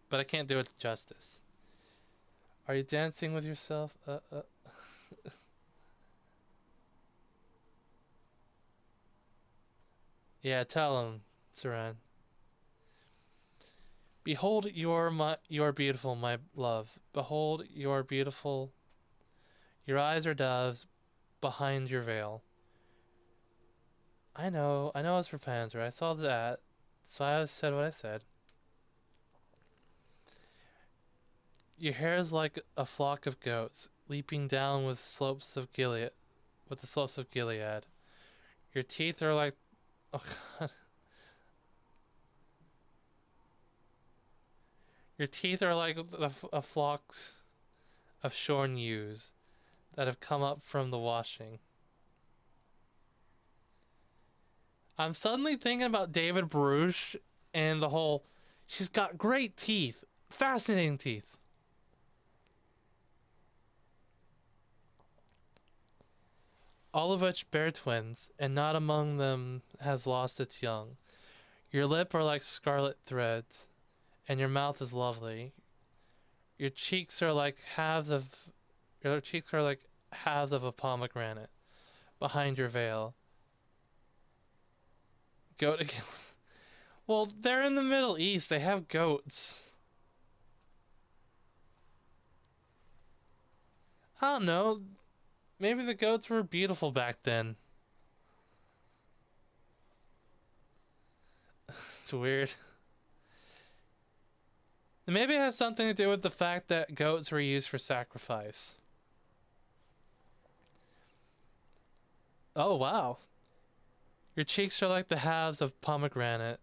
but I can't do it justice. Are you dancing with yourself? Yeah, tell him, Saran. Behold, you are beautiful, my love. Behold, you are beautiful. Your eyes are doves behind your veil. I know it's for Panzer. I saw that. That's why I said what I said. Your hair is like a flock of goats leaping down with the slopes of Gilead. Your teeth are like, oh God. Your teeth are like a flock of shorn ewes that have come up from the washing. I'm suddenly thinking about David Baruch and the whole, she's got great teeth, fascinating teeth. All of which bear twins, and not among them has lost its young. Your lip are like scarlet threads, and your mouth is lovely. Your cheeks are like halves of a pomegranate behind your veil. Goat again. Well, they're in the Middle East. They have goats. I don't know. Maybe the goats were beautiful back then. It's weird. Maybe it has something to do with the fact that goats were used for sacrifice. Oh, wow. Your cheeks are like the halves of pomegranate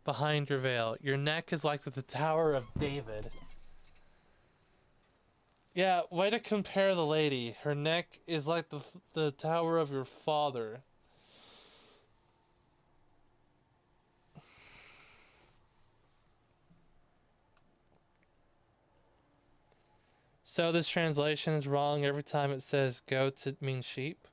behind your veil. Your neck is like the Tower of David. Yeah, way to compare the lady. Her neck is like the Tower of your father. So this translation is wrong. Every time it says goats, it means sheep.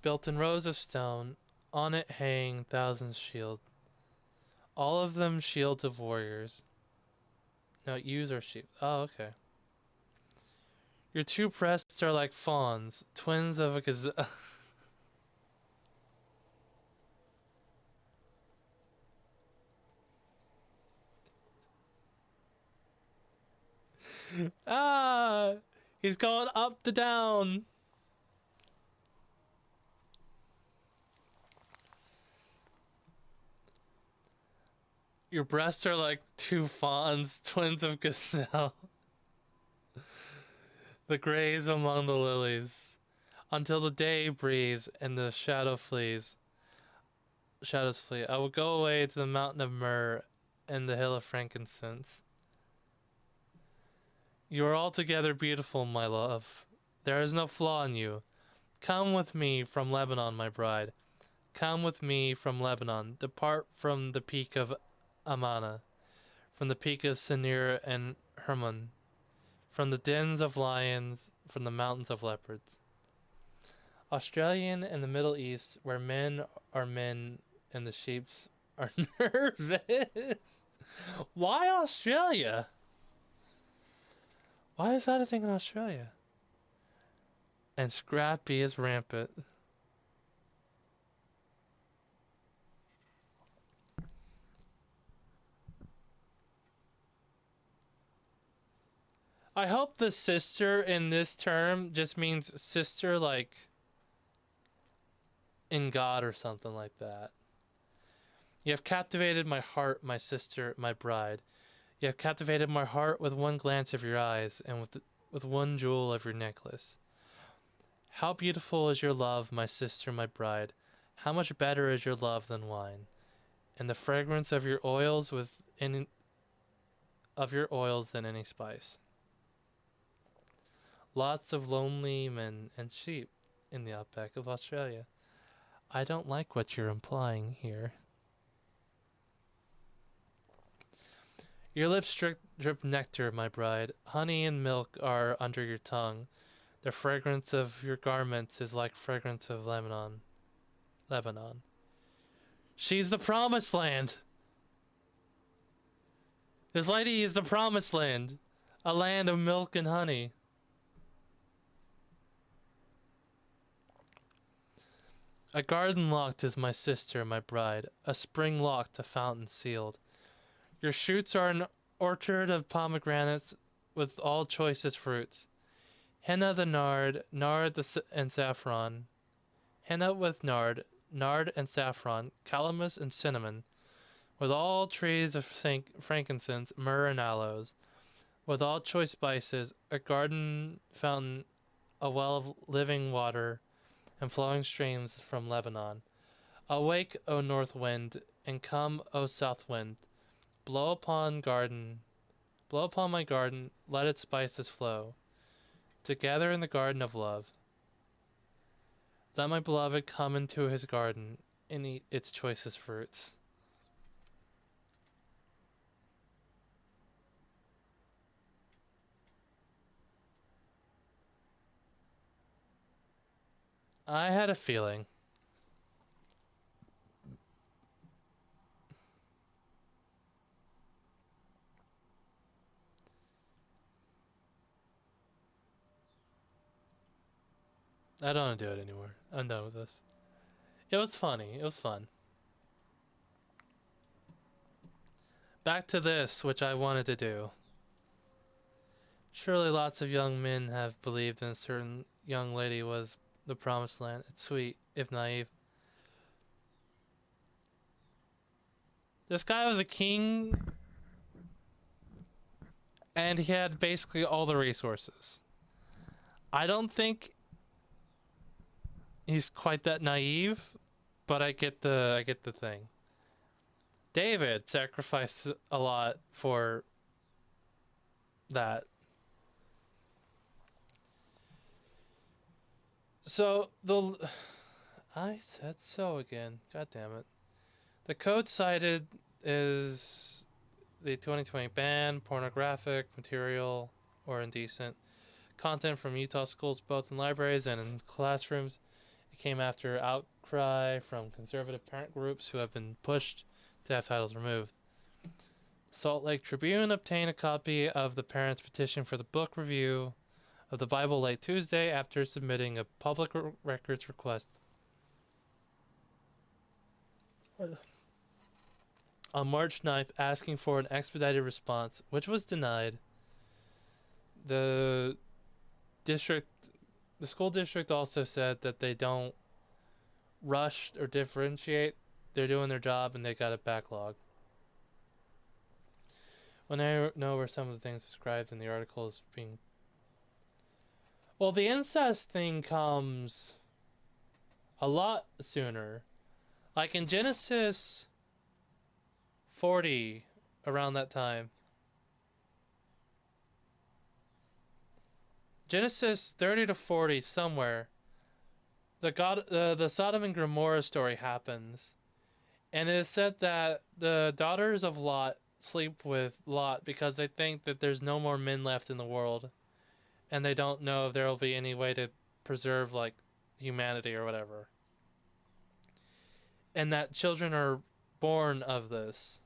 Built in rows of stone, on it hang thousands shield. All of them shields of warriors. No, ewes are sheep. Oh, okay. Your two breasts are like fawns, twins of a gazelle. Ah! He's going up the down. Your breasts are like two fawns, twins of gazelle. The grays among the lilies, until the day breathes and the shadows flee. I will go away to the mountain of myrrh and the hill of frankincense. You are altogether beautiful, my love. There is no flaw in you. Come with me from Lebanon, my bride. Come with me from Lebanon. Depart from the peak of Amana, from the peak of Senir and Hermon, from the dens of lions, from the mountains of leopards. Australian and the Middle East, where men are men and the sheeps are nervous. Why Australia? Why is that a thing in Australia? And Scrappy is rampant. I hope the sister in this term just means sister like in God or something like that. You have captivated my heart, my sister, my bride. You have captivated my heart with one glance of your eyes and with one jewel of your necklace. How beautiful is your love, my sister, my bride. How much better is your love than wine, and the fragrance of your oils than any spice. Lots of lonely men and sheep in the outback of Australia. I don't like what you're implying here. Your lips drip nectar, my bride. Honey and milk are under your tongue. The fragrance of your garments is like fragrance of Lebanon. She's the promised land. This lady is the promised land. A land of milk and honey. A garden locked is my sister, my bride. A spring locked, a fountain sealed. Your shoots are an orchard of pomegranates with all choicest fruits. Henna the nard, and saffron. Henna with nard and saffron, calamus and cinnamon. With all trees of frankincense, myrrh and aloes. With all choice spices, a garden fountain, a well of living water, and flowing streams from Lebanon. Awake, O north wind, and come, O south wind. Blow upon my garden, let its spices flow. Together in the garden of love. Let my beloved come into his garden and eat its choicest fruits. I had a feeling. I don't want to do it anymore. I'm done with this. It was funny. It was fun. Back to this, which I wanted to do. Surely lots of young men have believed in a certain young lady was the promised land. It's sweet, if naive. This guy was a king, and he had basically all the resources. I don't think he's quite that naive, but I get the thing. David sacrificed a lot for that. So I said so again. God damn it. The code cited is the 2020 ban, pornographic material or indecent content from Utah schools, both in libraries and in classrooms. It came after outcry from conservative parent groups who have been pushed to have titles removed. Salt Lake Tribune obtained a copy of the parents' petition for the book review of the Bible late Tuesday after submitting a public records request on March 9th asking for an expedited response, which was denied. The school district also said that they don't rush or differentiate. They're doing their job and they got a backlog. When I know where some of the things described in the article is being... Well, the incest thing comes a lot sooner. Like in Genesis 40, around that time. Genesis 30 to 40, somewhere. The Sodom and Gomorrah story happens. And it is said that the daughters of Lot sleep with Lot because they think that there's no more men left in the world. And they don't know if there will be any way to preserve, like, humanity or whatever. And that children are born of this.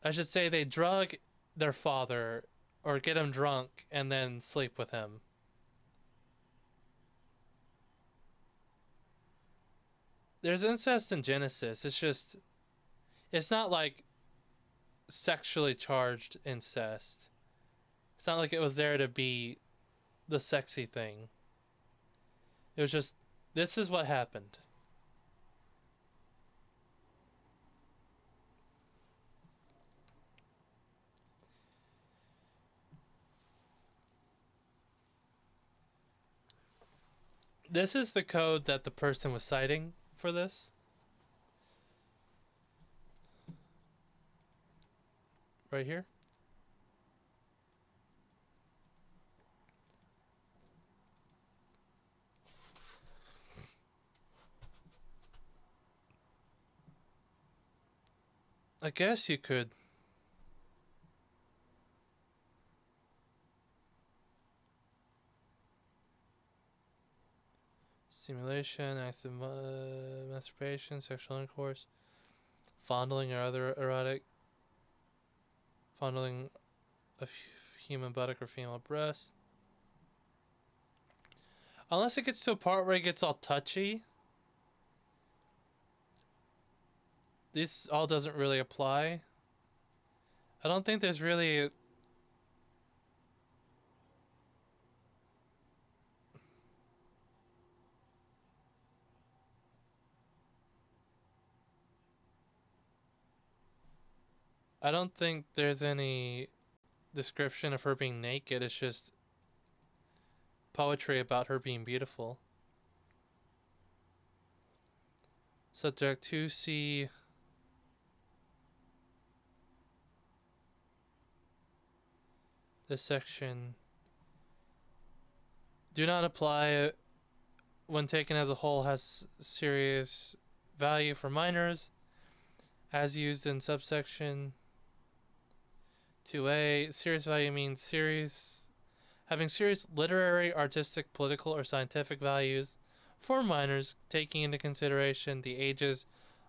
I should say they drug their father or get him drunk and then sleep with him. There's incest in Genesis. It's just, it's not like sexually charged incest. It's not like it was there to be the sexy thing. It was just, this is what happened. This is the code that the person was citing for this. Right here. I guess you could. Stimulation, active masturbation, sexual intercourse, fondling or other erotic, fondling of human buttock or female breast. Unless it gets to a part where it gets all touchy. This all doesn't really apply. I don't think there's really I don't think there's any description of her being naked. It's just poetry about her being beautiful. Subject 2C. This section. Do not apply when taken as a whole has serious value for minors, as used in subsection 2A. Serious value means having serious literary, artistic, political, or scientific values for minors, taking into consideration the ages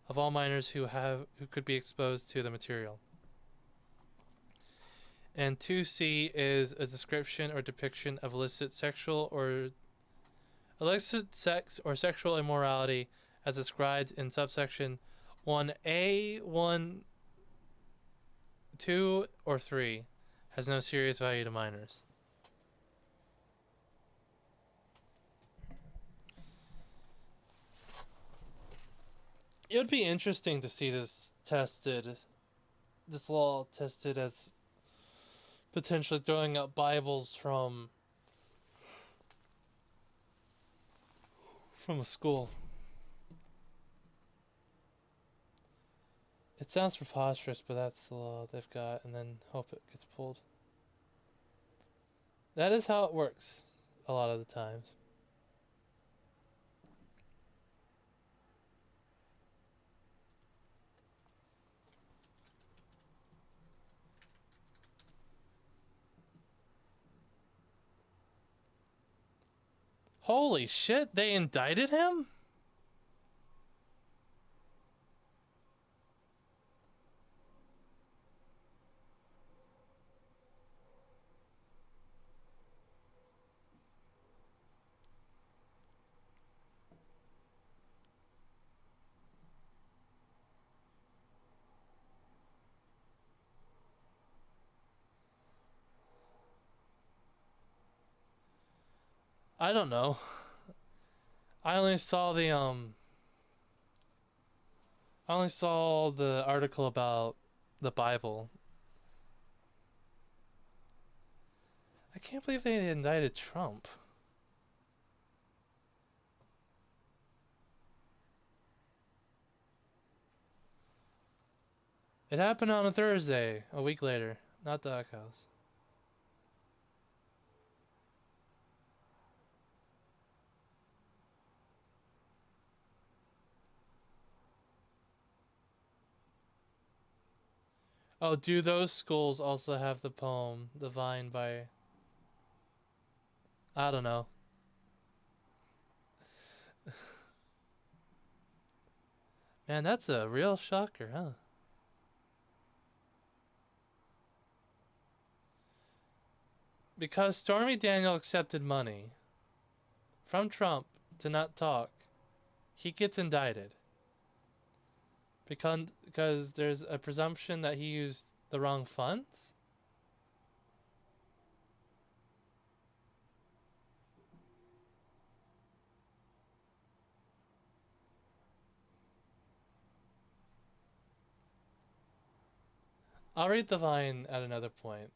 of all minors who could be exposed to the material. And 2C is a description or depiction of illicit sex or sexual immorality as described in subsection 1A, 1, 2, or 3 has no serious value to minors. It would be interesting to see this law tested as potentially throwing up Bibles from a school. It sounds preposterous, but that's the law they've got, and then hope it gets pulled. That is how it works a lot of the times. Holy shit, they indicted him? I don't know. I only saw the article about the Bible. I can't believe they indicted Trump. It happened on a Thursday, a week later, not Doghouse. Oh, do those schools also have the poem, The Vine by... I don't know. Man, that's a real shocker, huh? Because Stormy Daniel accepted money from Trump to not talk, he gets indicted. Because there's a presumption that he used the wrong funds? I'll read the line at another point.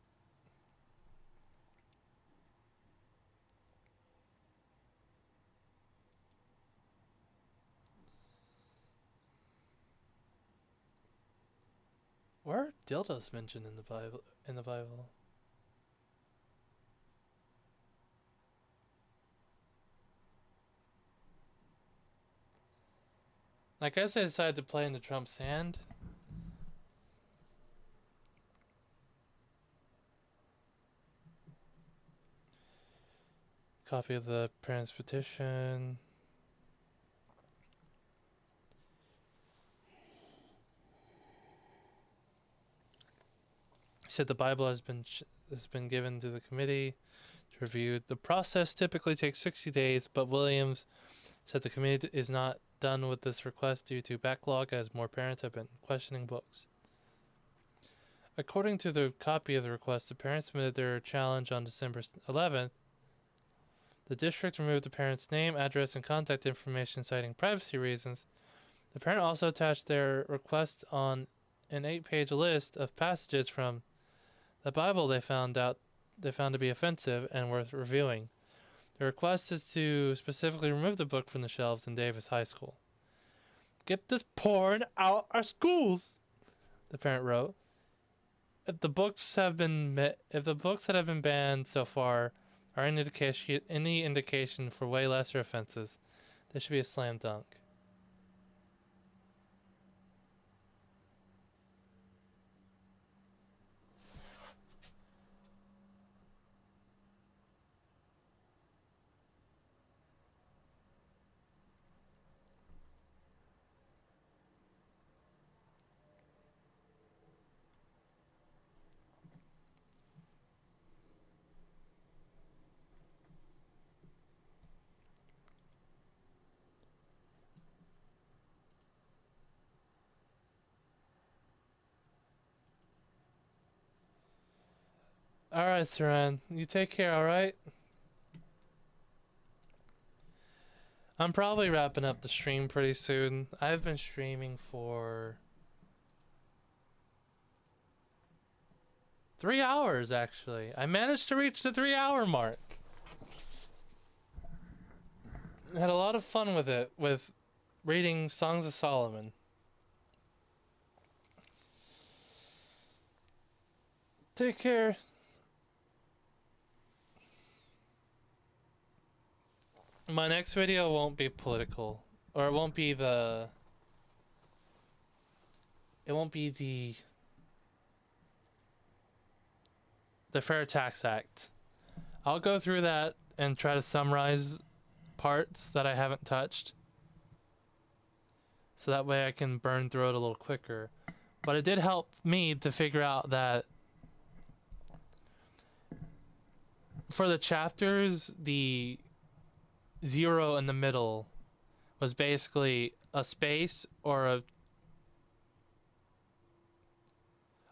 Where are dildos mentioned in the Bible? I guess I decided to play into Trump's hand. Copy of the parents' petition. He said the Bible has been given to the committee to review. The process typically takes 60 days, but Williams said the committee is not done with this request due to backlog as more parents have been questioning books. According to the copy of the request, the parents submitted their challenge on December 11th. The district removed the parent's name, address, and contact information citing privacy reasons. The parent also attached their request on an 8-page list of passages from the Bible they found to be offensive and worth reviewing. The request is to specifically remove the book from the shelves in Davis High School. Get this porn out our schools, the parent wrote. If the books that have been banned so far are any indication for way lesser offenses, they should be a slam dunk. Alright, Saran. You take care, alright? I'm probably wrapping up the stream pretty soon. I've been streaming for 3 hours, actually. I managed to reach the 3-hour mark. I had a lot of fun with it, with reading Songs of Solomon. Take care. My next video won't be political, or it won't be the FairTax Act. I'll go through that and try to summarize parts that I haven't touched, so that way I can burn through it a little quicker. But it did help me to figure out that for the chapters, the 0 in the middle was basically a space or a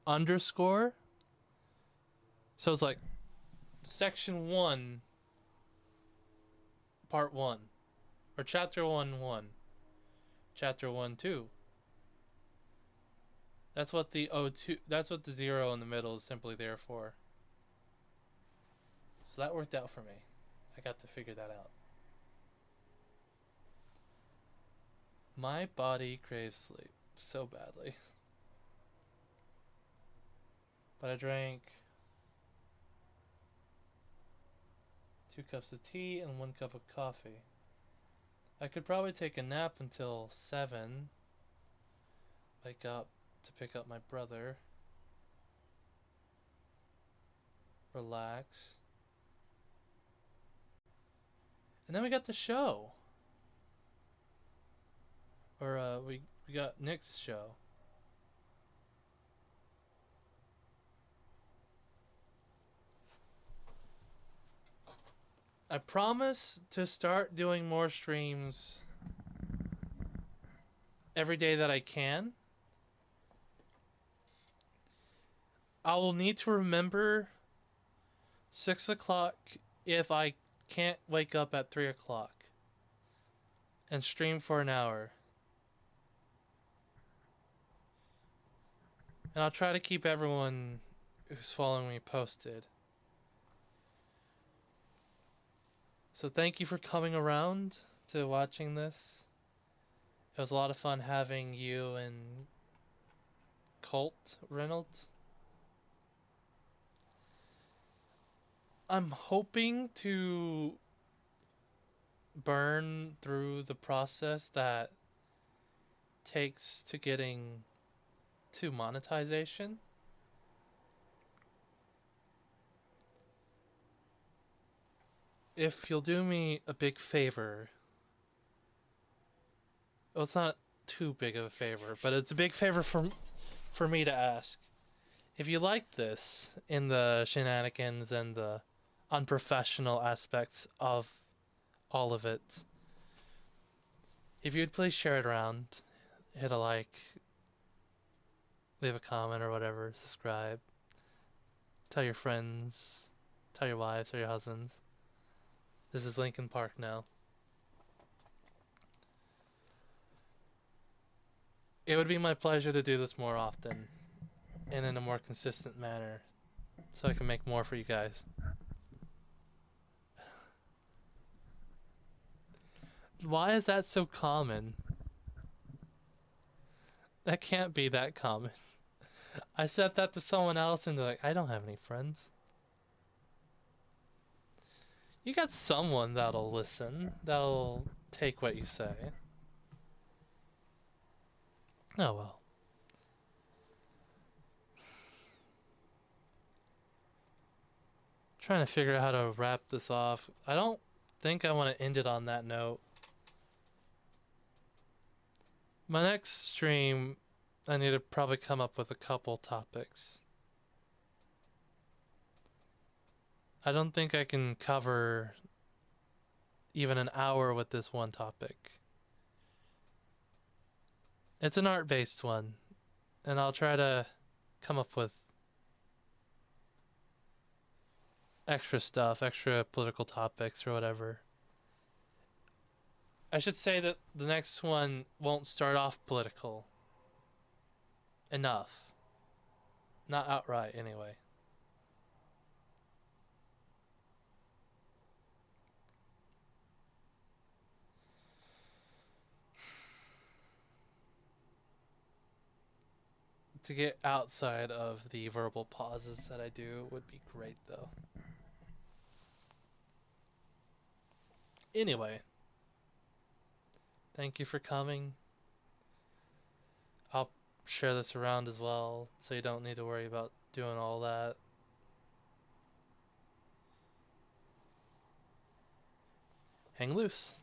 underscore. So it's like section 1 part 1 or chapter 1 chapter 1 2. That's what the 0 in the middle is simply there for. So that worked out for me. I got to figure that out. My body craves sleep so badly. But I drank 2 cups of tea and 1 cup of coffee. I could probably take a nap until 7. Wake up to pick up my brother. Relax. And then we got the show. Or we got Nick's show. I promise to start doing more streams every day that I can. I will need to remember 6 o'clock if I can't wake up at 3 o'clock and stream for an hour. And I'll try to keep everyone who's following me posted. So thank you for coming around to watching this. It was a lot of fun having you and Colt Reynolds. I'm hoping to burn through the process that takes to getting to monetization. If you'll do me a big favor, well, it's not too big of a favor, but it's a big favor for me to ask. If you like this in the shenanigans and the unprofessional aspects of all of it, if you'd please share it around, hit a like, leave a comment or whatever, subscribe, tell your friends, tell your wives or your husbands. This is Lincoln Park now. It would be my pleasure to do this more often and in a more consistent manner so I can make more for you guys. Why is that so common? That can't be that common. I said that to someone else and they're like, I don't have any friends. You got someone that'll listen, that'll take what you say. Oh well. Trying to figure out how to wrap this off. I don't think I want to end it on that note. My next stream, I need to probably come up with a couple topics. I don't think I can cover even an hour with this one topic. It's an art-based one, and I'll try to come up with extra stuff, extra political topics or whatever. I should say that the next one won't start off political enough. Not outright, anyway. To get outside of the verbal pauses that I do would be great, though. Anyway, thank you for coming. I'll share this around as well, so you don't need to worry about doing all that. Hang loose.